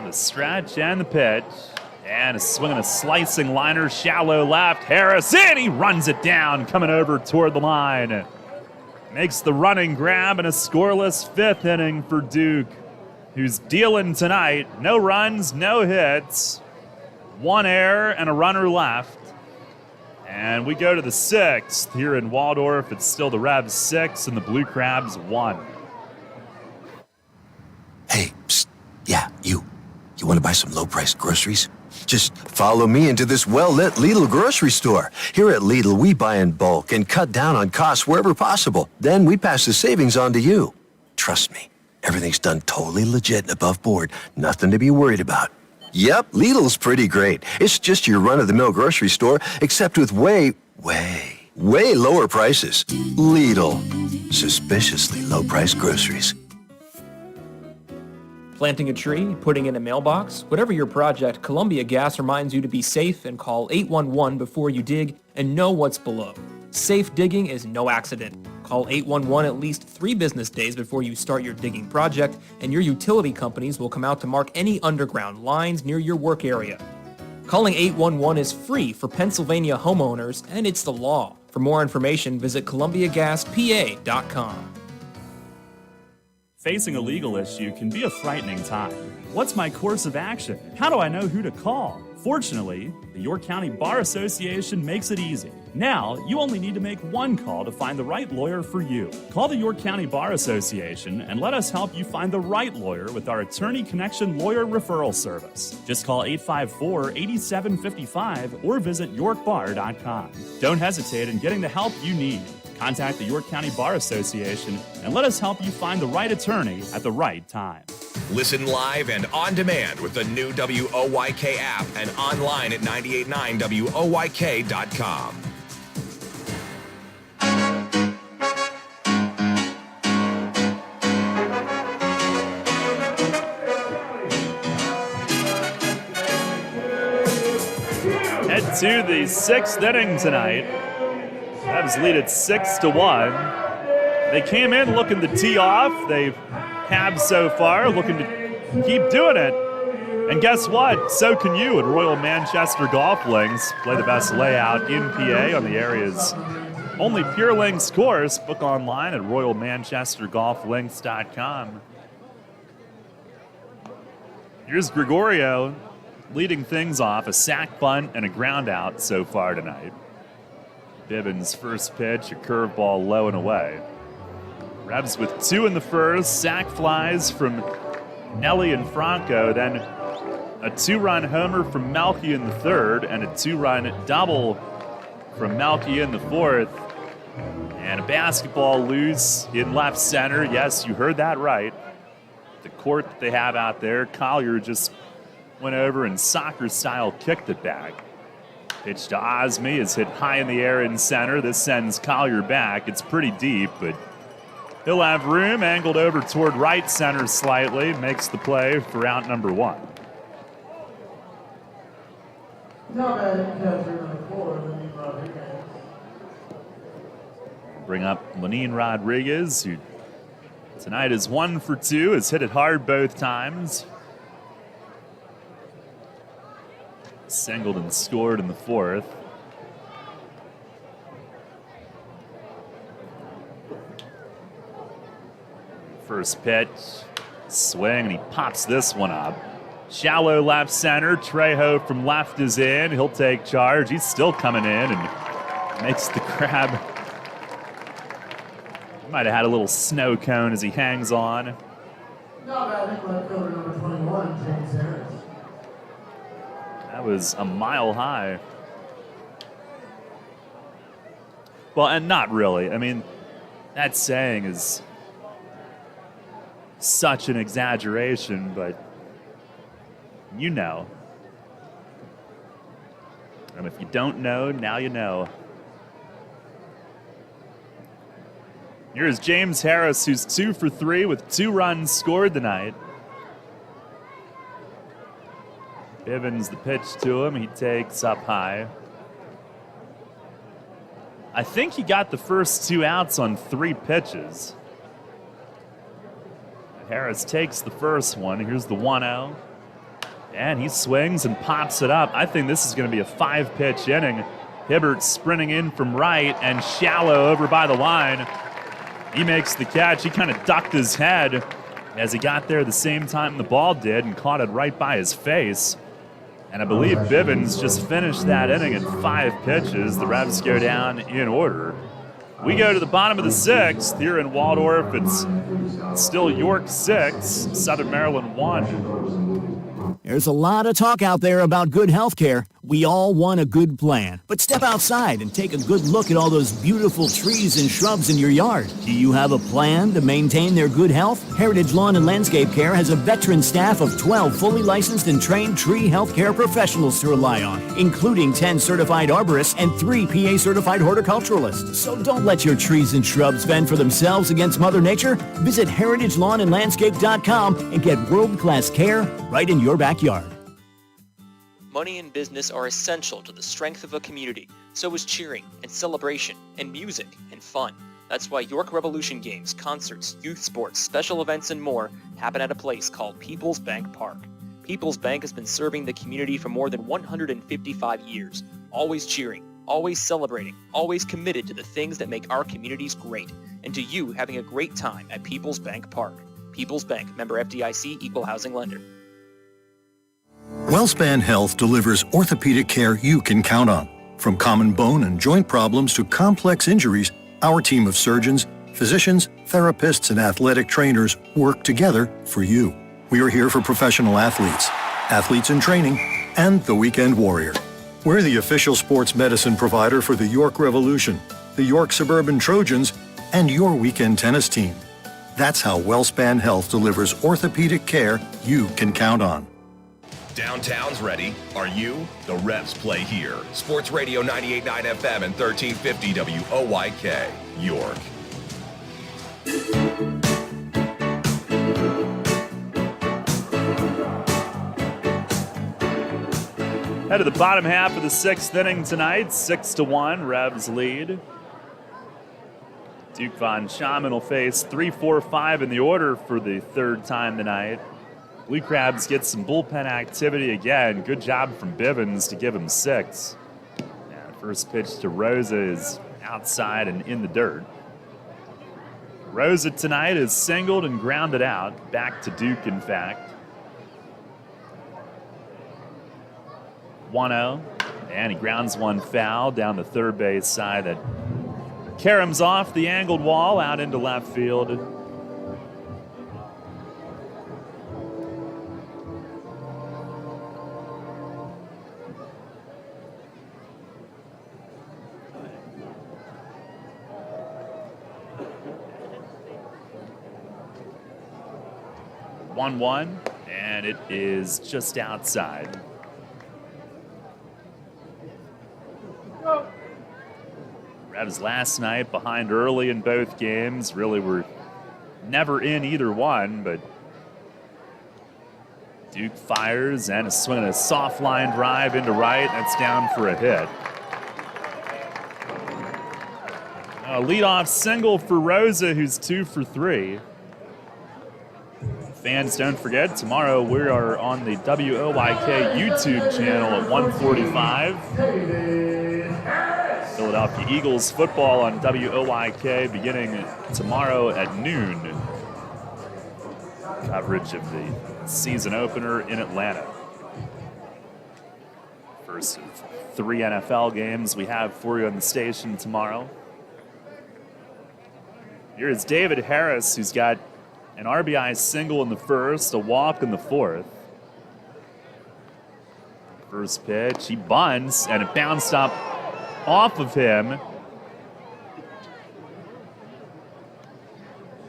The stretch and the pitch, and a swing and a slicing liner, shallow left. Harris in, he runs it down, coming over toward the line. Makes the running grab in a scoreless 5th inning for Duke, who's dealing tonight. No runs, no hits, 1 error and a runner left. And we go to the 6th here in Waldorf. It's still the Revs 6 and the Blue Crabs 1. Hey, psst. Yeah, you. You want to buy some low-priced groceries? Just follow me into this well-lit Lidl grocery store. Here at Lidl, we buy in bulk and cut down on costs wherever possible. Then we pass the savings on to you. Trust me, everything's done totally legit and above board. Nothing to be worried about. Yep, Lidl's pretty great. It's just your run-of-the-mill grocery store, except with way lower prices. Lidl. Suspiciously low-priced groceries. Planting a tree, putting in a mailbox, whatever your project, Columbia Gas reminds you to be safe and call 811 before you dig and know what's below. Safe digging is no accident. Call 811 at least 3 business days before you start your digging project, and your utility companies will come out to mark any underground lines near your work area. Calling 811 is free for Pennsylvania homeowners, and it's the law. For more information, visit columbiagaspa.com. Facing a legal issue can be a frightening time. What's my course of action? How do I know who to call? Fortunately, the York County Bar Association makes it easy. Now, you only need to make 1 call to find the right lawyer for you. Call the York County Bar Association and let us help you find the right lawyer with our Attorney Connection Lawyer Referral Service. Just call 854-8755 or visit yorkbar.com. Don't hesitate in getting the help you need. Contact the York County Bar Association and let us help you find the right attorney at the right time. Listen live and on demand with the new WOYK app and online at 989WOYK.com. Head to the 6th inning tonight. Revs lead at 6-1. They came in looking to tee off. They have so far, looking to keep doing it. And guess what? So can you at Royal Manchester Golf Links. Play the best layout in PA on the area's only Pure Links course. Book online at royalmanchestergolflinks.com. Here's Gregorio leading things off, a sac bunt and a ground out so far tonight. Bivens' first pitch, a curveball low and away. Revs with 2 in the first, sac flies from Nelly and Franco, then a 2-run homer from Melky in the 3rd, and a 2-run double from Melky in the 4th. And a basketball loose in left center. Yes, you heard that right. The court that they have out there, Collier just went over and soccer-style kicked it back. Pitch to Osme is hit high in the air in center. This sends Collier back. It's pretty deep, but he'll have room. Angled over toward right center slightly. Makes the play for out number 1. Now batting catcher number 4, Lenny Rodriguez. Bring up Lenine Rodriguez, who tonight is 1 for 2, has hit it hard both times. Singled and scored in the 4th. First pitch, swing, and he pops this one up. Shallow left center. Trejo from left is in. He'll take charge. He's still coming in and makes the grab. Might have had a little snow cone as he hangs on. Now batting left fielder number 21, James Harris. That was a mile high. Well, and not really. I mean, that saying is such an exaggeration, but you know. And if you don't know, now you know. Here's James Harris, who's 2 for 3 with 2 runs scored tonight. Bivens the pitch to him. He takes up high. I think he got the first 2 outs on 3 pitches. Harris takes the first one. Here's the 1-0. And he swings and pops it up. I think this is going to be a 5-pitch inning. Hibbert sprinting in from right and Shallow over by the line. He makes the catch. He kind of ducked his head as he got there the same time the ball did and caught it right by his face. And I believe Bivens just finished that inning at 5 pitches. The Revs go down in order. We go to the bottom of the 6th here in Waldorf. It's still York 6, Southern Maryland 1. There's a lot of talk out there about good health care. We all want a good plan. But step outside and take a good look at all those beautiful trees and shrubs in your yard. Do you have a plan to maintain their good health? Heritage Lawn and Landscape Care has a veteran staff of 12 fully licensed and trained tree health care professionals to rely on, including 10 certified arborists and 3 PA certified horticulturalists. So don't let your trees and shrubs fend for themselves against Mother Nature. Visit heritagelawnandlandscape.com and get world-class care right in your backyard. Money and business are essential to the strength of a community. So is cheering and celebration and music and fun. That's why York Revolution games, concerts, youth sports, special events, and more happen at a place called People's Bank Park. People's Bank has been serving the community for more than 155 years, always cheering, always celebrating, always committed to the things that make our communities great, and to you having a great time at People's Bank Park. People's Bank, member FDIC, equal housing lender. WellSpan Health delivers orthopedic care you can count on. From common bone and joint problems to complex injuries, our team of surgeons, physicians, therapists, and athletic trainers work together for you. We are here for professional athletes, athletes in training, and the weekend warrior. We're the official sports medicine provider for the York Revolution, the York Suburban Trojans, and your weekend tennis team. That's how WellSpan Health delivers orthopedic care you can count on. Downtown's ready. Are you? The Revs play here. Sports Radio 98.9 FM and 1350 WOYK, York. Head to the bottom half of the 6th inning tonight. 6-1, Revs lead. Duke Von Schaman will face 3-4-5 in the order for the 3rd time tonight. Blue Crabs get some bullpen activity again. Good job from Bivens to give him 6. And first pitch to Rosa is outside and in the dirt. Rosa tonight is singled and grounded out. Back to Duke, in fact. 1-0. And he grounds one foul down the third base side that caroms off the angled wall out into left field. One, and it is just outside. Revs last night behind early in both games. Really were never in either one, but Duke fires and a swing and a soft line drive into right. That's down for a hit. A leadoff single for Rosa, who's 2 for 3. Fans, don't forget, tomorrow we are on the WOYK YouTube channel at 1:45. Philadelphia Eagles football on WOYK beginning tomorrow at noon. Coverage of the season opener in Atlanta. First of 3 NFL games we have for you on the station tomorrow. Here is David Harris, who's got an RBI single in the first, a walk in the fourth. First pitch, he bunts, and it bounced up off of him.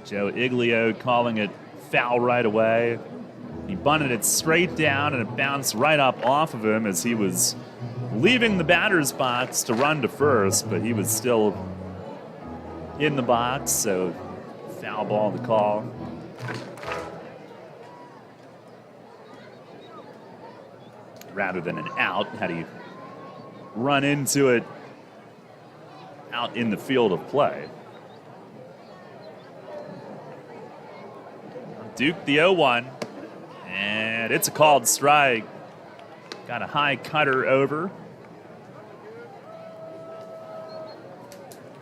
Joe Iglio calling it foul right away. He bunted it straight down, and it bounced right up off of him as he was leaving the batter's box to run to first, but he was still in the box, so foul ball to call. Rather than an out, had he run into it out in the field of play. Duke the 0-1, and it's a called strike. Got a high cutter over.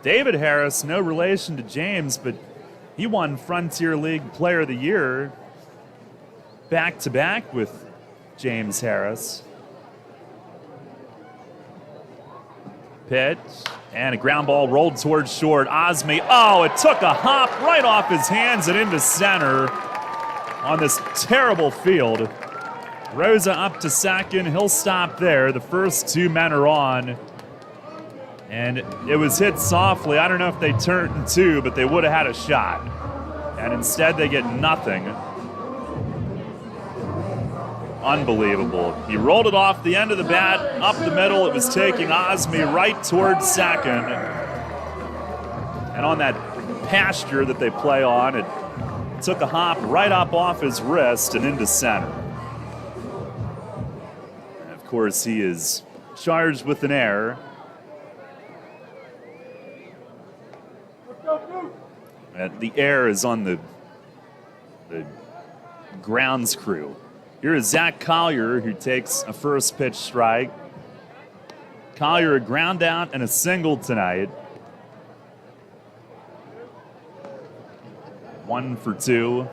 David Harris, no relation to James, but he won Frontier League Player of the Year back-to-back with James Harris. Pitch, and a ground ball rolled towards short. Osme, oh, it took a hop right off his hands and into center on this terrible field. Rosa up to second. He'll stop there. The first 2 men are on. And it was hit softly. I don't know if they turned 2, but they would have had a shot. And instead they get nothing. Unbelievable. He rolled it off the end of the bat, up the middle. It was taking Osme right towards second. And on that pasture that they play on, it took a hop right up off his wrist and into center. And of course, he is charged with an error. The error is on the grounds crew. Here is Zach Collier, who takes a first pitch strike. Collier a ground out and a single tonight. 1 for 2.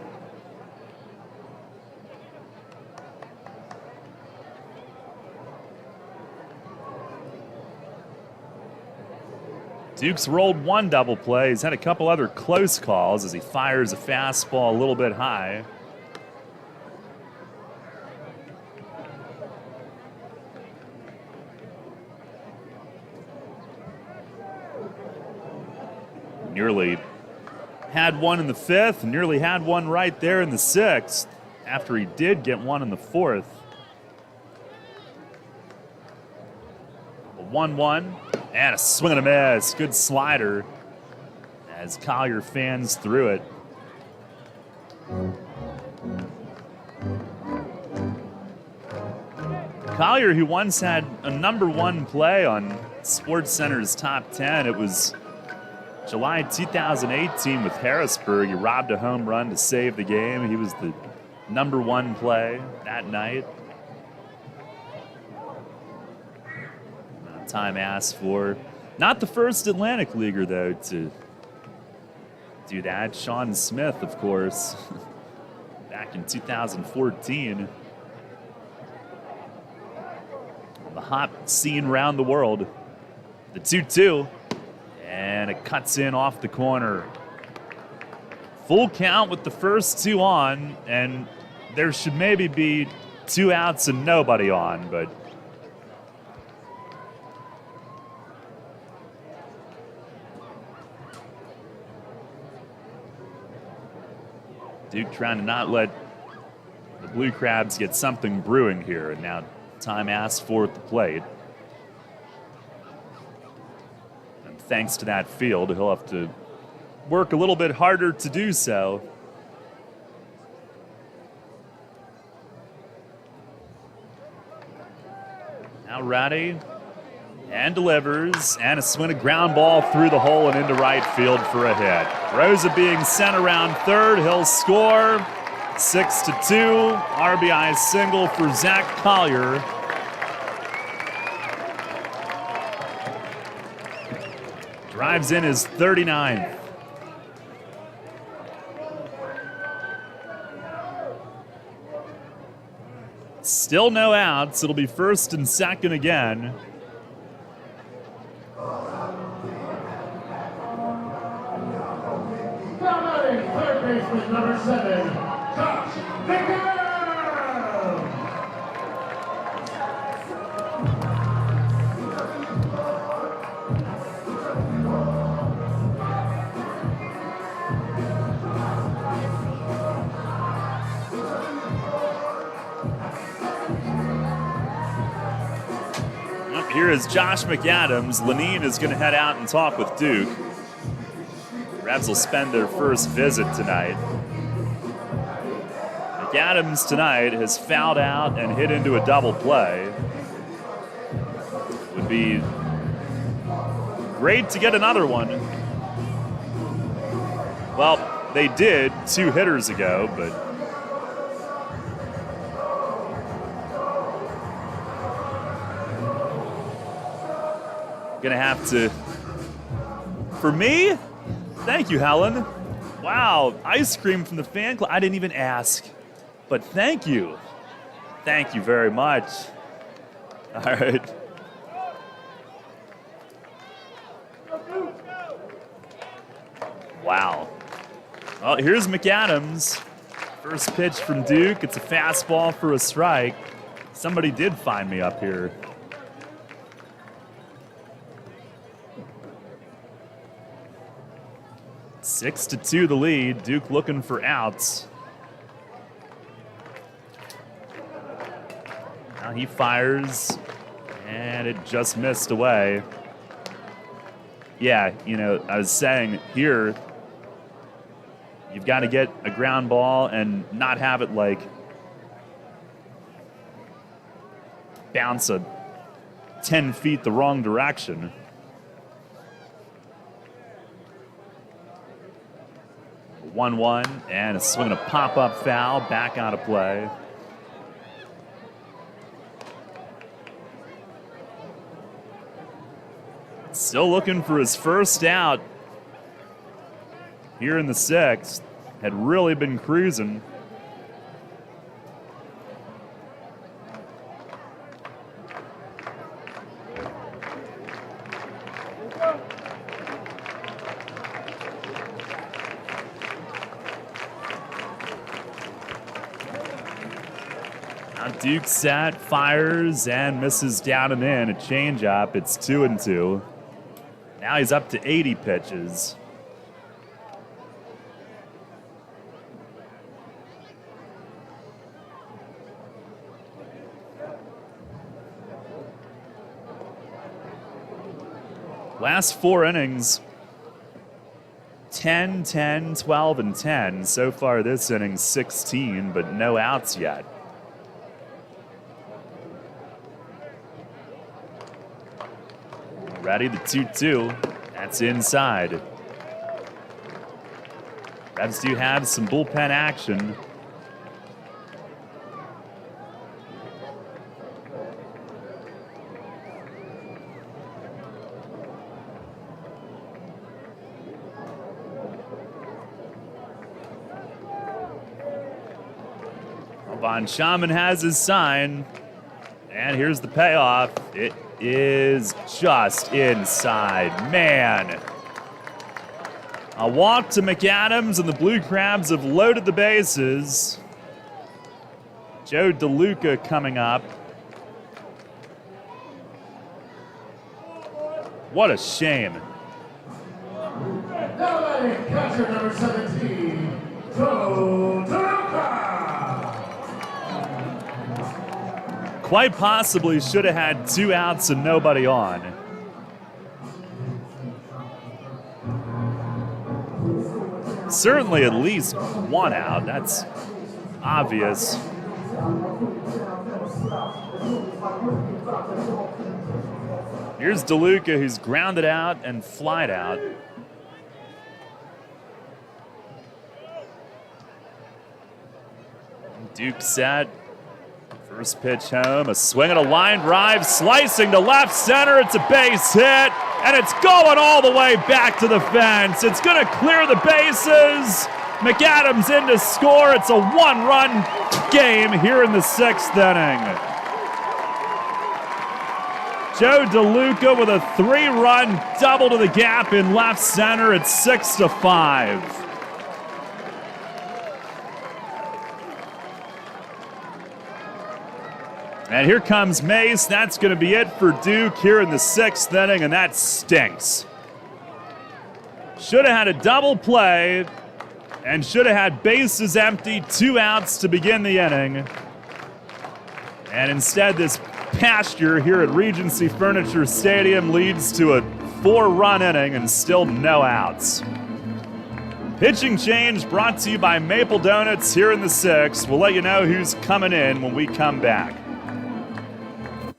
Duke's rolled 1 double play. He's had a couple other close calls as he fires a fastball a little bit high. Nearly had one in the 5th, nearly had one right there in the 6th after he did get one in the 4th. A 1-1 and a swing and a miss. Good slider as Collier fans through it. Collier, who once had a #1 play on SportsCenter's Top 10, it was July 2018 with Harrisburg. He robbed a home run to save the game. He was the #1 play that night. Time asked for. Not the first Atlantic Leaguer, though, to do that. Sean Smith, of course, back in 2014. The hot scene around the world. The 2-2. And it cuts in off the corner. Full count with the first 2 on, and there should maybe be 2 outs and nobody on, but Duke trying to not let the Blue Crabs get something brewing here, and now time asked for at the plate. Thanks to that field, he'll have to work a little bit harder to do so. Now ready. And delivers. And a swing, a ground ball through the hole and into right field for a hit. Rosa being sent around third. He'll score. 6-2. RBI single for Zach Collier. Drives in his 39th. Still no outs. It'll be first and second again. Third baseman number 7, Josh McAdams. Up here is Josh McAdams. Lenine is going to head out and talk with Duke. Rebs will spend their first visit tonight. McAdams tonight has fouled out and hit into a double play. Would be great to get another one. Well, they did 2 hitters ago, but gonna have to, for me, thank you, Helen. Wow, ice cream from the fan club. I didn't even ask, but thank you. Thank you very much. All right. Wow. Well, here's McAdams. First pitch from Duke. It's a fastball for a strike. Somebody did find me up here. Six to 2 the lead. Duke looking for outs. Now he fires, and it just missed away. Yeah, you know, I was saying here, you've got to get a ground ball and not have it like bounce 10 feet the wrong direction. A 1-1 and a swing, a pop-up foul, back out of play. Still looking for his first out here in the 6th. Had really been cruising. Now Duke set, fires, and misses down and in. A changeup. It's 2-2. Now he's up to 80 pitches. Last 4 innings, 10, 10, 12, and 10. So far this inning, 16, but no outs yet. Ready, the 2-2. That's inside. Revs do have some bullpen action. Von Schaman has his sign. And here's the payoff. It is just inside. Man. A walk to McAdams, and the Blue Crabs have loaded the bases. Joe DeLuca coming up. What a shame. Now batting catcher number 17, Joe DeLuca. Quite possibly should have had 2 outs and nobody on. Certainly at least 1 out. That's obvious. Here's DeLuca, who's grounded out and flied out. Duke set. First pitch home, a swing and a line drive, slicing to left center. It's a base hit, and it's going all the way back to the fence. It's going to clear the bases. McAdams in to score. It's a one-run game here in the 6th inning. Joe DeLuca with a 3-run double to the gap in left center. It's 6-5. And here comes Mace. That's going to be it for Duke here in the 6th inning, and that stinks. Should have had a double play and should have had bases empty, 2 outs to begin the inning. And instead, this pasture here at Regency Furniture Stadium leads to a 4-run inning and still no outs. Pitching change brought to you by Maple Donuts here in the 6th. We'll let you know who's coming in when we come back.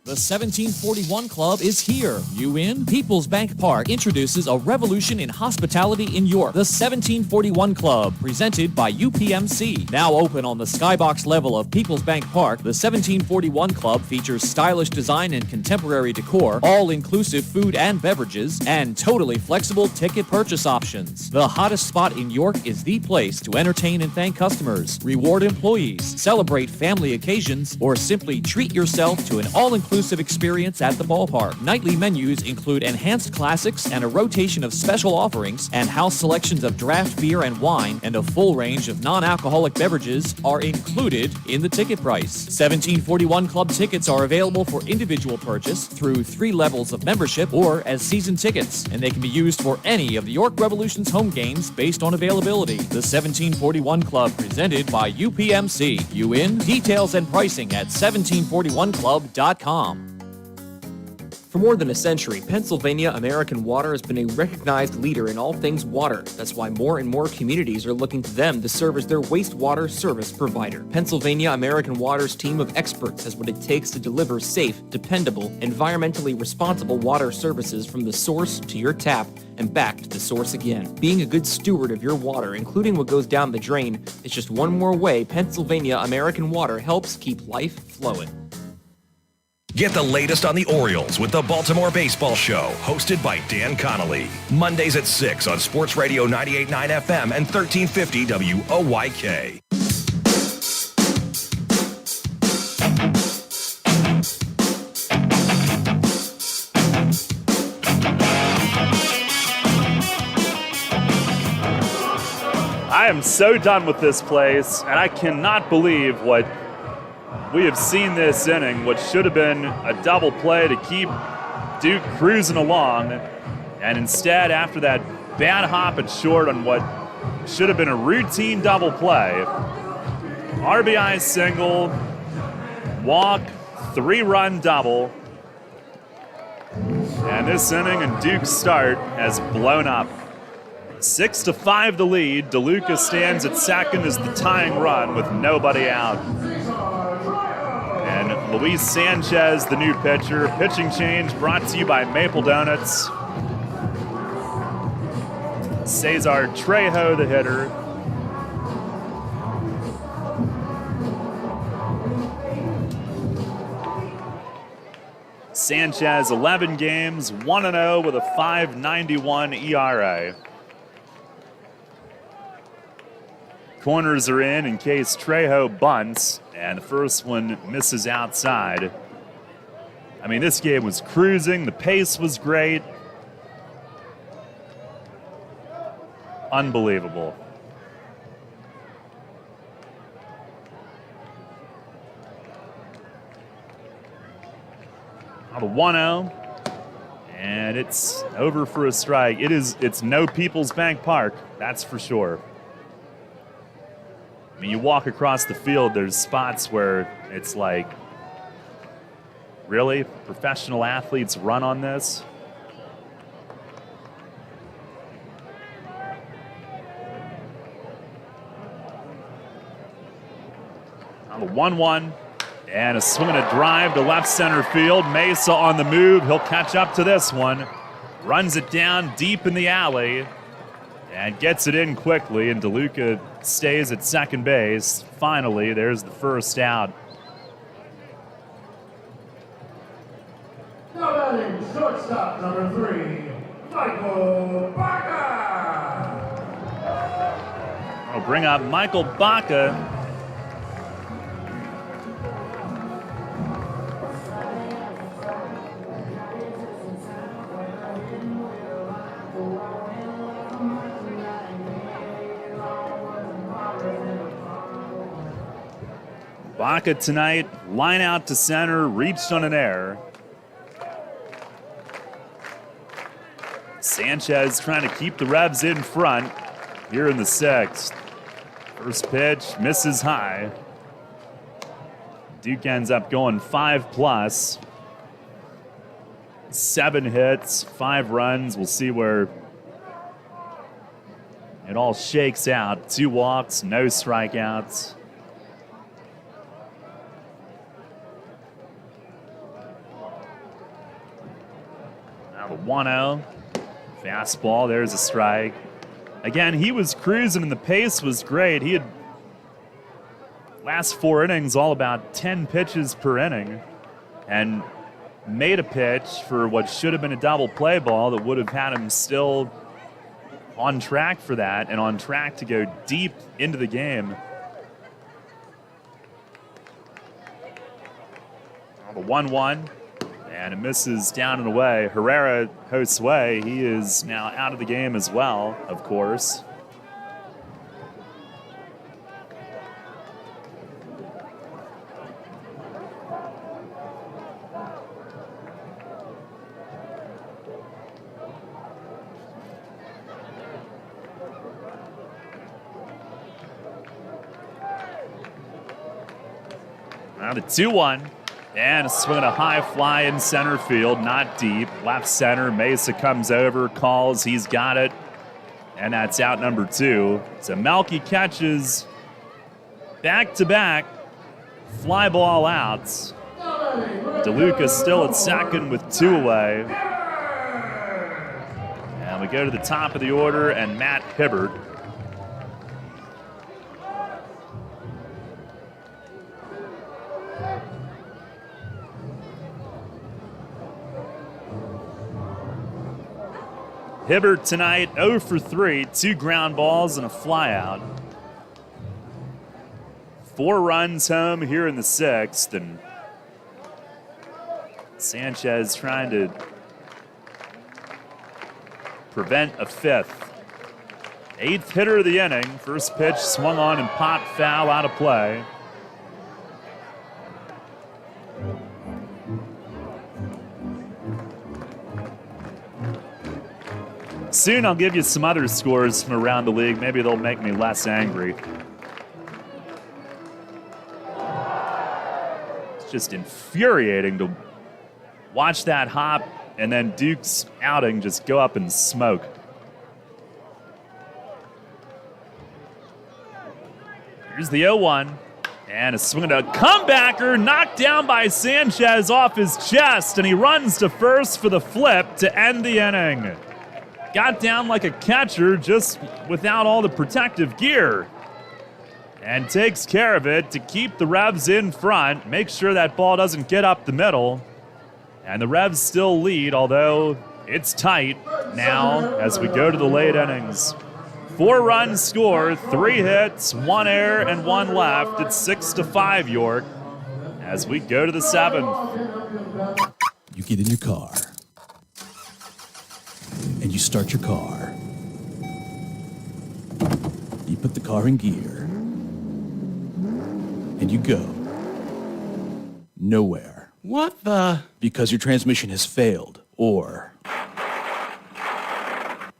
The 1741 Club is here. You in? People's Bank Park introduces a revolution in hospitality in York. The 1741 Club, presented by UPMC. Now open on the skybox level of People's Bank Park, the 1741 Club features stylish design and contemporary decor, all-inclusive food and beverages, and totally flexible ticket purchase options. The hottest spot in York is the place to entertain and thank customers, reward employees, celebrate family occasions, or simply treat yourself to an all-inclusive experience at the ballpark. Nightly menus include enhanced classics and a rotation of special offerings, and house selections of draft beer and wine and a full range of non-alcoholic beverages are included in the ticket price. 1741 Club tickets are available for individual purchase through 3 levels of membership or as season tickets, and they can be used for any of the York Revolution's home games based on availability. The 1741 Club, presented by UPMC. You in? Details and pricing at 1741club.com. For more than a century, Pennsylvania American Water has been a recognized leader in all things water. That's why more and more communities are looking to them to serve as their wastewater service provider. Pennsylvania American Water's team of experts has what it takes to deliver safe, dependable, environmentally responsible water services from the source to your tap and back to the source again. Being a good steward of your water, including what goes down the drain, is just one more way Pennsylvania American Water helps keep life flowing. Get the latest on the Orioles with the Baltimore Baseball Show, hosted by Dan Connolly. Mondays at 6 on Sports Radio 98.9 FM and 1350 WOYK. I am so done with this place, and I cannot believe what we have seen this inning, what should have been a double play to keep Duke cruising along. And instead, after that bad hop at short on what should have been a routine double play, RBI single, walk, 3-run double. And this inning and Duke's start has blown up. 6-5 the lead. DeLuca stands at second as the tying run with nobody out. And Luis Sanchez, the new pitcher. Pitching change brought to you by Maple Donuts. Cesar Trejo, the hitter. Sanchez, 11 games, 1-0 with a 5.91 ERA. Corners are in case Trejo bunts, and the first one misses outside. I mean, this game was cruising. The pace was great. Unbelievable. Now the 1-0, and it's over for a strike. It's no People's Bank Park, that's for sure. I mean, you walk across the field, there's spots where it's like, really? Professional athletes run on this? Now the 1-1, And a swing and a drive to left center field. Mesa on the move. He'll catch up to this one. Runs it down deep in the alley and gets it in quickly. And DeLuca stays at second base. Finally, there's the first out. Now batting shortstop number 3, Michael Baca. I'll bring up Michael Baca. Baca tonight, line out to center, reached on an error. Sanchez trying to keep the Revs in front here in the 6th. First pitch, misses high. Duke ends up going 5+. 7 hits, 5 runs. We'll see where it all shakes out. 2 walks, no strikeouts. Now the 1-0. Fastball, there's a strike. Again, he was cruising and the pace was great. He had last 4 innings all about 10 pitches per inning and made a pitch for what should have been a double play ball that would have had him still on track for that and on track to go deep into the game. The 1-1. And it misses down and away. Herrera Josue, he is now out of the game as well, of course. Now the 2-1. And a swing and a high fly in center field, not deep. Left center, Mesa comes over, calls, he's got it. And that's out number 2. So Melky catches back-to-back fly ball outs. DeLuca still at second with 2 away. And we go to the top of the order, and Matt Hibbert. Hibbert tonight, 0 for 3, 2 ground balls and a flyout. 4 runs home here in the 6th, and Sanchez trying to prevent a 5th. 8th hitter of the inning. First pitch swung on and popped foul out of play. Soon I'll give you some other scores from around the league. Maybe they'll make me less angry. It's just infuriating to watch that hop and then Duke's outing just go up in smoke. Here's the 0-1. And a swing and a comebacker knocked down by Sanchez off his chest. And he runs to first for the flip to end the inning. Got down like a catcher, just without all the protective gear. And takes care of it to keep the Revs in front. Make sure that ball doesn't get up the middle. And the Revs still lead, although it's tight now as we go to the late innings. 4 runs scored, 3 hits, 1 error, and 1 left. It's 6-5 York as we go to the 7th. You get in your car. And you start your car. You put the car in gear. And you go. Nowhere. What the? Because your transmission has failed. Or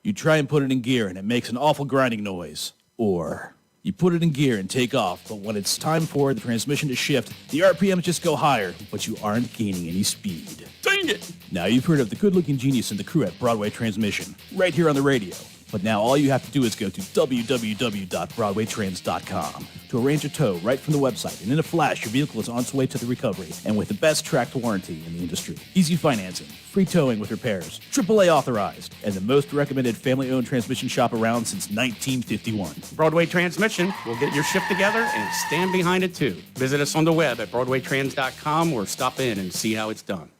you try and put it in gear and it makes an awful grinding noise. Or you put it in gear and take off, but when it's time for the transmission to shift, the RPMs just go higher, but you aren't gaining any speed. Dang it! Now you've heard of the good-looking genius and the crew at Broadway Transmission, right here on the radio. But now all you have to do is go to www.broadwaytrans.com to arrange a tow right from the website, and in a flash, your vehicle is on its way to the recovery, and with the best tracked warranty in the industry. Easy financing, free towing with repairs, AAA authorized, and the most recommended family-owned transmission shop around since 1951. Broadway Transmission will get your shift together and stand behind it too. Visit us on the web at BroadwayTrans.com or stop in and see how it's done.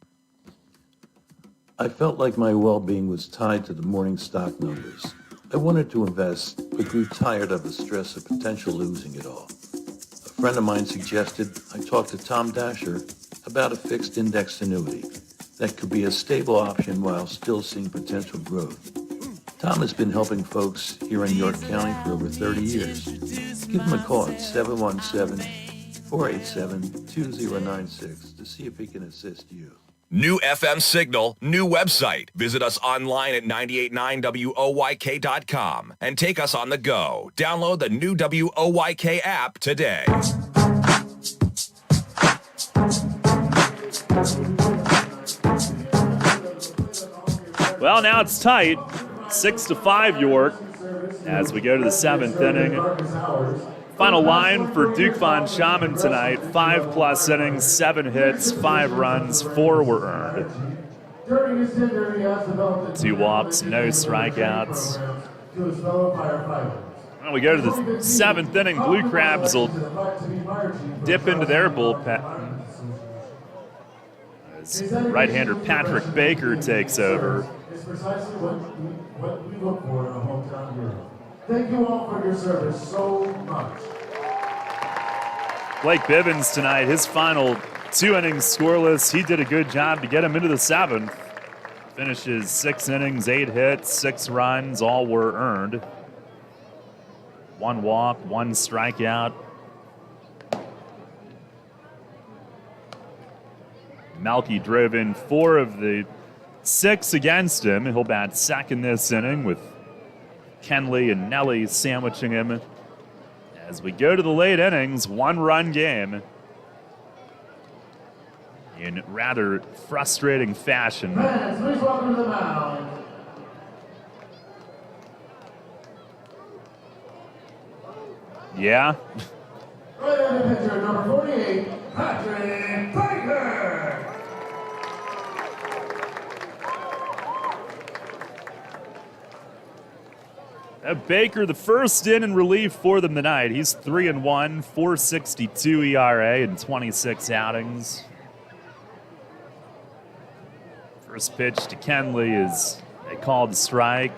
I felt like my well-being was tied to the morning stock numbers. I wanted to invest, but grew tired of the stress of potential losing it all. A friend of mine suggested I talk to Tom Dasher about a fixed index annuity that could be a stable option while still seeing potential growth. Tom has been helping folks here in York County for over 30 years. Give him a call at 717-487-2096 to see if he can assist you. New FM signal, new website. Visit us online at 989WOYK.com and take us on the go. Download the new WOYK app today. Well, now it's tight. 6-5 York as we go to the 7th inning. Final line for Duke Von Schaman tonight. 5+ innings, 7 hits, 5 runs, 4 were earned. 2 walks, no strikeouts. Well, we go to the 7th inning. Blue Crabs will dip into their bullpen as right-hander Patrick Baker takes over. It's precisely what we look for in a hometown hero. Thank you all for your service so much. Blake Bivens tonight, his final 2 innings scoreless. He did a good job to get him into the 7th. Finishes 6 innings, 8 hits, 6 runs, all were earned. 1 walk, 1 strikeout. Malky drove in 4 of the 6 against him. He'll bat second this inning with Kenley and Nelly sandwiching him. As we go to the late innings, 1-run game in rather frustrating fashion. Fans, please welcome to the mound. Yeah. Right-handed pitcher, number 48, Patrick Baker. Baker, the first in relief for them tonight. He's 3-1, 4.62 ERA in 26 outings. First pitch to Kenley is a called strike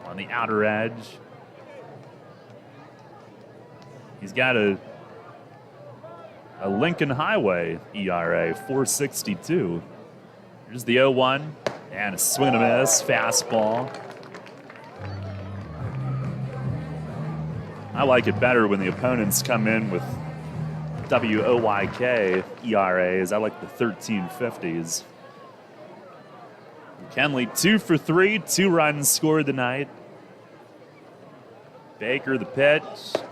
on the outer edge. He's got a Lincoln Highway ERA, 4.62. Here's the 0-1, and a swing and a miss, fastball. I like it better when the opponents come in with WOYK ERAs. I like the 1350s. Kenley 2 for 3, 2 runs scored tonight. Baker the pitch,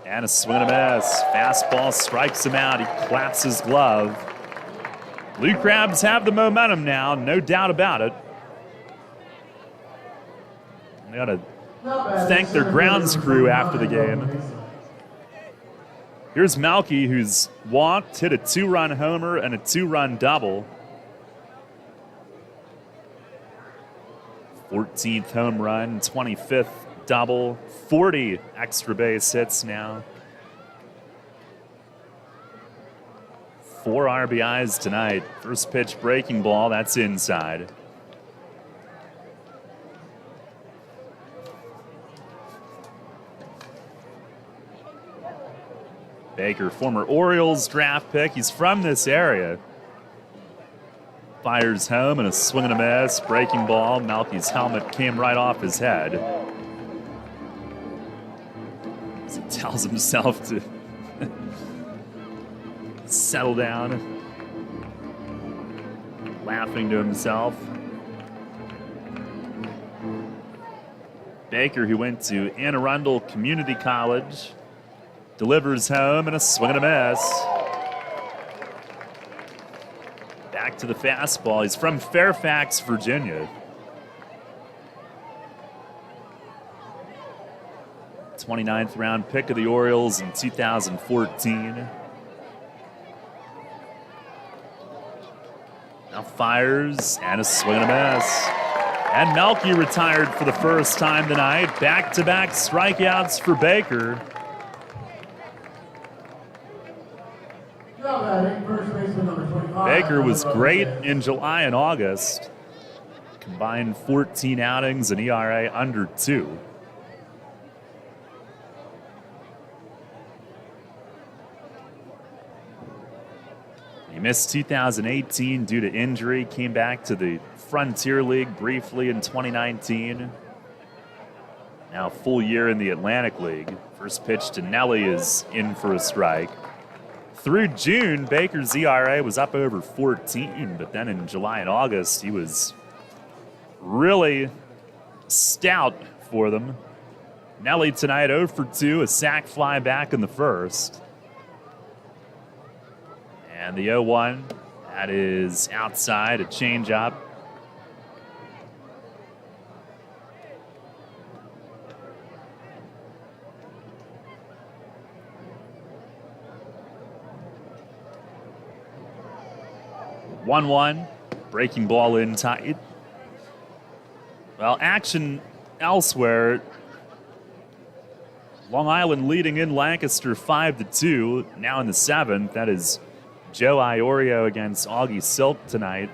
and a swing and a miss. Fastball strikes him out. He claps his glove. Blue Crabs have the momentum now, no doubt about it. They got to thank their grounds crew after the game. Here's Malky, who's walked, hit a 2-run homer and a 2-run double. 14th home run, 25th double, 40 extra base hits now. 4 RBIs tonight. First pitch breaking ball, that's inside. Baker, former Orioles draft pick. He's from this area. Fires home and a swing and a miss. Breaking ball. Malky's helmet came right off his head. As he tells himself to settle down. Laughing to himself. Baker, who went to Anne Arundel Community College, delivers home and a swing and a miss. Back to the fastball. He's from Fairfax, Virginia. 29th round pick of the Orioles in 2014. Now fires and a swing and a miss. And Melky retired for the first time tonight. Back-to-back strikeouts for Baker. Baker was great in July and August. Combined 14 outings and ERA under 2. He missed 2018 due to injury, came back to the Frontier League briefly in 2019. Now full year in the Atlantic League. First pitch to Nelly is in for a strike. Through June, Baker's ERA was up over 14, but then in July and August, he was really stout for them. Nelly tonight 0 for 2, a sac fly back in the first. And the 0-1, that is outside, a changeup. One, breaking ball in tight. Well, action elsewhere. Long Island leading in Lancaster 5-2. Now in the 7th, that is Joe Iorio against Augie Silk tonight.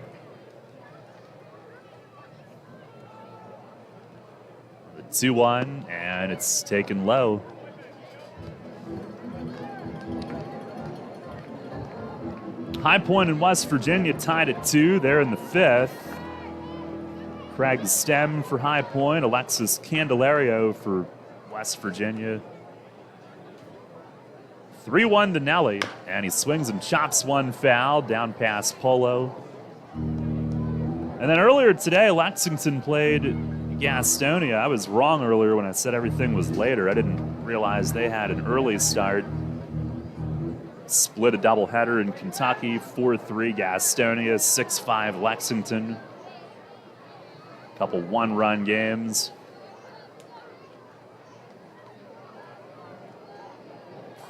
The 2-1, and it's taken low. High Point in West Virginia tied at 2. They're in the 5th. Craig Stem for High Point. Alexis Candelario for West Virginia. 3-1 to Nelly, and he swings and chops one foul down past Polo. And then earlier today, Lexington played Gastonia. I was wrong earlier when I said everything was later. I didn't realize they had an early start. Split a doubleheader in Kentucky, 4-3 Gastonia, 6-5 Lexington. A couple one-run games.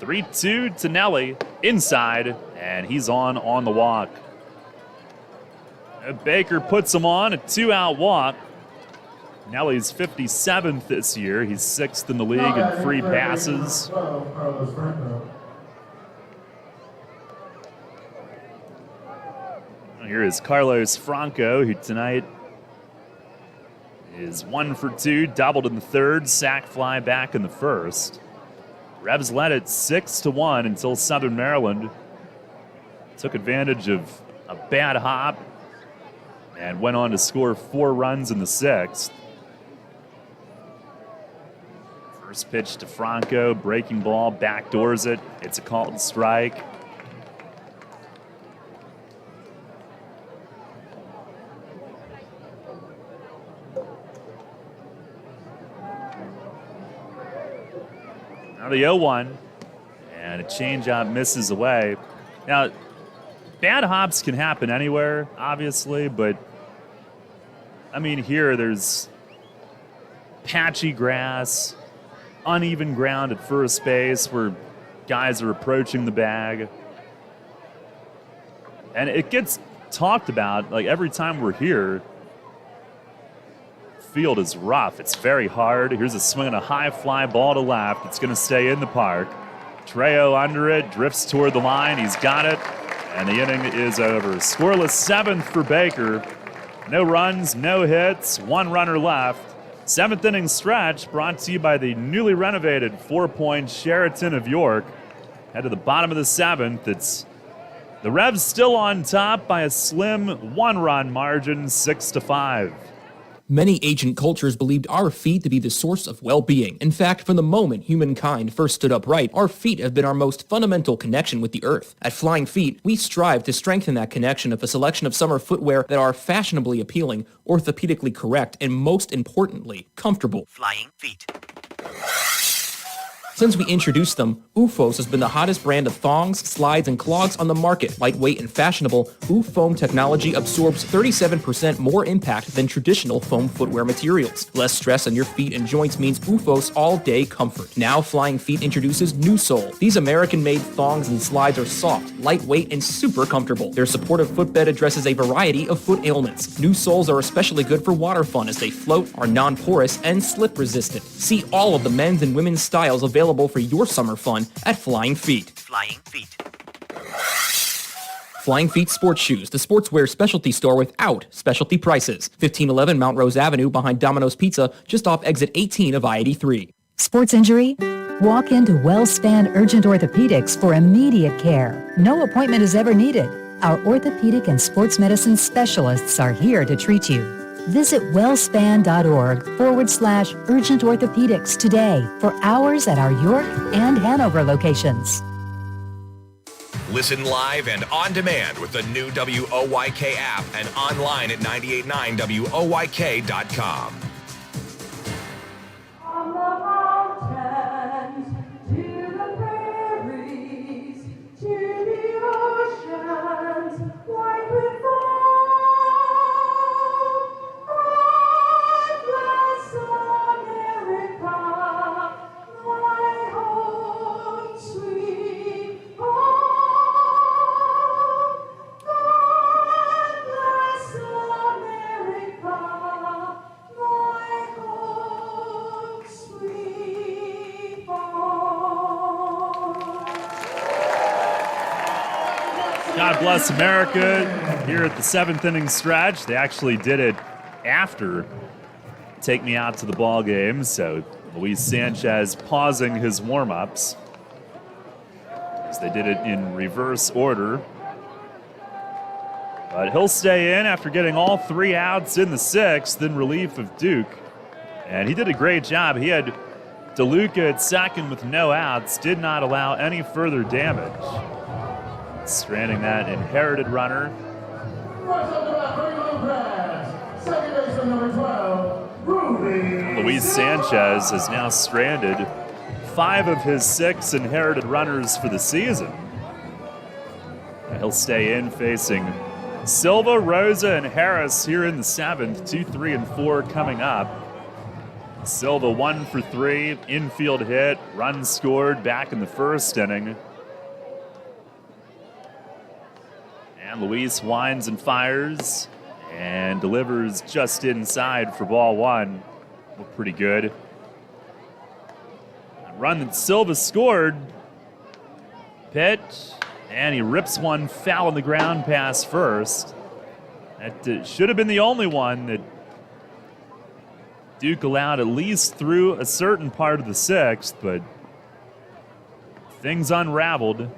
3-2 to Nelly, inside, and he's on the walk. Baker puts him on, a 2-out walk. Nelly's 57th this year. He's 6th in the league in free passes. Here is Carlos Franco, who tonight is 1 for 2, doubled in the 3rd, sac fly back in the 1st. Revs led it 6-1 until Southern Maryland took advantage of a bad hop and went on to score 4 runs in the 6th. First pitch to Franco, breaking ball, backdoors it. It's a called strike. The 0-1, and a changeup misses away. Now, bad hops can happen anywhere, obviously, but I mean, here there's patchy grass, uneven ground at first base where guys are approaching the bag. And it gets talked about, like every time we're here, field is rough. It's very hard. Here's a swing and a high fly ball to left. It's going to stay in the park. Trejo under it, drifts toward the line. He's got it, and the inning is over. Scoreless 7th for Baker. No runs, no hits, 1 runner left. 7th inning stretch brought to you by the newly renovated 4 Points Sheraton of York. Head to the bottom of the 7th. It's the Revs still on top by a slim 1-run margin, 6-5. Many ancient cultures believed our feet to be the source of well-being. In fact, from the moment humankind first stood upright, our feet have been our most fundamental connection with the earth. At Flying Feet, we strive to strengthen that connection with a selection of summer footwear that are fashionably appealing, orthopedically correct, and most importantly, comfortable. Flying Feet. Since we introduced them, OOFOS has been the hottest brand of thongs, slides, and clogs on the market. Lightweight and fashionable, OOFOAM technology absorbs 37% more impact than traditional foam footwear materials. Less stress on your feet and joints means OOFOS all-day comfort. Now Flying Feet introduces New Sole. These American-made thongs and slides are soft, lightweight, and super comfortable. Their supportive footbed addresses a variety of foot ailments. New soles are especially good for water fun as they float, are non-porous, and slip-resistant. See all of the men's and women's styles available for your summer fun at Flying Feet. Flying Feet. Flying Feet Sports Shoes, the sportswear specialty store without specialty prices. 1511 Mount Rose Avenue behind Domino's Pizza, just off exit 18 of I-83. Sports injury? Walk into WellSpan Urgent Orthopedics for immediate care. No appointment is ever needed. Our orthopedic and sports medicine specialists are here to treat you. Visit wellspan.org/urgent orthopedics today for hours at our York and Hanover locations. Listen live and on demand with the new WOYK app and online at 989WOYK.com. On the mountains, to the prairies, to the oceans, white with foam. God bless America, my home, sweet home. God bless America, my home, sweet home. God bless America here at the 7th inning stretch. They actually did it after Take Me Out to the Ball Game, so Luis Sanchez pausing his warm-ups as they did it in reverse order. But he'll stay in after getting all 3 outs in the 6th in relief of Duke. And he did a great job. He had DeLuca at second with no outs, did not allow any further damage. Stranding that inherited runner. Right up the bat, Freddie Lopez. Second baseman number 12, Ruby. Luis Sanchez has now stranded 5 of his 6 inherited runners for the season. And he'll stay in facing Silva, Rosa, and Harris here in the 7th. 2, 3, and 4 coming up. Silva 1 for 3, infield hit, run scored back in the 1st inning. And Luis winds and fires and delivers just inside for ball 1. Looked pretty good. A run that Silva scored. Pitch, and he rips one foul on the ground past first. That should have been the only one that Duke allowed at least through a certain part of the 6th, but things unraveled.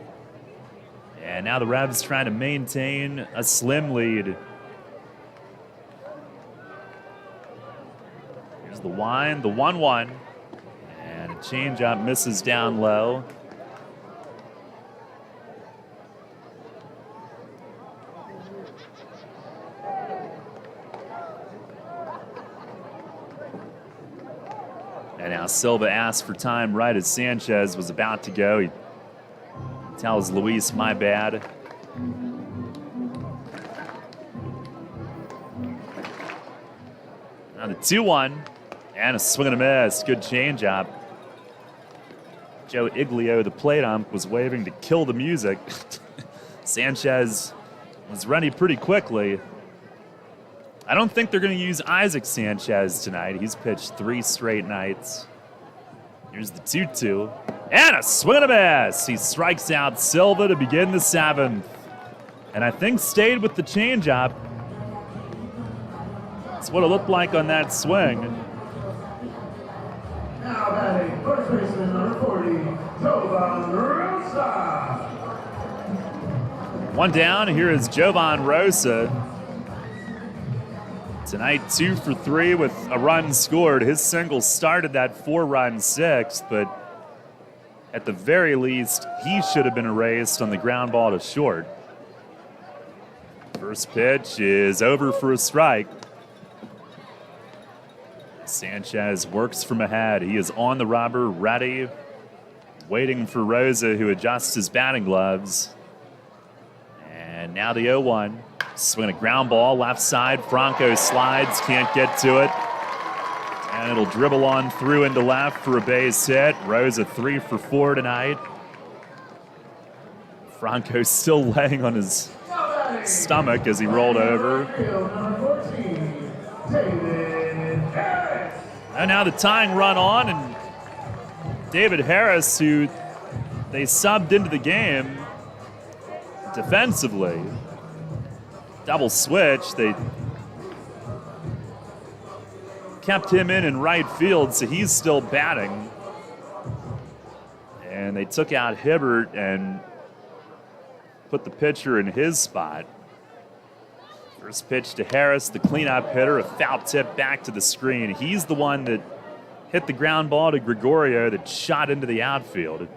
And now the Revs trying to maintain a slim lead. Here's the wind, the 1-1. And a changeup misses down low. And now Silva asked for time right as Sanchez was about to go. He tells Luis, my bad. Now the 2-1, and a swing and a miss. Good changeup. Joe Iglio, the plate ump, was waving to kill the music. Sanchez was ready pretty quickly. I don't think they're going to use Isaac Sanchez tonight. He's pitched 3 straight nights. Here's the 2-2. And a swing and a miss. He strikes out Silva to begin the 7th. And I think stayed with the changeup. That's what it looked like on that swing. Now batting, first baseman number 40, Jovan Rosa. One down. Here is Jovan Rosa. Tonight, 2 for 3 with a run scored. His single started that 4-run 6th, but at the very least, he should have been erased on the ground ball to short. First pitch is over for a strike. Sanchez works from ahead. He is on the rubber, ready waiting for Rosa, who adjusts his batting gloves. And now the 0-1. Swing a ground ball, left side. Franco slides, can't get to it. And it'll dribble on through into left for a base hit. Rosa 3 for 4 tonight. Franco still laying on his stomach as he rolled over. And now the tying run on, and David Harris, who they subbed into the game defensively. Double switch. They kept him in right field, so he's still batting. And they took out Hibbert and put the pitcher in his spot. First pitch to Harris, the cleanup hitter, a foul tip back to the screen. He's the one that hit the ground ball to Gregorio that shot into the outfield.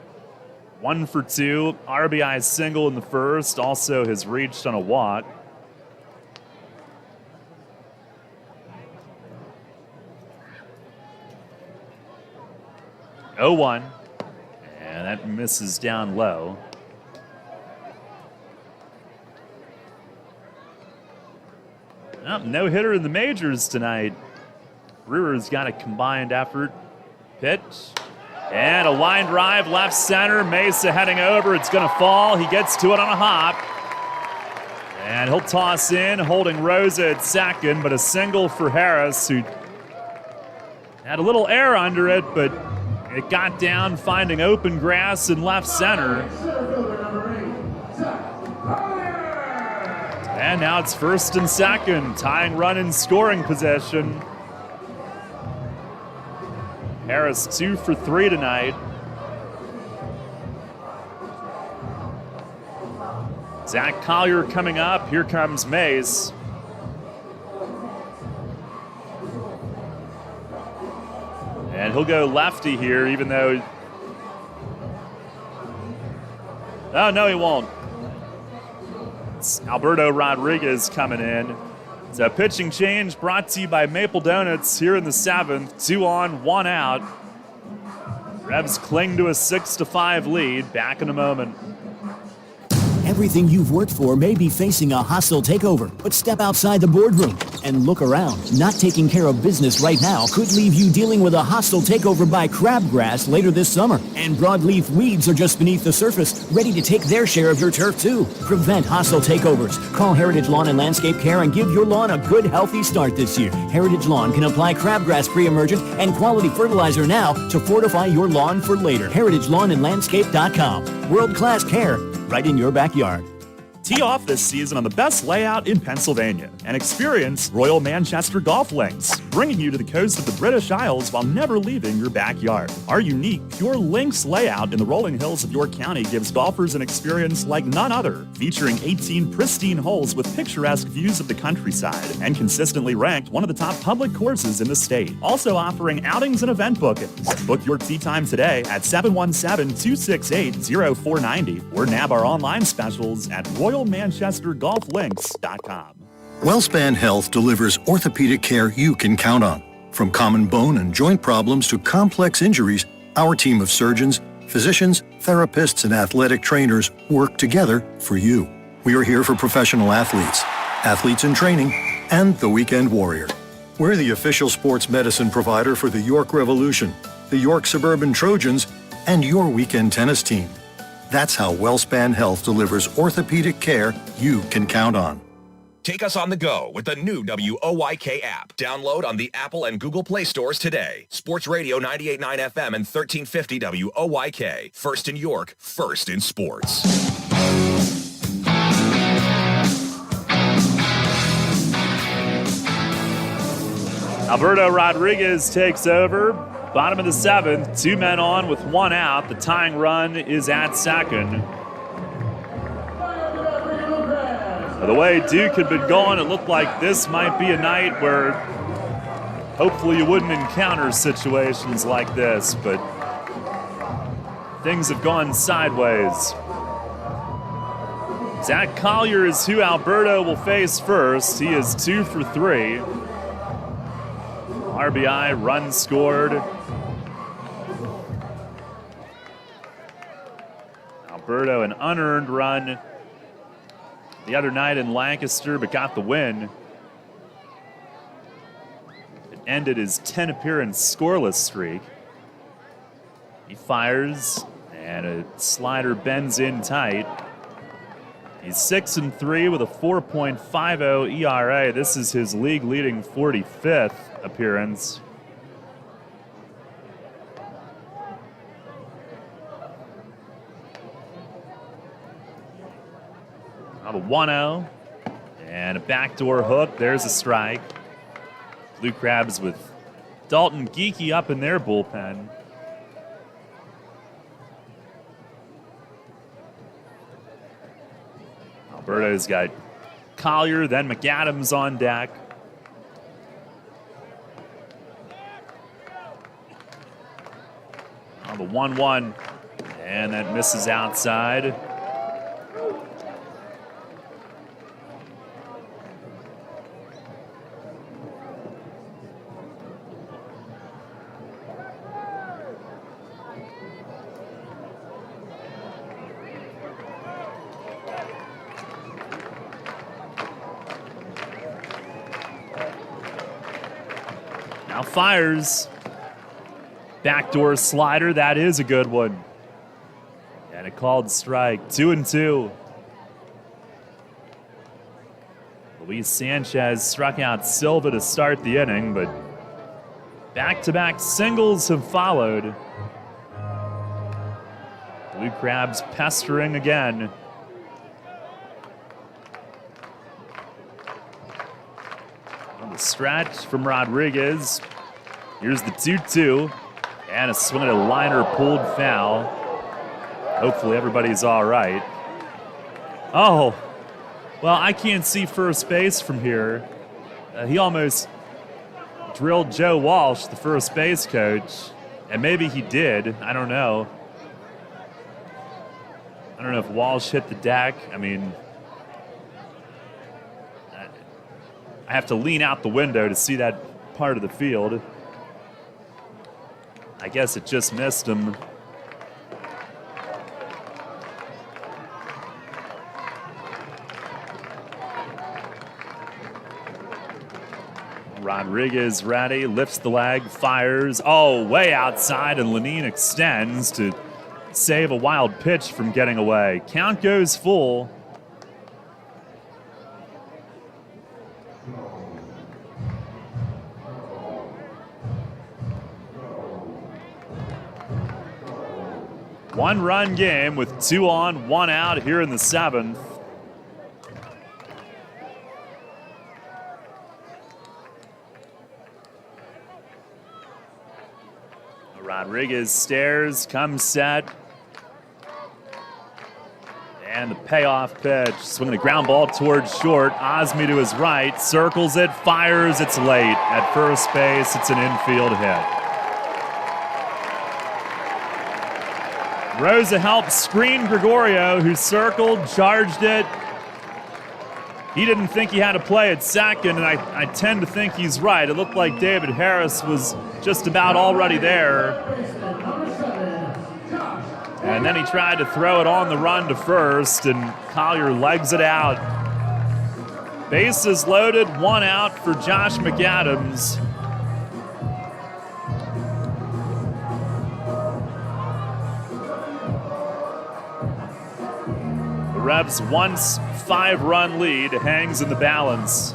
1 for 2, RBI single in the first, also has reached on a walk. Oh-1, and that misses down low. Well, no hitter in the majors tonight. Brewers got a combined effort. Pitch. And a line drive left center. Mesa heading over. It's going to fall. He gets to it on a hop. And he'll toss in, holding Rosa at second, but a single for Harris, who had a little air under it, but it got down, finding open grass in left center. And now it's first and second, tying run in scoring possession. Harris 2 for 3 tonight. Zach Collier coming up. Here comes Mace. And he'll go lefty here, even though... Oh, no, he won't. It's Alberto Rodriguez coming in. It's a pitching change brought to you by Maple Donuts here in the 7th. 2 on, 1 out. Revs cling to a 6-5 lead. Back in a moment. Everything you've worked for may be facing a hostile takeover, but step outside the boardroom and look around. Not taking care of business right now could leave you dealing with a hostile takeover by crabgrass later this summer. And broadleaf weeds are just beneath the surface, ready to take their share of your turf too. Prevent hostile takeovers. Call Heritage Lawn and Landscape Care and give your lawn a good, healthy start this year. Heritage Lawn can apply crabgrass pre-emergent and quality fertilizer now to fortify your lawn for later. HeritageLawnandLandscape.com. World-class care right in your backyard. Tee off this season on the best layout in Pennsylvania and experience Royal Manchester Golf Links, bringing you to the coast of the British Isles while never leaving your backyard. Our unique Pure Links layout in the rolling hills of York County gives golfers an experience like none other, featuring 18 pristine holes with picturesque views of the countryside and consistently ranked one of the top public courses in the state. Also offering outings and event bookings. Book your tee time today at 717-268-0490 or nab our online specials at RoyalManchesterGolfLinks.com. WellSpan Health delivers orthopedic care you can count on. From common bone and joint problems to complex injuries, our team of surgeons, physicians, therapists, and athletic trainers work together for you. We are here for professional athletes, athletes in training, and the weekend warrior. We're the official sports medicine provider for the York Revolution, the York Suburban Trojans, and your weekend tennis team. That's how WellSpan Health delivers orthopedic care you can count on. Take us on the go with the new WOYK app. Download on the Apple and Google Play stores today. Sports Radio 98.9 FM and 1350 WOYK. First in York, first in sports. Alberto Rodriguez takes over. Bottom of the 7th, 2 men on with 1 out. The tying run is at second. The way Duke had been going, it looked like this might be a night where hopefully you wouldn't encounter situations like this, but things have gone sideways. Zach Collier is who Alberto will face first. He is 2 for 3. RBI, run scored. Alberto, an unearned run the other night in Lancaster, but got the win. It ended his 10-appearance scoreless streak. He fires, and a slider bends in tight. He's 6-3 with a 4.50 ERA. This is his league-leading 45th appearance. Now the 1-0, and a backdoor hook. There's a strike. Blue Crabs with Dalton Geeky up in their bullpen. Alberto's got Collier, then McAdams on deck. Now the 1-1, and that misses outside. Now fires. Backdoor slider, that is a good one. And a called strike, 2-2. Luis Sanchez struck out Silva to start the inning, but back-to-back singles have followed. Blue Crabs pestering again. On the stretch from Rodriguez. Here's the 2-2. And a swing at a liner pulled foul. Hopefully everybody's all right. Oh, well, I can't see first base from here. He almost drilled Joe Walsh, the first base coach. And maybe he did. I don't know. I don't know if Walsh hit the deck. I mean, I have to lean out the window to see that part of the field. I guess it just missed him. Rodriguez ready, lifts the leg, fires. Oh, way outside, and Lenine extends to save a wild pitch from getting away. Count goes full. One-run game with 2 on, 1 out here in the 7th. Rodriguez stares, comes set. And the payoff pitch, swinging a ground ball towards short. Osme to his right, circles it, fires, it's late. At first base, it's an infield hit. Rosa helped screen Gregorio, who circled, charged it. He didn't think he had to play at second, and I tend to think he's right. It looked like David Harris was just about already there. And then he tried to throw it on the run to first, and Collier legs it out. Bases loaded, 1 out for Josh McAdams. Revs' once 5-run lead hangs in the balance.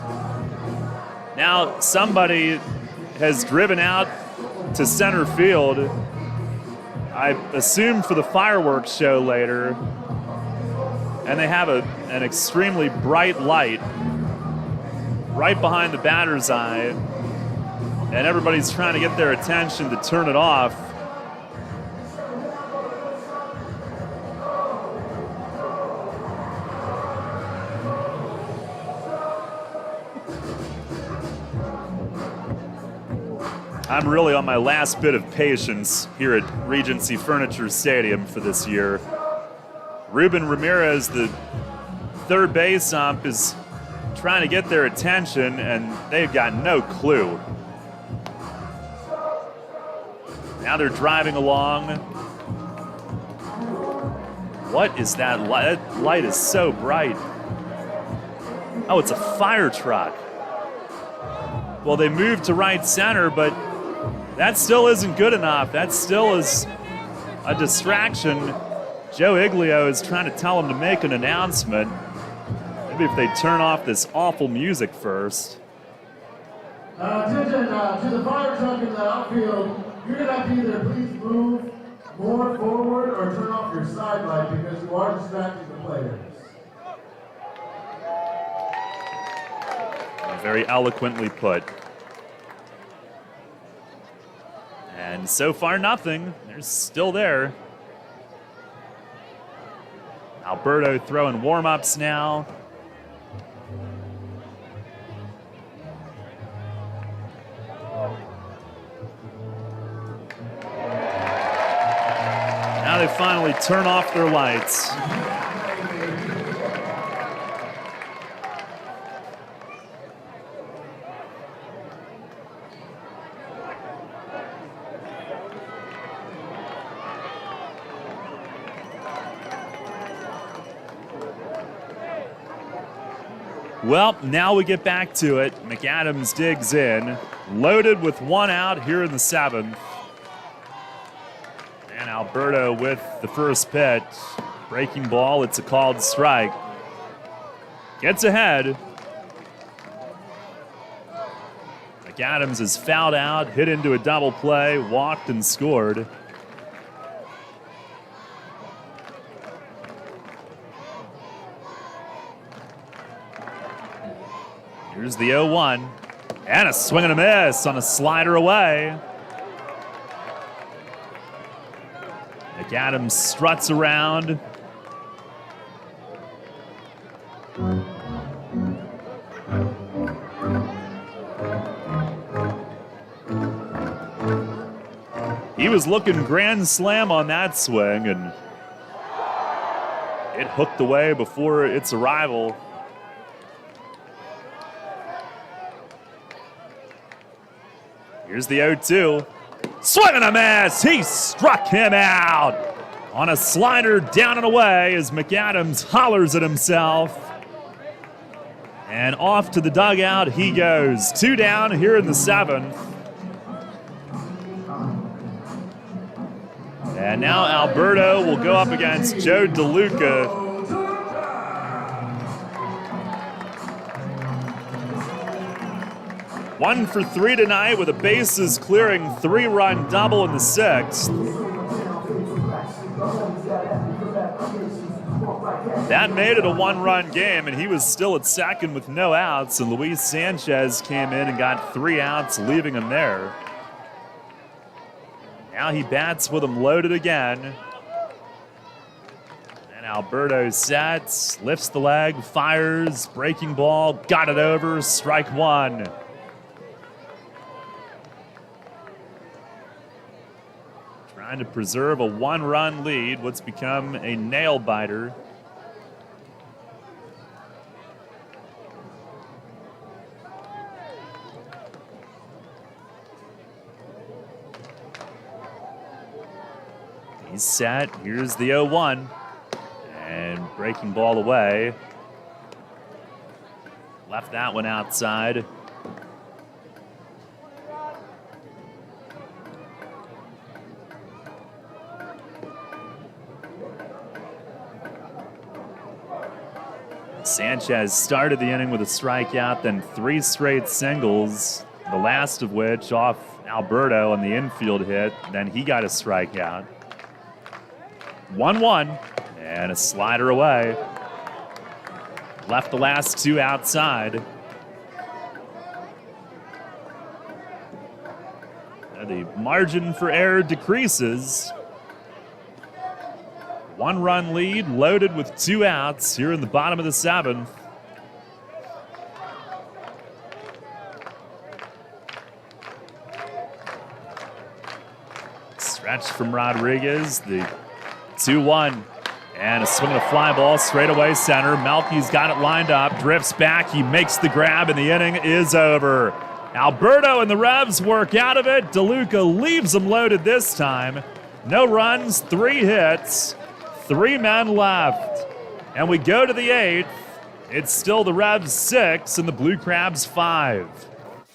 Now somebody has driven out to center field, I assume for the fireworks show later, and they have an extremely bright light right behind the batter's eye, and everybody's trying to get their attention to turn it off. I'm really on my last bit of patience here at Regency Furniture Stadium for this year. Ruben Ramirez, the third base ump, is trying to get their attention, and they've got no clue. Now they're driving along. What is that light? That light is so bright. Oh, it's a fire truck. Well, they moved to right center, but that still isn't good enough. That still is a distraction. Joe Iglio is trying to tell him to make an announcement. Maybe if they turn off this awful music first. Attention to the fire truck in the outfield. You're going to have to either please move more forward or turn off your side light because you are distracting the players. Very eloquently put. And so far, nothing. They're still there. Alberto throwing warm-ups now. Now they finally turn off their lights. Well, now we get back to it. McAdams digs in, loaded with one out here in the 7th. And Alberto with the first pitch. Breaking ball, it's a called strike. Gets ahead. McAdams is fouled out, hit into a double play, walked and scored. Here's the 0-1. And a swing and a miss on a slider away. McAdams struts around. He was looking grand slam on that swing, and it hooked away before its arrival. Here's the 0-2. Swing and a miss. He struck him out on a slider down and away as McAdams hollers at himself. And off to the dugout he goes. 2 down here in the 7th. And now Alberto will go up against Joe DeLuca. One for 3 tonight with a bases clearing 3-run double in the 6th. That made it a 1-run game, and he was still at second with no outs, and Luis Sanchez came in and got 3 outs, leaving him there. Now he bats with him loaded again. And Alberto sets, lifts the leg, fires, breaking ball, got it over, strike 1. Trying to preserve a 1-run lead, what's become a nail-biter. He's set. Here's the 0-1. And breaking ball away. Left that one outside. Sanchez started the inning with a strikeout, then 3 straight singles, the last of which off Alberto on the infield hit. Then he got a strikeout. 1-1, and a slider away. Left the last 2 outside. The margin for error decreases. 1-run lead, loaded with 2 outs here in the bottom of the 7th. Stretch from Rodriguez, the 2-1, and a swing and a fly ball straight away center. Melky's got it lined up, drifts back, he makes the grab, and the inning is over. Alberto and the Revs work out of it. DeLuca leaves them loaded this time. No runs, 3 hits. 3 men left. And we go to the 8th. It's still the Revs 6 and the Blue Crabs 5.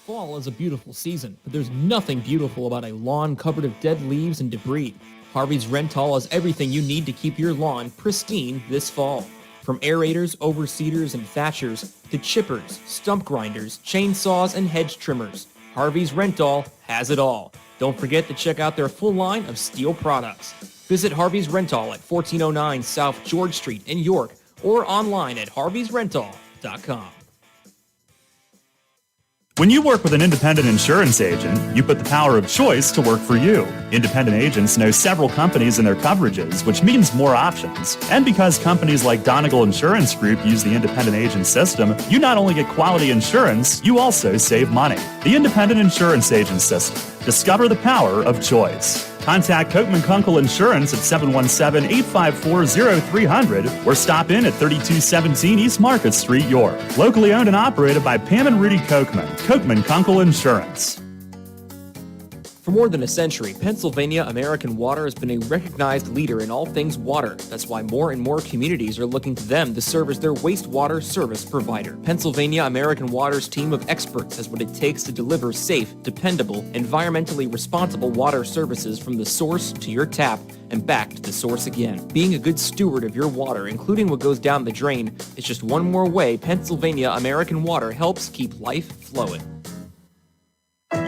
Fall is a beautiful season, but there's nothing beautiful about a lawn covered of dead leaves and debris. Harvey's Rental has everything you need to keep your lawn pristine this fall. From aerators, overseeders, and thatchers to chippers, stump grinders, chainsaws, and hedge trimmers, Harvey's Rental has it all. Don't forget to check out their full line of steel products. Visit Harvey's Rental at 1409 South George Street in York or online at harveysrental.com. When you work with an independent insurance agent, you put the power of choice to work for you. Independent agents know several companies and their coverages, which means more options. And because companies like Donegal Insurance Group use the independent agent system, you not only get quality insurance, you also save money. The independent insurance agent system. Discover the power of choice. Contact Kochman Kunkel Insurance at 717-854-0300 or stop in at 3217 East Market Street, York. Locally owned and operated by Pam and Rudy Kochman. Kochman Kunkel Insurance. For more than a century, Pennsylvania American Water has been a recognized leader in all things water. That's why more and more communities are looking to them to serve as their wastewater service provider. Pennsylvania American Water's team of experts has what it takes to deliver safe, dependable, environmentally responsible water services from the source to your tap and back to the source again. Being a good steward of your water, including what goes down the drain, is just one more way Pennsylvania American Water helps keep life flowing.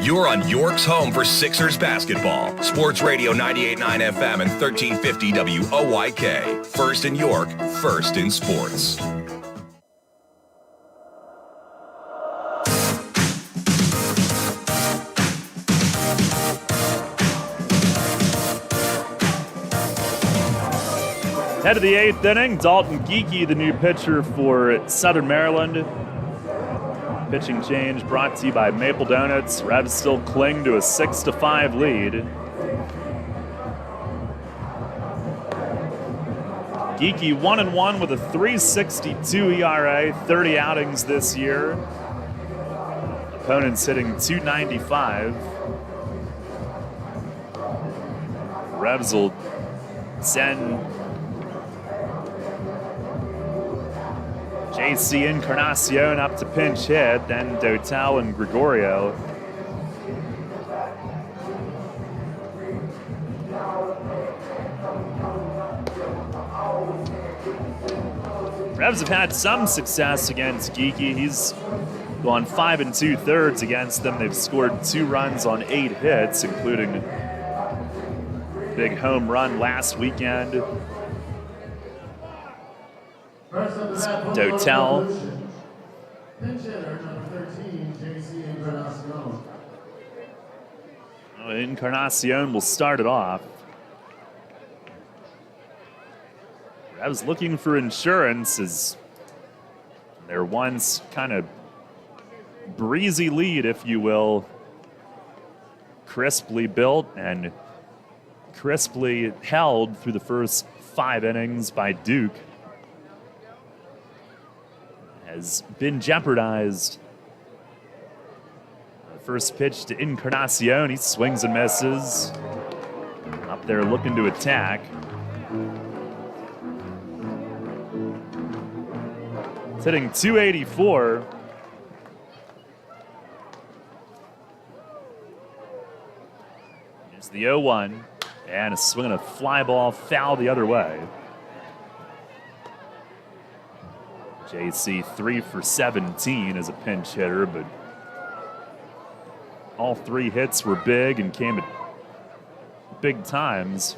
You're on York's home for Sixers basketball. Sports Radio 98.9 FM and 1350 WOYK. First in York, first in sports. Head of the 8th inning, Dalton Geeky, the new pitcher for Southern Maryland. Pitching change brought to you by Maple Donuts. Revs still cling to a 6-5 lead. Geeky 1-1 with a 3.62 ERA, 30 outings this year. Opponents hitting .295. Revs will send JC Encarnacion up to pinch hit, then Dotel and Gregorio. Revs have had some success against Geeky. He's gone 5 2/3 against them. They've scored 2 runs on 8 hits, including a big home run last weekend. Dotel. Pinch hitter, number 13, JC Encarnacion. Encarnacion will start it off. I was looking for insurance as their once kind of breezy lead, if you will, crisply built and crisply held through the first 5 innings by Duke, has been jeopardized. The first pitch to Encarnacion, he swings and misses. Up there looking to attack. It's hitting .284. Here's the 0-1, and a swing and a fly ball foul the other way. JC 3 for 17 as a pinch hitter, but all 3 hits were big and came at big times.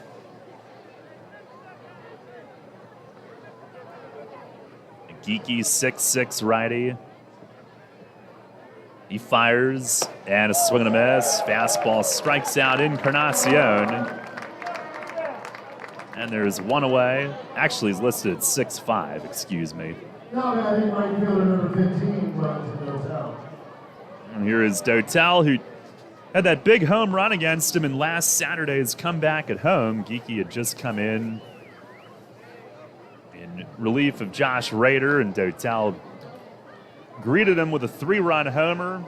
Geeky 6'6" righty. He fires, and a swing and a miss. Fastball strikes out Encarnacion. And there's 1 away. Actually, he's listed at 6'5", excuse me. Now I think right fielder number 15 went to Dotel. And here is Dotel, who had that big home run against him in last Saturday's comeback at home. Geeky had just come in relief of Josh Rader, and Dotel greeted him with a 3-run homer.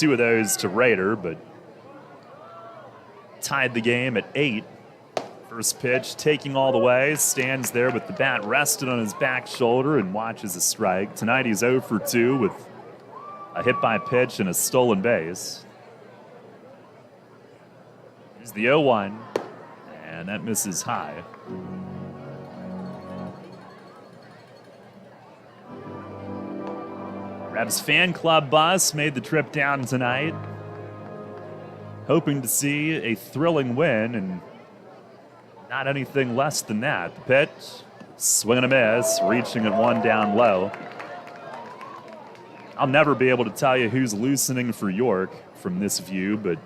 2 of those to Rader, but tied the game at 8. First pitch, taking all the way, stands there with the bat rested on his back shoulder and watches a strike. Tonight he's 0 for 2 with a hit by pitch and a stolen base. Here's the 0-1, and that misses high. Revs fan club bus made the trip down tonight, hoping to see a thrilling win, and not anything less than that. The pitch, swing and a miss, reaching at 1 down low. I'll never be able to tell you who's loosening for York from this view, but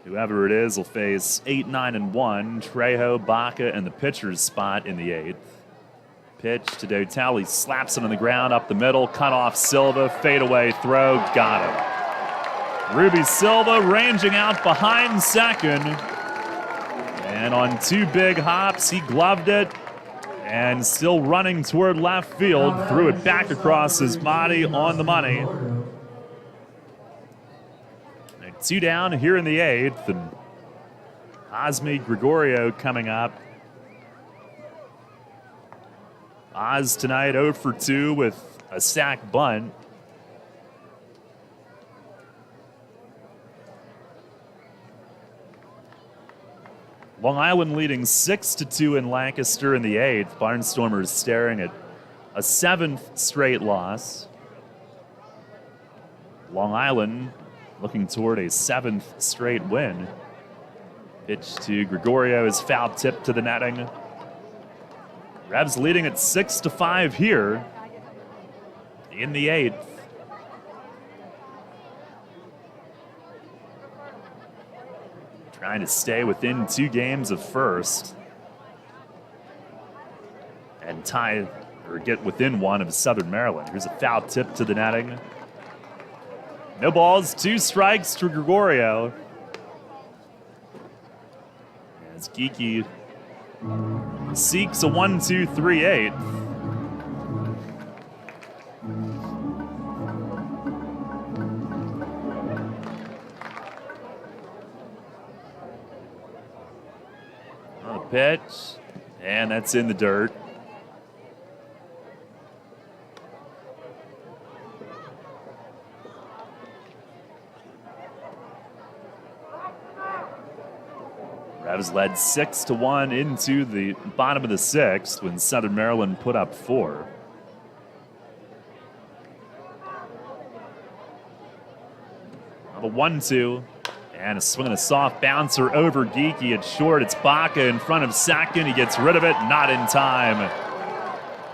whoever it is will face 8, 9, and 1, Trejo, Baca, and the pitcher's spot in the 8th. Pitch to Dotel. He slaps it on the ground up the middle, cut off Silva, fadeaway throw, got him. Ruby Silva ranging out behind second. And on 2 big hops, he gloved it and still running toward left field, threw it back across his body on the money. And 2 down here in the 8th, and Osmi Gregorio coming up. Oz tonight 0 for 2 with a sac bunt. Long Island leading 6-2 in Lancaster in the 8th. Barnstormers staring at a 7th straight loss. Long Island looking toward a 7th straight win. Pitch to Gregorio is foul tip to the netting. Revs leading at 6-5 here in the 8th. Trying to stay within 2 games of first and tie or get within 1 of Southern Maryland. Here's a foul tip to the netting. No balls, 2 strikes to Gregorio. As Geeky seeks a 1-2-3-8. Pitch, and that's in the dirt. Revs led 6-1 into the bottom of the 6th when Southern Maryland put up 4. Now the 1-2. And a swing and a soft bouncer over Geeky at short. It's Baca in front of second. He gets rid of it, not in time.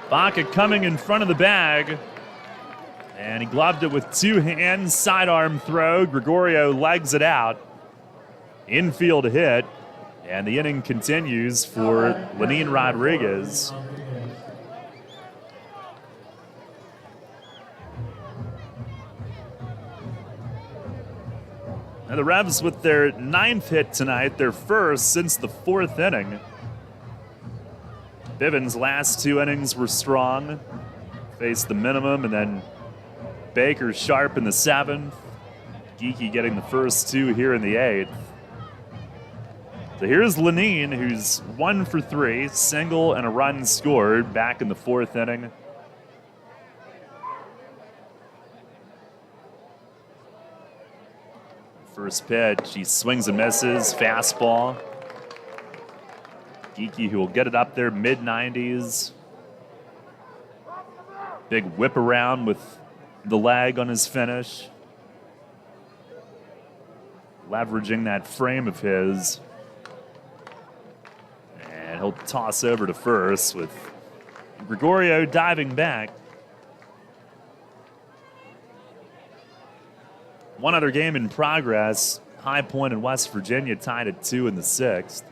Baca coming in front of the bag. And he gloved it with 2 hands, sidearm throw. Gregorio legs it out. Infield hit. And the inning continues for Lenine Rodriguez. Now the Revs with their 9th hit tonight, their first since the 4th inning. Bivens' last 2 innings were strong. Faced the minimum, and then Baker sharp in the 7th. Geeky getting the first 2 here in the 8th. So here's Lenine, who's 1 for 3, single and a run scored back in the 4th inning. First pitch, he swings and misses, fastball. Geeky, who will get it up there, mid-90s. Big whip around with the leg on his finish. Leveraging that frame of his. And he'll toss over to first with Gregorio diving back. One other game in progress. High Point in West Virginia tied at 2 in the 6th.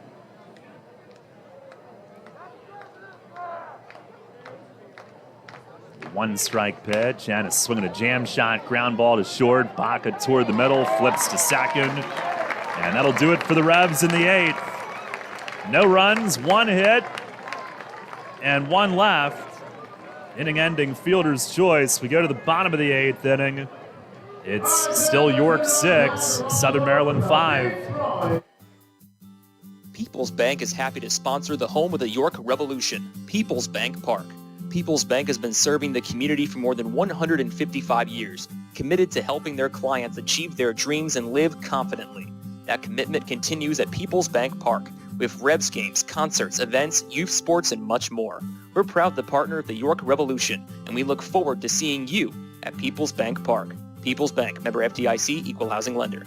One strike pitch and a swing and a jam shot. Ground ball to short. Baca toward the middle. Flips to second. And that'll do it for the Revs in the 8th. No runs, 1 hit, and 1 left. Inning ending fielder's choice. We go to the bottom of the 8th inning. It's still York 6, Southern Maryland 5. People's Bank is happy to sponsor the home of the York Revolution, People's Bank Park. People's Bank has been serving the community for more than 155 years, committed to helping their clients achieve their dreams and live confidently. That commitment continues at People's Bank Park, with Rebs games, concerts, events, youth sports, and much more. We're proud to partner with the York Revolution, and we look forward to seeing you at People's Bank Park. People's Bank, member FDIC, equal housing lender.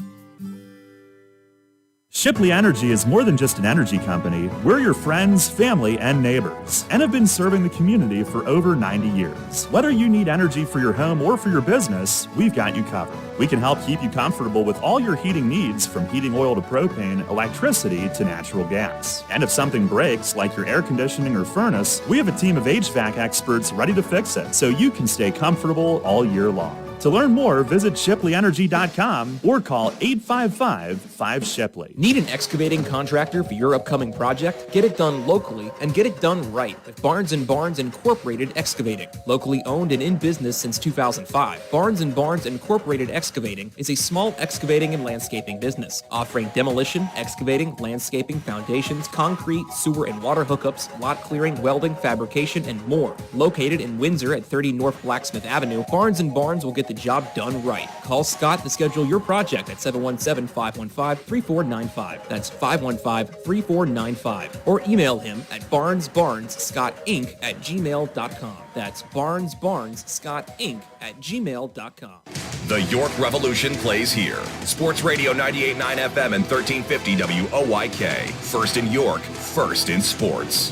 Shipley Energy is more than just an energy company. We're your friends, family, and neighbors, and have been serving the community for over 90 years. Whether you need energy for your home or for your business, we've got you covered. We can help keep you comfortable with all your heating needs, from heating oil to propane, electricity to natural gas. And if something breaks, like your air conditioning or furnace, we have a team of HVAC experts ready to fix it, so you can stay comfortable all year long. To learn more, visit ShipleyEnergy.com or call 855-5-SHIPLEY. Need an excavating contractor for your upcoming project? Get it done locally and get it done right with Barnes & Barnes Incorporated Excavating. Locally owned and in business since 2005, Barnes & Barnes Incorporated Excavating is a small excavating and landscaping business offering demolition, excavating, landscaping, foundations, concrete, sewer and water hookups, lot clearing, welding, fabrication, and more. Located in Windsor at 30 North Blacksmith Avenue, Barnes & Barnes will get the job done right. Call Scott to schedule your project at 717-515-3495. That's 515-3495. Or email him at barnesbarnesscottinc@gmail.com. That's barnesbarnesscottinc@gmail.com. The York Revolution plays here. Sports Radio 98.9 FM and 1350 WOYK. First in York, first in sports.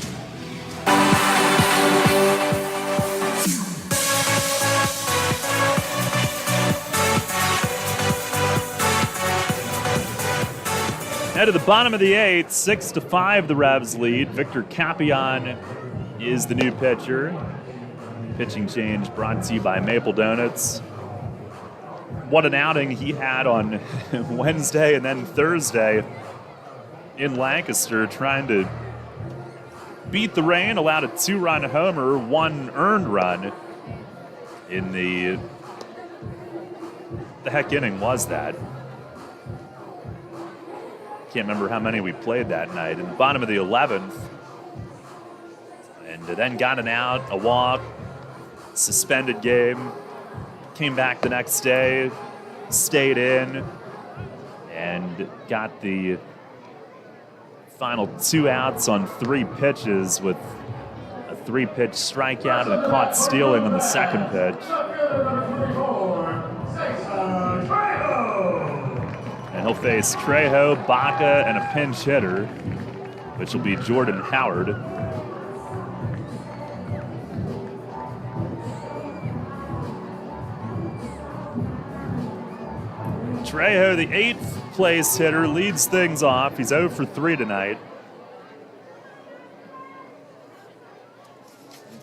Now to the bottom of the 8th, 6-5 the Revs lead. Victor Capion is the new pitcher. Pitching change brought to you by Maple Donuts. What an outing he had on Wednesday and then Thursday in Lancaster, trying to beat the rain, allowed a 2-run homer, 1 earned run in the heck inning was that? Can't remember how many we played that night. In the bottom of the 11th, and then got an out, a walk, suspended game, came back the next day, stayed in, and got the final 2 outs on 3 pitches with a 3-pitch strikeout and a caught stealing on the second pitch. And he'll face Trejo, Baca, and a pinch hitter, which will be Jordan Howard. Trejo, the 8th place hitter, leads things off. He's 0 for 3 tonight.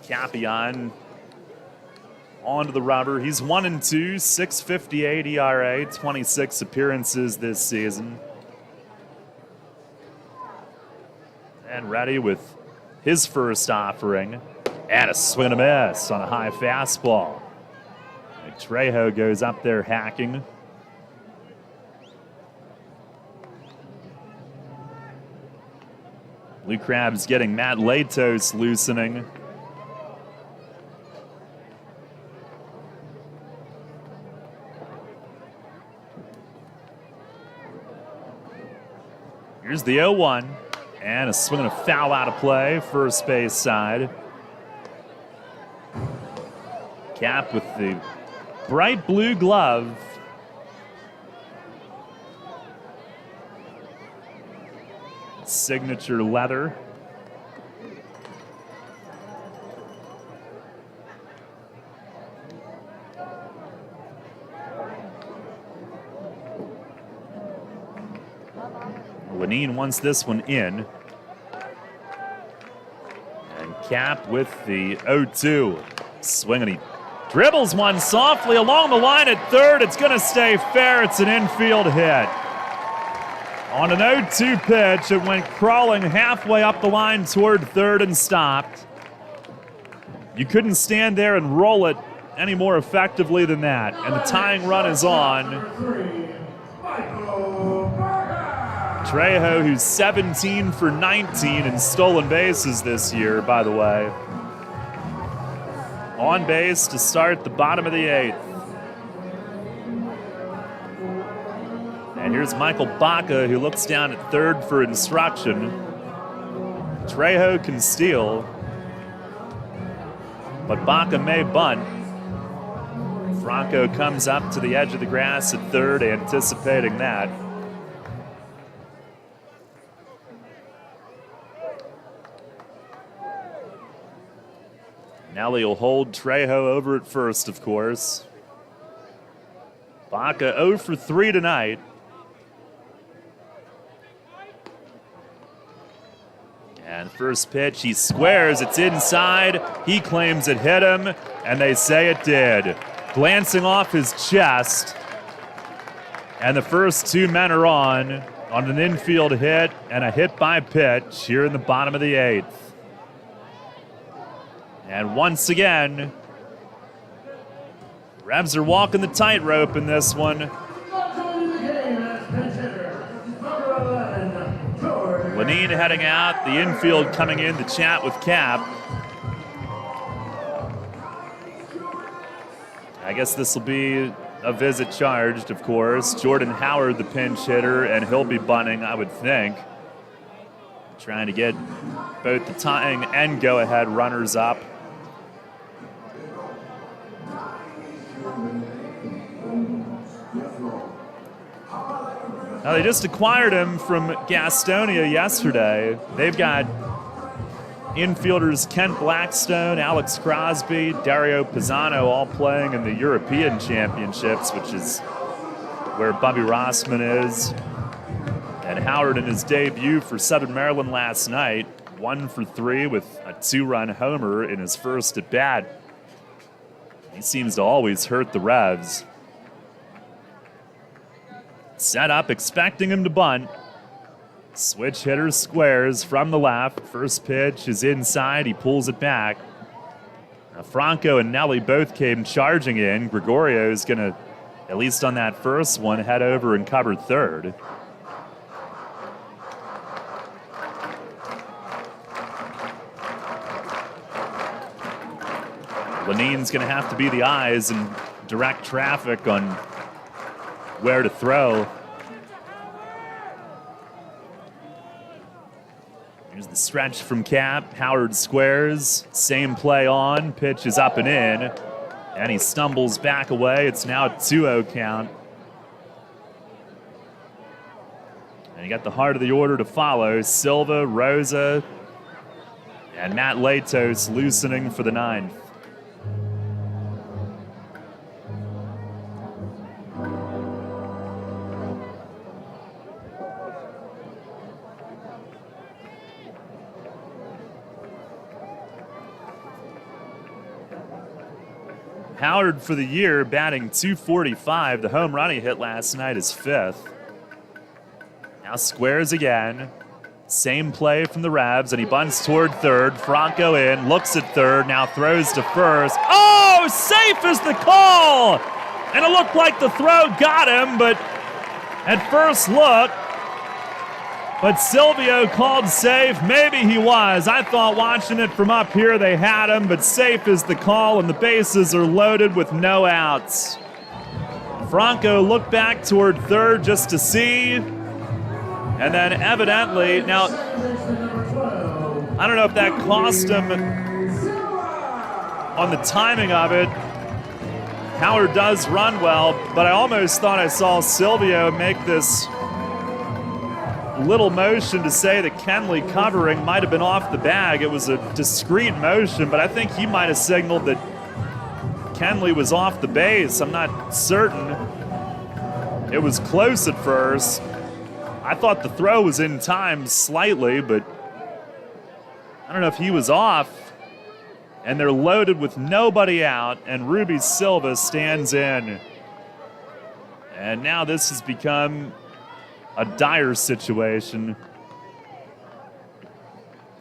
Capion onto the rubber. He's 1-2, 6.58 ERA, 26 appearances this season. And ready with his first offering. And a swing and a miss on a high fastball. And Trejo goes up there hacking. Blue Crabs getting Matt Latos loosening. Here's the 0-1, and a swing and a foul out of play, first base side. Cap with the bright blue glove. Signature leather. Lenine wants this one in. And Cap with the 0-2. Swing, and he dribbles one softly along the line at third. It's going to stay fair. It's an infield hit. On an 0-2 pitch, it went crawling halfway up the line toward third and stopped. You couldn't stand there and roll it any more effectively than that. And the tying run is on. Trejo, who's 17 for 19 in stolen bases this year, by the way. On base to start the bottom of the 8th. And here's Michael Baca, who looks down at third for instruction. Trejo can steal, but Baca may bunt. Franco comes up to the edge of the grass at third, anticipating that. Nelly will hold Trejo over at first, of course. Baca 0 for 3 tonight. And first pitch, he squares, it's inside. He claims it hit him, and they say it did. Glancing off his chest. And the first 2 men are on an infield hit and a hit by pitch here in the bottom of the 8th. And once again, Revs are walking the tightrope in this one. Lenine heading out, the infield coming in to chat with Cap. I guess this will be a visit charged, of course. Jordan Howard, the pinch hitter, and he'll be bunting, I would think. Trying to get both the tying and go-ahead runners up. Now, they just acquired him from Gastonia yesterday. They've got infielders Kent Blackstone, Alex Crosby, Dario Pisano all playing in the European Championships, which is where Bubby Rossman is. And Howard in his debut for Southern Maryland last night, 1 for 3 with a 2-run homer in his first at-bat. He seems to always hurt the Revs. Set up, expecting him to bunt. Switch hitter squares from the left. First pitch is inside. He pulls it back. Now, Franco and Nelly both came charging in. Gregorio is going to, at least on that first one, head over and cover third. Lanine's going to have to be the eyes and direct traffic on where to throw. Here's the stretch from Cap. Howard squares. Same play on. Pitch is up and in. And he stumbles back away. It's now a 2-0 count. And you got the heart of the order to follow. Silva, Rosa, and Matt Latos loosening for the 9th. Howard for the year batting .245. The home run he hit last night is 5th. Now squares again. Same play from the Revs, and he bunts toward third. Franco in, looks at third, now throws to first. Oh, safe is the call! And it looked like the throw got him, but at first look, but Silvio called safe. Maybe he was. I thought watching it from up here they had him, but safe is the call, and the bases are loaded with no outs. Franco looked back toward third just to see, and then evidently, now, I don't know if that cost him on the timing of it. Howard does run well, but I almost thought I saw Silvio make this little motion to say that Kenley covering might have been off the bag. It was a discreet motion, but I think he might have signaled that Kenley was off the base. I'm not certain. It was close at first. I thought the throw was in time slightly, but I don't know if he was off. And they're loaded with nobody out, and Ruby Silva stands in. And now this has become a dire situation.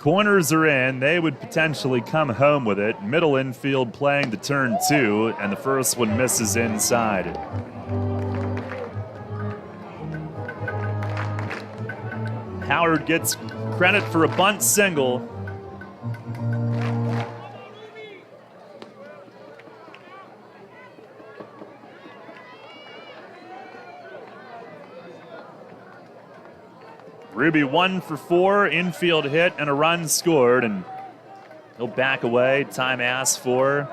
Corners are in. They would potentially come home with it. Middle infield playing the turn 2, and the first one misses inside. Howard gets credit for a bunt single. Ruby 1 for 4, infield hit and a run scored, and he'll back away. Time asked for.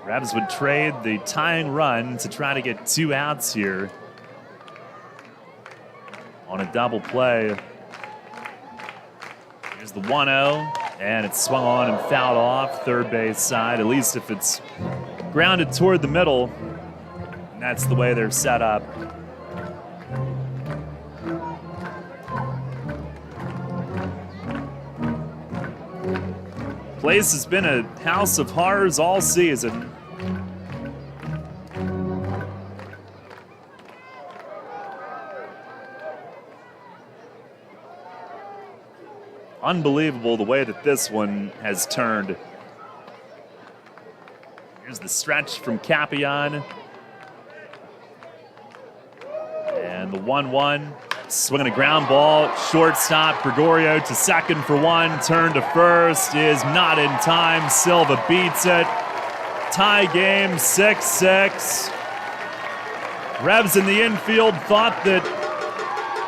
Rebs would trade the tying run to try to get 2 outs here on a double play. Here's the 1-0. And it's swung on and fouled off third base side, at least if it's grounded toward the middle. And that's the way they're set up. Place has been a house of horrors all season. Unbelievable the way that this one has turned. Here's the stretch from Capion. And the 1-1. Swinging a ground ball. Shortstop Gregorio to second for 1. Turn to first is not in time. Silva beats it. Tie game 6-6. Revs in the infield thought that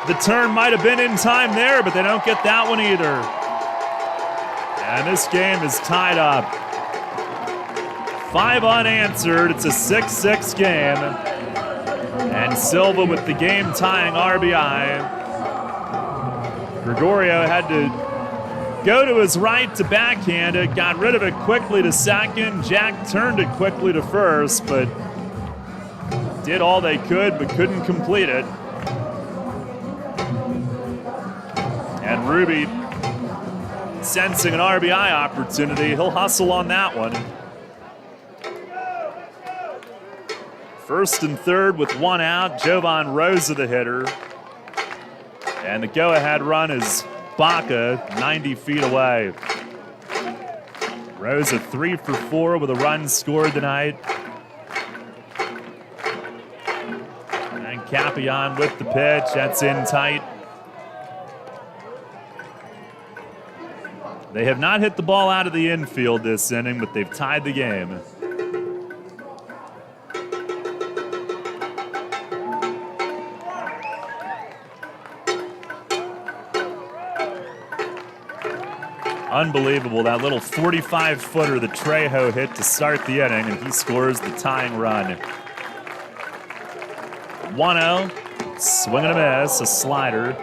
the turn might have been in time there, but they don't get that one either. And this game is tied up. 5 unanswered. It's a 6-6 game. And Silva with the game-tying RBI. Gregorio had to go to his right to backhand it, got rid of it quickly to second. Jack turned it quickly to first, but did all they could, but couldn't complete it. And Ruby, sensing an RBI opportunity, he'll hustle on that one. First and third with 1 out. Jovan Rosa the hitter. And the go-ahead run is Baca, 90 feet away. Rosa 3 for 4 with a run scored tonight. And Capion with the pitch. That's in tight. They have not hit the ball out of the infield this inning, but they've tied the game. Unbelievable, that little 45-footer that Trejo hit to start the inning, and he scores the tying run. 1-0, swing and a miss, a slider.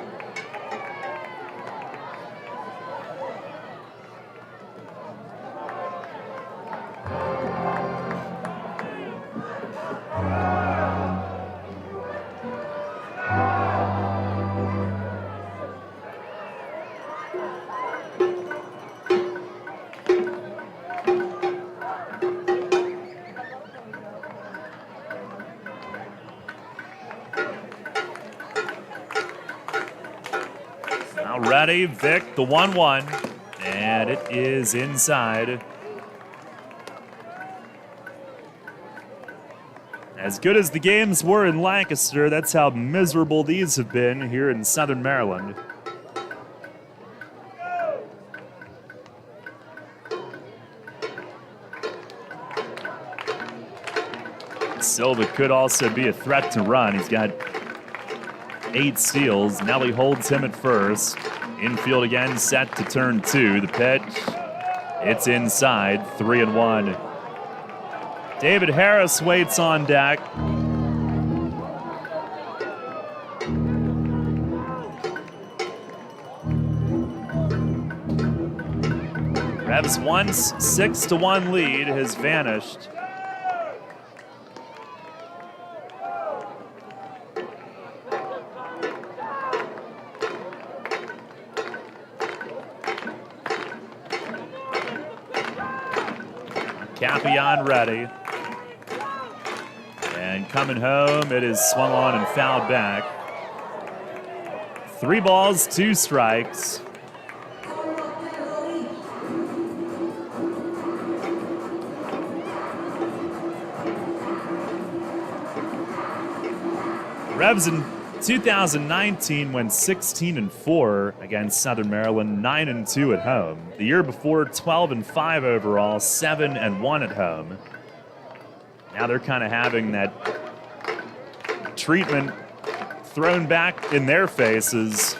Ready, Vic, the 1-1, and it is inside. As good as the games were in Lancaster, that's how miserable these have been here in Southern Maryland. Silva could also be a threat to run. He's got 8 steals. Nelly holds him at first. Infield again, set to turn 2. The pitch, it's inside, 3-1. David Harris waits on deck. Revs' once 6-1 lead has vanished. Capion ready. And coming home, it is swung on and fouled back. 3 balls, 2 strikes. Revs in 2019 went 16-4 against Southern Maryland, 9-2 at home. The year before, 12-5 overall, 7-1 at home. Now they're kind of having that treatment thrown back in their faces.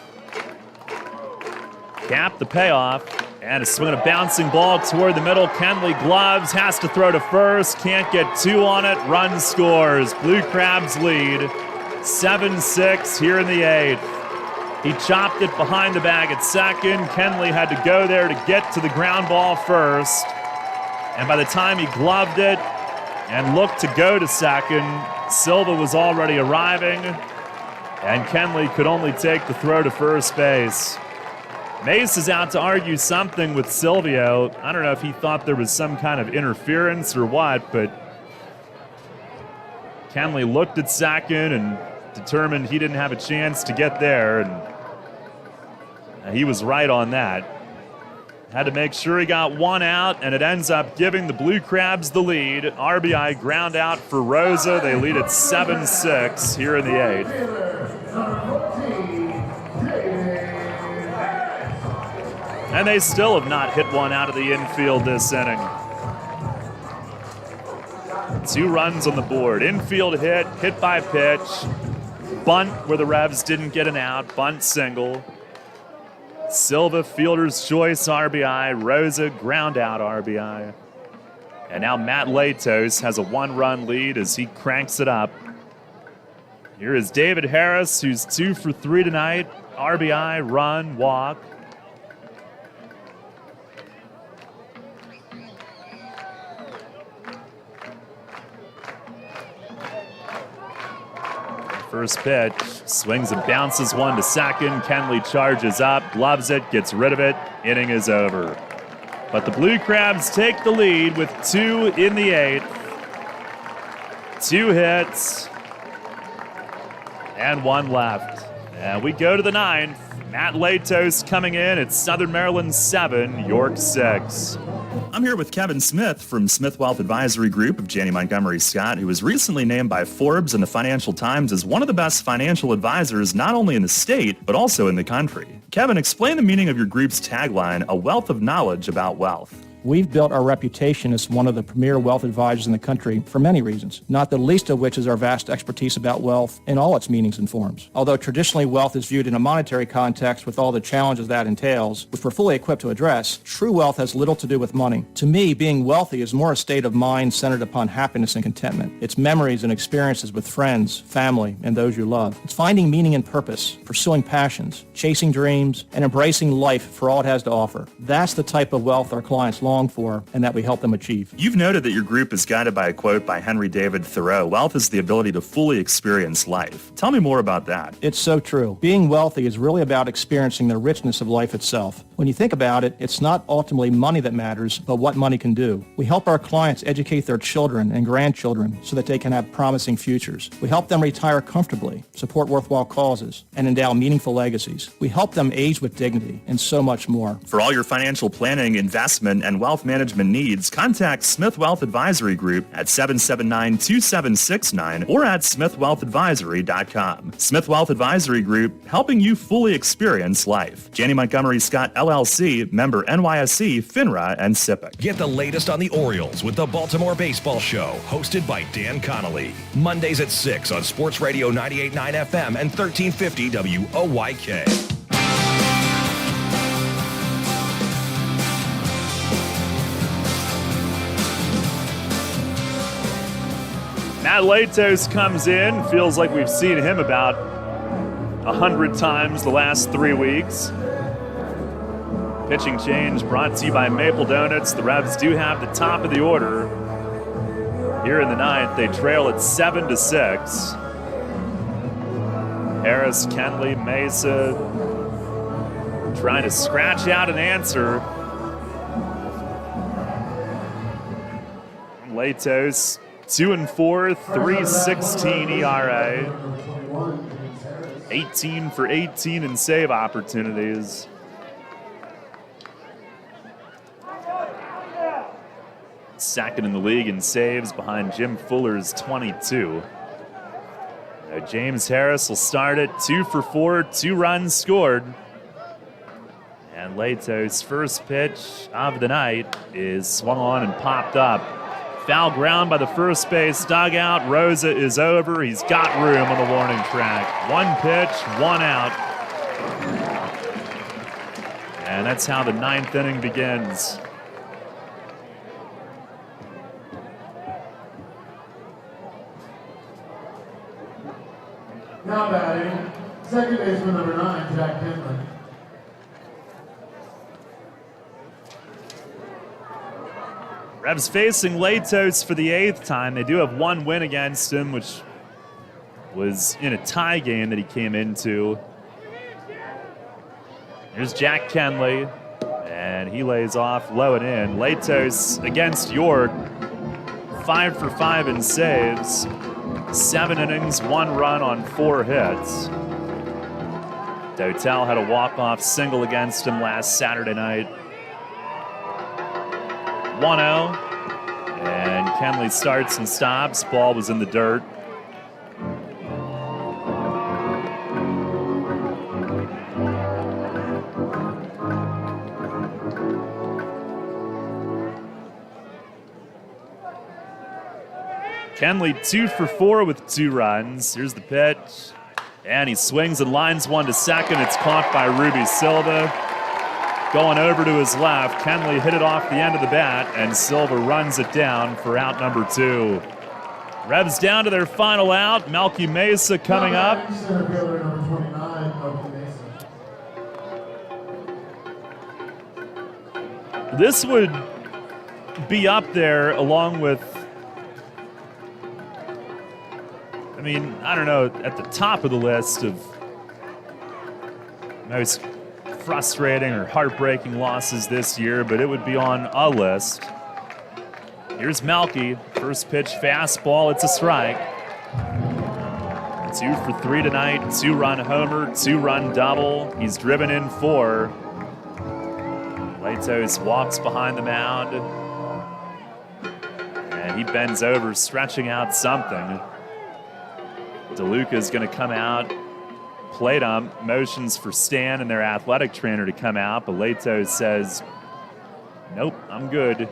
Cap the payoff, and a swing and a bouncing ball toward the middle. Kenley gloves, has to throw to first, can't get 2 on it, run scores. Blue Crabs lead 7-6 here in the 8th. He chopped it behind the bag at second. Kenley had to go there to get to the ground ball first. And by the time he gloved it and looked to go to second, Silva was already arriving, and Kenley could only take the throw to first base. Mace is out to argue something with Silvio. I don't know if he thought there was some kind of interference or what, but Kenley looked at second and determined he didn't have a chance to get there, and he was right on that. Had to make sure he got 1 out, and it ends up giving the Blue Crabs the lead. RBI ground out for Rosa. They lead at 7-6 here in the 8th. And they still have not hit 1 out of the infield this inning. 2 runs on the board. Infield hit by pitch. Bunt where the Revs didn't get an out. Bunt single. Silva, fielder's choice RBI. Rosa, ground out RBI. And now Matt Latos has a 1-run lead as he cranks it up. Here is David Harris, who's 2 for 3 tonight. RBI, run, walk. First pitch, swings and bounces 1 to second. Kenley charges up, gloves it, gets rid of it. Inning is over. But the Blue Crabs take the lead with 2 in the 8th. 2 hits and 1 left. And we go to the 9th. Matt Latos coming in at Southern Maryland 7, York 6. I'm here with Kevin Smith from Smith Wealth Advisory Group of Janney Montgomery Scott, who was recently named by Forbes and the Financial Times as one of the best financial advisors not only in the state, but also in the country. Kevin, explain the meaning of your group's tagline, a wealth of knowledge about wealth. We've built our reputation as one of the premier wealth advisors in the country for many reasons, not the least of which is our vast expertise about wealth in all its meanings and forms. Although traditionally wealth is viewed in a monetary context with all the challenges that entails, which we're fully equipped to address, true wealth has little to do with money. To me, being wealthy is more a state of mind centered upon happiness and contentment. It's memories and experiences with friends, family, and those you love. It's finding meaning and purpose, pursuing passions, chasing dreams, and embracing life for all it has to offer. That's the type of wealth our clients long for and that we help them achieve. You've noted that your group is guided by a quote by Henry David Thoreau, wealth is the ability to fully experience life. Tell me more about that. It's so true. Being wealthy is really about experiencing the richness of life itself. When you think about it, it's not ultimately money that matters, but what money can do. We help our clients educate their children and grandchildren so that they can have promising futures. We help them retire comfortably, support worthwhile causes, and endow meaningful legacies. We help them age with dignity and so much more. For all your financial planning, investment, and wealth management needs, contact Smith Wealth Advisory Group at 779-2769 or at smithwealthadvisory.com. Smith Wealth Advisory Group, helping you fully experience life. Janney Montgomery Scott LLC, member NYSE, FINRA, and SIPC. Get the latest on the Orioles with the Baltimore Baseball Show, hosted by Dan Connolly. Mondays at 6 on Sports Radio 98.9 FM and 1350 WOYK. Matt Latos comes in. Feels like we've seen him about 100 times the last 3 weeks. Pitching change brought to you by Maple Donuts. The Revs do have the top of the order. Here in the 9th, they trail at 7-6. Harris, Kenley, Mesa trying to scratch out an answer. Latos 2-4, 3.16 ERA. 18 for 18 in save opportunities. Second in the league in saves behind Jim Fuller's 22. Now James Harris will start it 2 for 4, 2 runs scored. And Lato's first pitch of the night is swung on and popped up. Foul ground by the first base dugout. Rosa is over. He's got room on the warning track. 1 pitch, 1 out. And that's how the 9th inning begins. Now batting, second baseman number 9, Jack Kenley. Revs facing Latos for the 8th time. They do have 1 win against him, which was in a tie game that he came into. Here's Jack Kenley, and he lays off low and in. Latos against York, 5 for 5 in saves. 7 innings, 1 run on 4 hits. Dotel had a walk-off single against him last Saturday night. 1-0, and Kenley starts and stops. Ball was in the dirt. Kenley 2 for 4 with 2 runs. Here's the pitch, and he swings and lines one to second. It's caught by Ruby Silva. Going over to his left, Kenley hit it off the end of the bat, and Silva runs it down for out number 2. Revs down to their final out. Melky Mesa coming up. Center fielder number 29, Melky Mesa. This would be up there along with, I mean, I don't know, at the top of the list of most frustrating or heartbreaking losses this year, but it would be on a list. Here's Melky, first pitch fastball, it's a strike. 2 for 3 tonight, 2-run homer, 2-run double. He's driven in 4. Latos walks behind the mound, and he bends over, stretching out something. DeLuca's going to come out. Plate ump motions for Stan and their athletic trainer to come out, but Latos says, nope, I'm good.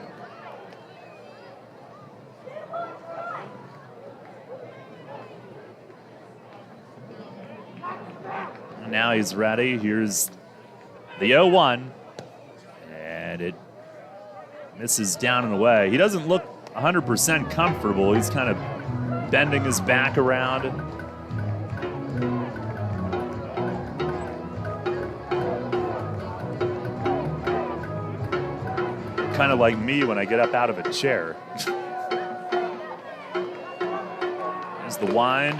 And now he's ready. Here's the 0-1, and it misses down and away. He doesn't look 100% comfortable. He's kind of bending his back around. Kind of like me when I get up out of a chair. There's the wind,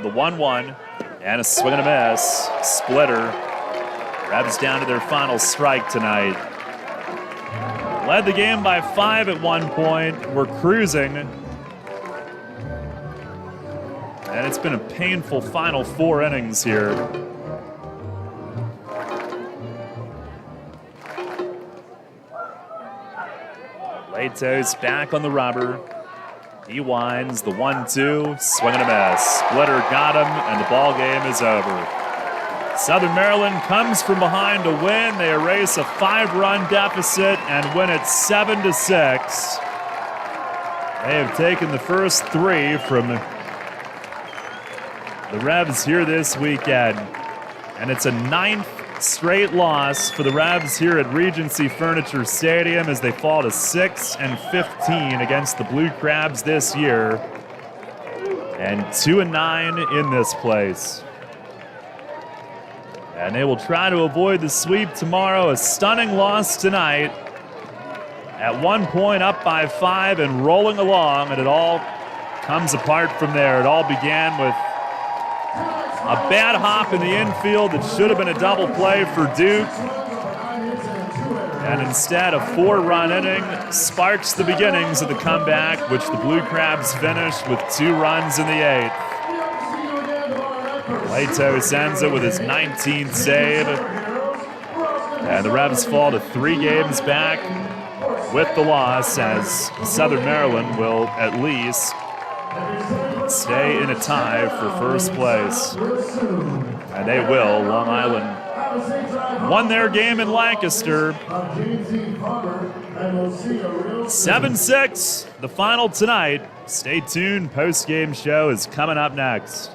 the 1-1, and a swing and a miss. Splitter. Revs down to their final strike tonight. Led the game by 5 at one point. We're cruising. And it's been a painful final 4 innings here. Latos back on the rubber. He winds the 1-2, swing and a miss. Splitter got him, and the ball game is over. Southern Maryland comes from behind to win. They erase a 5-run deficit and win it 7-6. They have taken the first 3 from the Revs here this weekend, and it's a 9th straight loss for the Revs here at Regency Furniture Stadium as they fall to 6-15 against the Blue Crabs this year, and 2-9 in this place. And they will try to avoid the sweep tomorrow. A stunning loss tonight. At one point up by 5 and rolling along, and it all comes apart from there. It all began with a bad hop in the infield that should have been a double play for Duke. And instead, a 4-run inning sparks the beginnings of the comeback, which the Blue Crabs finished with 2 runs in the 8th. Latos ends it with his 19th save. And the Revs fall to 3 games back with the loss, as Southern Maryland will at least stay in a tie for first place. And they will. Long Island won their game in Lancaster. 7-6, the final tonight. Stay tuned. Post-game show is coming up next.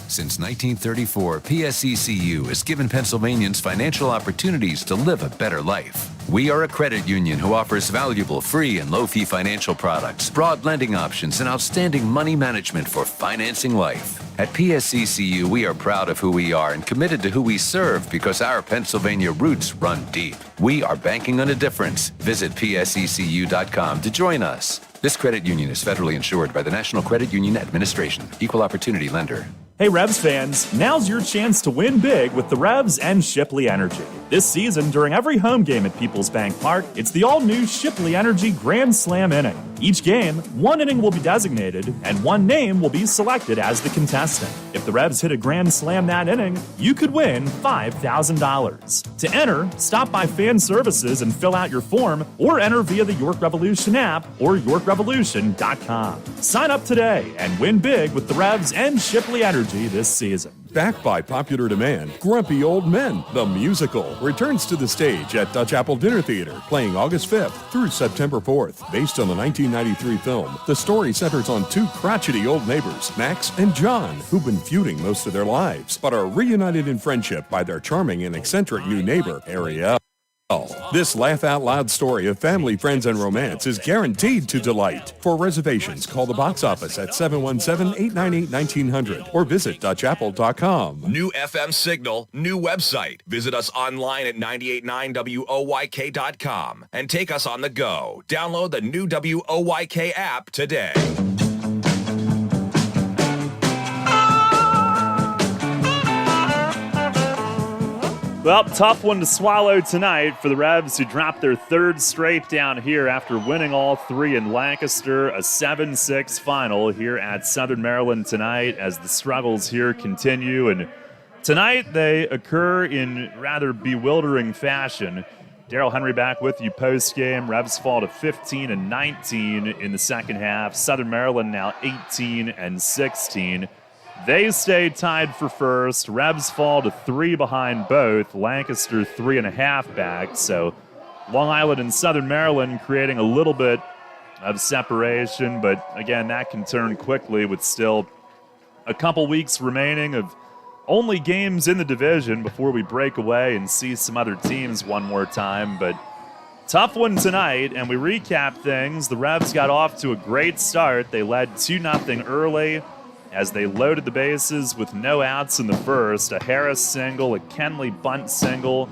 Since 1934, PSECU has given Pennsylvanians financial opportunities to live a better life. We are a credit union who offers valuable free and low-fee financial products, broad lending options, and outstanding money management for financing life. At PSECU, we are proud of who we are and committed to who we serve because our Pennsylvania roots run deep. We are banking on a difference. Visit PSECU.com to join us. This credit union is federally insured by the National Credit Union Administration. Equal opportunity lender. Hey Revs fans, now's your chance to win big with the Revs and Shipley Energy. This season, during every home game at Peoples Bank Park, it's the all-new Shipley Energy Grand Slam inning. Each game, 1 inning will be designated, and 1 name will be selected as the contestant. If the Revs hit a Grand Slam that inning, you could win $5,000. To enter, stop by Fan Services and fill out your form, or enter via the York Revolution app or YorkRevolution.com. Sign up today and win big with the Revs and Shipley Energy this season. Backed by popular demand, Grumpy Old Men, the musical, returns to the stage at Dutch Apple Dinner Theater, playing August 5th through September 4th. Based on the 1993 film, the story centers on 2 crotchety old neighbors, Max and John, who've been feuding most of their lives, but are reunited in friendship by their charming and eccentric new neighbor, Ariel. This laugh-out-loud story of family, friends, and romance is guaranteed to delight. For reservations, call the box office at 717-898-1900 or visit DutchApple.com. New FM signal, new website. Visit us online at 989WOYK.com and take us on the go. Download the new WOYK app today. Well, tough one to swallow tonight for the Revs, who dropped their 3rd straight down here after winning all 3 in Lancaster. A 7-6 final here at Southern Maryland tonight as the struggles here continue. And tonight they occur in rather bewildering fashion. Daryl Henry back with you post-game. Revs fall to 15-19 in the second half. Southern Maryland now 18-16. They stay tied for first. Revs fall to 3 behind both. Lancaster 3.5 back. So Long Island and Southern Maryland creating a little bit of separation. But again, that can turn quickly with still a couple weeks remaining of only games in the division before we break away and see some other teams one more time. But tough one tonight, and we recap things. The Revs got off to a great start. They led 2-0 early as they loaded the bases with no outs in the first. A Harris single, a Kenley bunt single,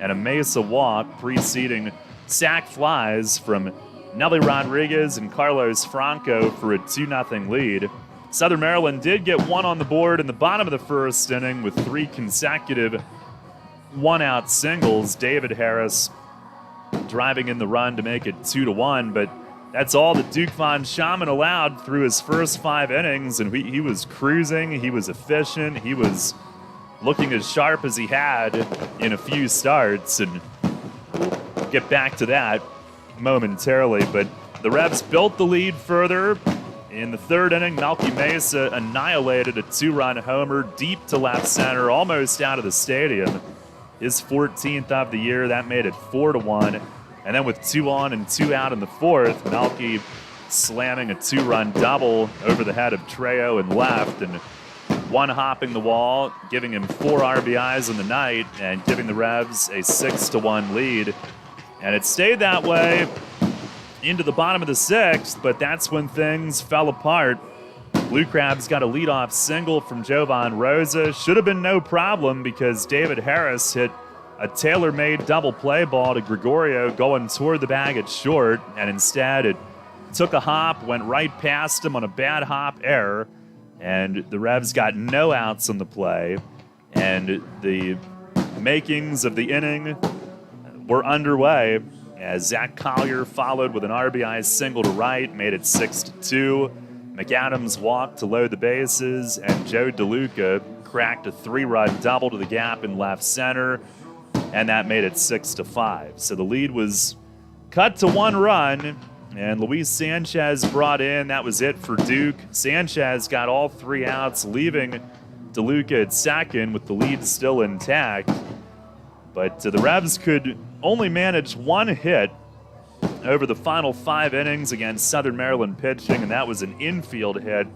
and a Mesa walk preceding sac flies from Nelly Rodriguez and Carlos Franco for a 2-0 lead. Southern Maryland did get 1 on the board in the bottom of the first inning with 3 consecutive one-out singles. David Harris driving in the run to make it 2-1, but that's all that Duke Von Schaman allowed through his first 5 innings, and he was cruising, he was efficient, he was looking as sharp as he had in a few starts, and we'll get back to that momentarily. But the Revs built the lead further. In the 3rd inning, Melky Mesa annihilated a 2-run homer deep to left center, almost out of the stadium. His 14th of the year, that made it 4-1. And then with 2 on and 2 out in the 4th, Melky slamming a 2-run double over the head of Trejo and left, and 1 hopping the wall, giving him 4 RBIs in the night and giving the Revs a 6-1 lead. And it stayed that way into the bottom of the 6th, but that's when things fell apart. Blue Crabs got a leadoff single from Jovan Rosa. Should have been no problem because David Harris hit a tailor-made double play ball to Gregorio going toward the bag at short, and instead it took a hop, went right past him on a bad hop error, and the Revs got no outs on the play. And the makings of the inning were underway as Zach Collier followed with an RBI single to right, made it 6-2. McAdams walked to load the bases, and Joe DeLuca cracked a 3-run double to the gap in left center, and that made it 6-5. So the lead was cut to 1 run, and Luis Sanchez brought in. That was it for Duke. Sanchez got all 3 outs, leaving DeLuca at second with the lead still intact. But the Revs could only manage 1 hit over the final 5 innings against Southern Maryland pitching, and that was an infield hit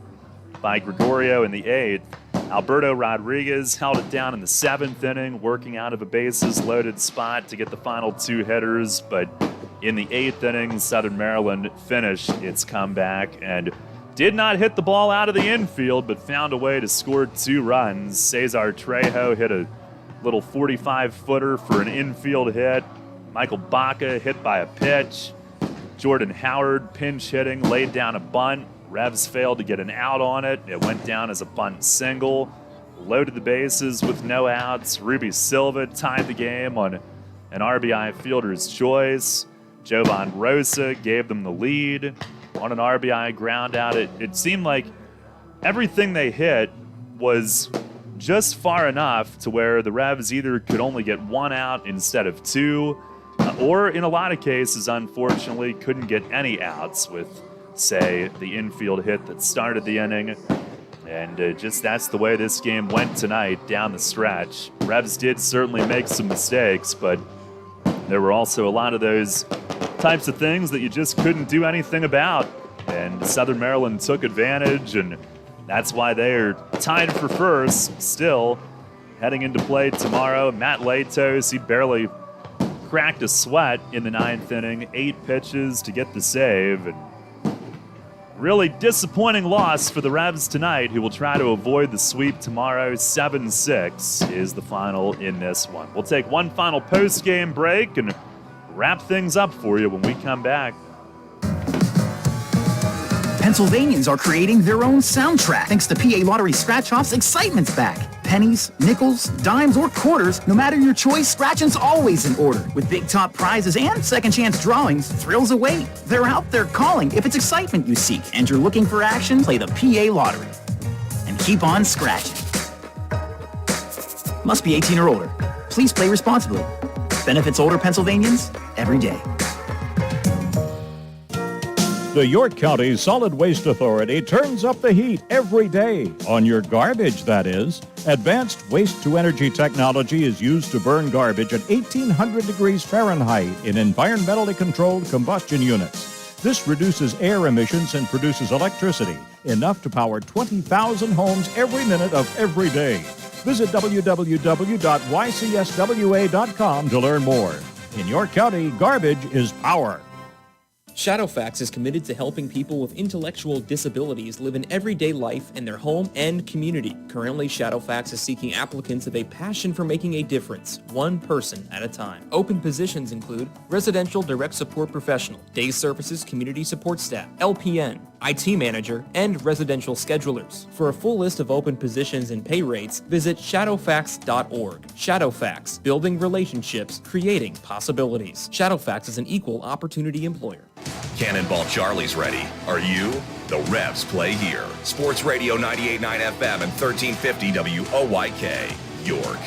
by Gregorio in the 8th. Alberto Rodriguez held it down in the 7th inning, working out of a bases-loaded spot to get the final 2 hitters, but in the 8th inning, Southern Maryland finished its comeback and did not hit the ball out of the infield, but found a way to score 2 runs. Cesar Trejo hit a little 45-footer for an infield hit. Michael Baca hit by a pitch. Jordan Howard pinch hitting, laid down a bunt. Revs failed to get an out on it. It went down as a bunt single. Loaded the bases with no outs. Ruby Silva tied the game on an RBI fielder's choice. Jovan Rosa gave them the lead on an RBI ground out. It seemed like everything they hit was just far enough to where the Revs either could only get 1 out instead of 2, or in a lot of cases, unfortunately, couldn't get any outs with, say, the infield hit that started the inning. And just that's the way this game went tonight down the stretch. Revs did certainly make some mistakes, but there were also a lot of those types of things that you just couldn't do anything about. And Southern Maryland took advantage, and that's why they are tied for first still heading into play tomorrow. Matt Latos, he barely cracked a sweat in the 9th inning, 8 pitches to get the save. And really disappointing loss for the Revs tonight, who will try to avoid the sweep tomorrow. 7-6 is the final in this one. We'll take one final post-game break and wrap things up for you when we come back. Pennsylvanians are creating their own soundtrack thanks to PA Lottery Scratch-Off's Excitement's back. Pennies, nickels, dimes, or quarters, no matter your choice, scratching's always in order. With big top prizes and second chance drawings, thrills await. They're out there calling if it's excitement you seek and you're looking for action, play the PA Lottery. And keep on scratching. Must be 18 or older. Please play responsibly. Benefits older Pennsylvanians every day. The York County Solid Waste Authority turns up the heat every day. On your garbage, that is. Advanced waste-to-energy technology is used to burn garbage at 1,800 degrees Fahrenheit in environmentally controlled combustion units. This reduces air emissions and produces electricity, enough to power 20,000 homes every minute of every day. Visit www.ycswa.com to learn more. In York County, garbage is power. Shadowfax is committed to helping people with intellectual disabilities live an everyday life in their home and community. Currently, Shadowfax is seeking applicants with a passion for making a difference, one person at a time. Open positions include residential direct support professional, day services community support staff, LPN, IT manager, and residential schedulers. For a full list of open positions and pay rates, visit shadowfax.org. Shadowfax, building relationships, creating possibilities. Shadowfax is an equal opportunity employer. Cannonball Charlie's ready. Are you? The Revs play here. Sports Radio 98.9 FM and 1350 WOYK, York.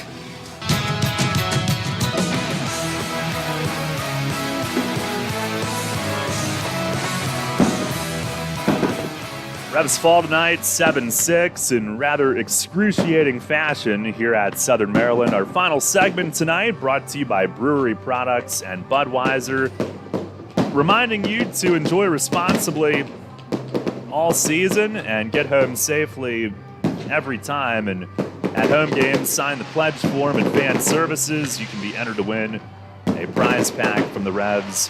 Revs fall tonight 7-6 in rather excruciating fashion here at Southern Maryland. Our final segment tonight brought to you by Brewery Products and Budweiser, reminding you to enjoy responsibly all season and get home safely every time. And at home games, sign the pledge form and fan services. You can be entered to win a prize pack from the Revs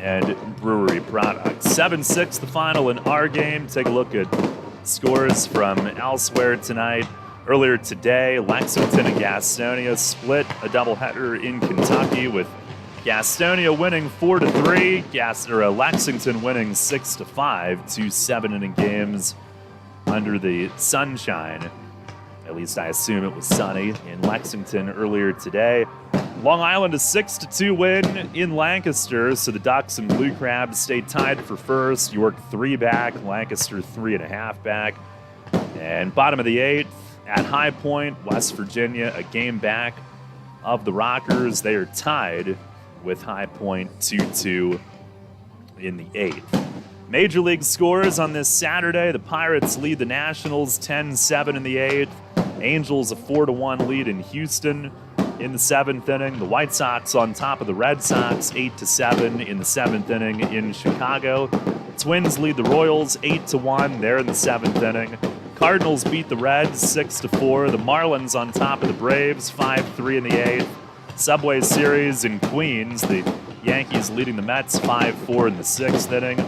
and Brewery Products. 7-6 the final in our game. Take a look at scores from elsewhere tonight. Earlier today, Lexington and Gastonia split a doubleheader in Kentucky, with Gastonia winning 4-3, Lexington winning 6-5, 2 7-inning games under the sunshine. At least I assume it was sunny in Lexington earlier today. Long Island a 6-2 win in Lancaster, so the Ducks and Blue Crabs stay tied for first. York 3 back, Lancaster 3.5 back. And bottom of the 8th at High Point, West Virginia, a game back of the Rockers. They are tied with High Point 2-2 in the 8th. Major League scores on this Saturday. The Pirates lead the Nationals 10-7 in the 8th. Angels a 4-1 lead in Houston in the 7th inning. The White Sox on top of the Red Sox 8-7 in the 7th inning in Chicago. Twins lead the Royals 8-1. They're in the 7th inning. Cardinals beat the Reds 6-4. The Marlins on top of the Braves 5-3 in the 8th. Subway Series in Queens. The Yankees leading the Mets 5-4 in the 6th inning.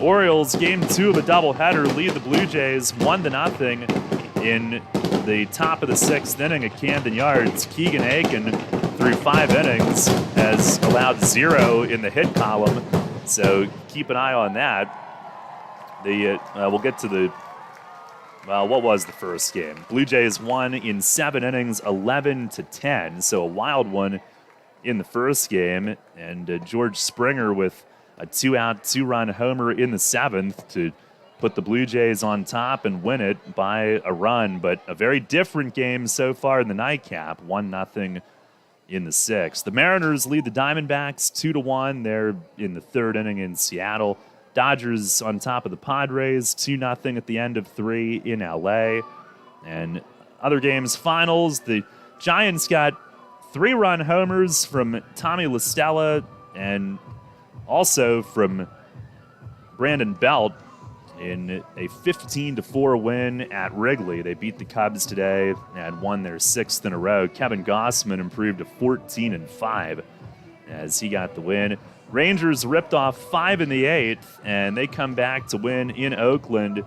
Orioles, game 2 of a doubleheader, lead the Blue Jays 1-0 in the top of the 6th inning at Camden Yards. Keegan Aiken, through 5 innings, has allowed 0 in the hit column, so keep an eye on that. We'll get to the, what was the first game? Blue Jays won in 7 innings, 11-10, so a wild one in the first game, and George Springer with a 2-out, 2-run homer in the 7th to put the Blue Jays on top and win it by a run. But a very different game so far in the nightcap, 1-0 in the 6th. The Mariners lead the Diamondbacks 2-1. They're in the 3rd inning in Seattle. Dodgers on top of the Padres 2-0 at the end of 3 in LA. And other games finals, the Giants got 3-run homers from Tommy La Stella and also from Brandon Belt in a 15-4 win at Wrigley. They beat the Cubs today and won their 6th in a row. Kevin Gossman improved to 14-5 as he got the win. Rangers ripped off 5 in the 8th, and they come back to win in Oakland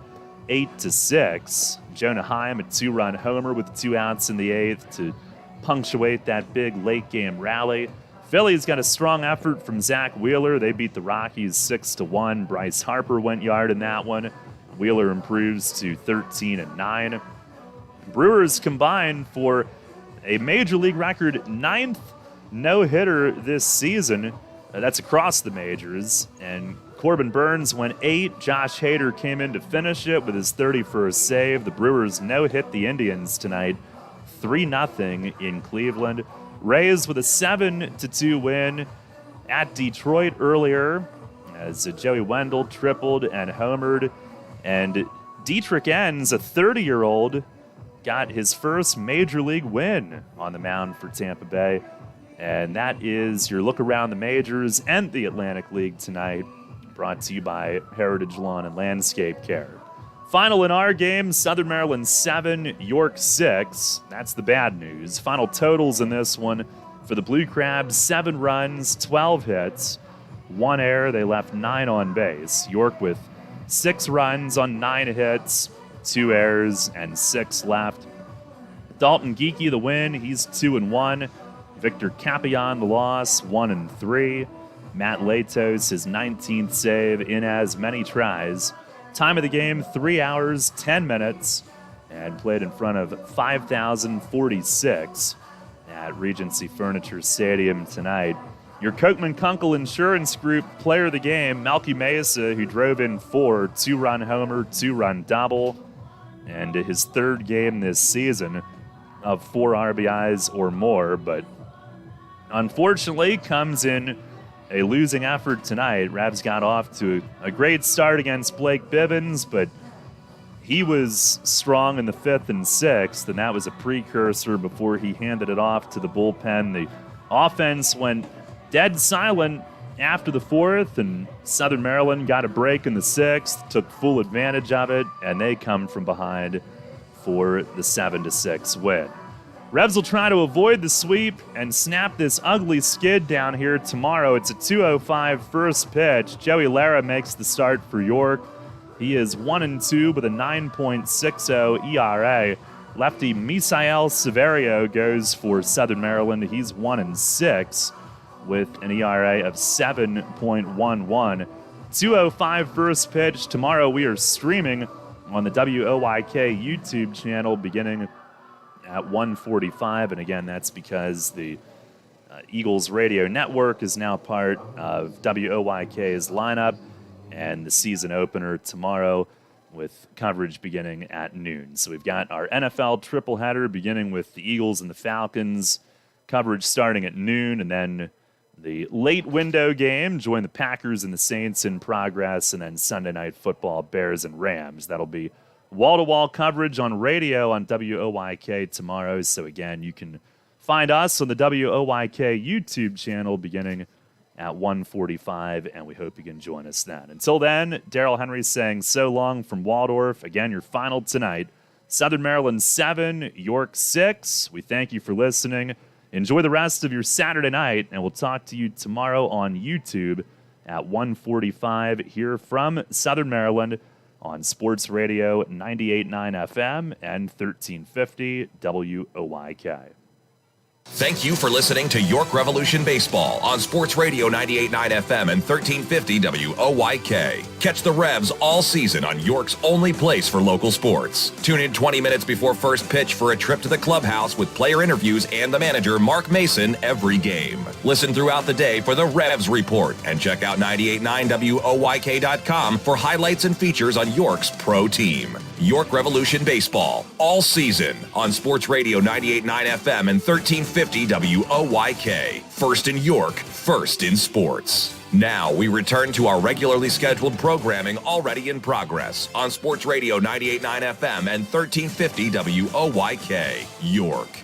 8-6. Jonah Heim, a 2-run homer with 2 outs in the 8th to punctuate that big late-game rally. Phillies got a strong effort from Zach Wheeler. They beat the Rockies 6-1. Bryce Harper went yard in that one. Wheeler improves to 13-9. Brewers combined for a Major League record 9th no-hitter this season. That's across the majors. And Corbin Burns went 8. Josh Hader came in to finish it with his 31st save. The Brewers no-hit the Indians tonight, 3-0 in Cleveland. Rays with a 7-2 win at Detroit earlier as Joey Wendell tripled and homered. And Dietrich Enns, a 30-year-old, got his first Major League win on the mound for Tampa Bay. And that is your look around the majors and the Atlantic League tonight, brought to you by Heritage Lawn and Landscape Care. Final in our game, Southern Maryland 7, York 6. That's the bad news. Final totals in this one for the Blue Crabs, 7 runs, 12 hits, 1 error. They left 9 on base. York with 6 runs on 9 hits, 2 errors, and 6 left. Dalton Geeky the win. He's 2-1. Victor Capillon the loss, 1-3. Matt Latos, his 19th save in as many tries. Time of the game, 3 hours, 10 minutes, and played in front of 5,046 at Regency Furniture Stadium tonight. Your Kochman Kunkel Insurance Group player of the game, Melky Mesa, who drove in 4, 2-run homer, 2-run double, and his 3rd game this season of 4 RBIs or more, but unfortunately comes in a losing effort tonight. Ravs got off to a great start against Blake Bivens, but he was strong in the 5th and 6th, and that was a precursor before he handed it off to the bullpen. The offense went dead silent after the 4th, and Southern Maryland got a break in the 6th, took full advantage of it, and they come from behind for the 7-6 win. Revs will try to avoid the sweep and snap this ugly skid down here tomorrow. It's a 2:05 first pitch. Joey Lara makes the start for York. He is 1-2 with a 9.60 ERA. Lefty Misael Severio goes for Southern Maryland. He's 1-6 with an ERA of 7.11. 2:05 first pitch. Tomorrow we are streaming on the WOYK YouTube channel beginning at 1:45, and again, that's because the Eagles Radio Network is now part of WOYK's lineup, and the season opener tomorrow with coverage beginning at noon. So we've got our NFL triple header beginning with the Eagles and the Falcons, coverage starting at noon, and then the late window game, join the Packers and the Saints in progress, and then Sunday Night Football, Bears and Rams. That'll be wall-to-wall coverage on radio on WOYK tomorrow. So again, you can find us on the WOYK YouTube channel beginning at 1:45, and we hope you can join us then. Until then, Daryl Henry saying so long from Waldorf. Again, your final tonight, Southern Maryland 7, York 6. We thank you for listening. Enjoy the rest of your Saturday night, and we'll talk to you tomorrow on YouTube at 1:45 here from Southern Maryland on Sports Radio 98.9 FM and 1350 WOYK. Thank you for listening to York Revolution Baseball on Sports Radio 98.9 FM and 1350 WOYK. Catch the Revs all season on York's only place for local sports. Tune in 20 minutes before first pitch for a trip to the clubhouse with player interviews and the manager, Mark Mason, every game. Listen throughout the day for the Revs Report and check out 989WOYK.com for highlights and features on York's pro team. York Revolution Baseball all season on Sports Radio 98.9 FM and 1350 WOYK. First in York, first in sports. Now we return to our regularly scheduled programming already in progress on Sports Radio 98.9 FM and 1350 WOYK, York.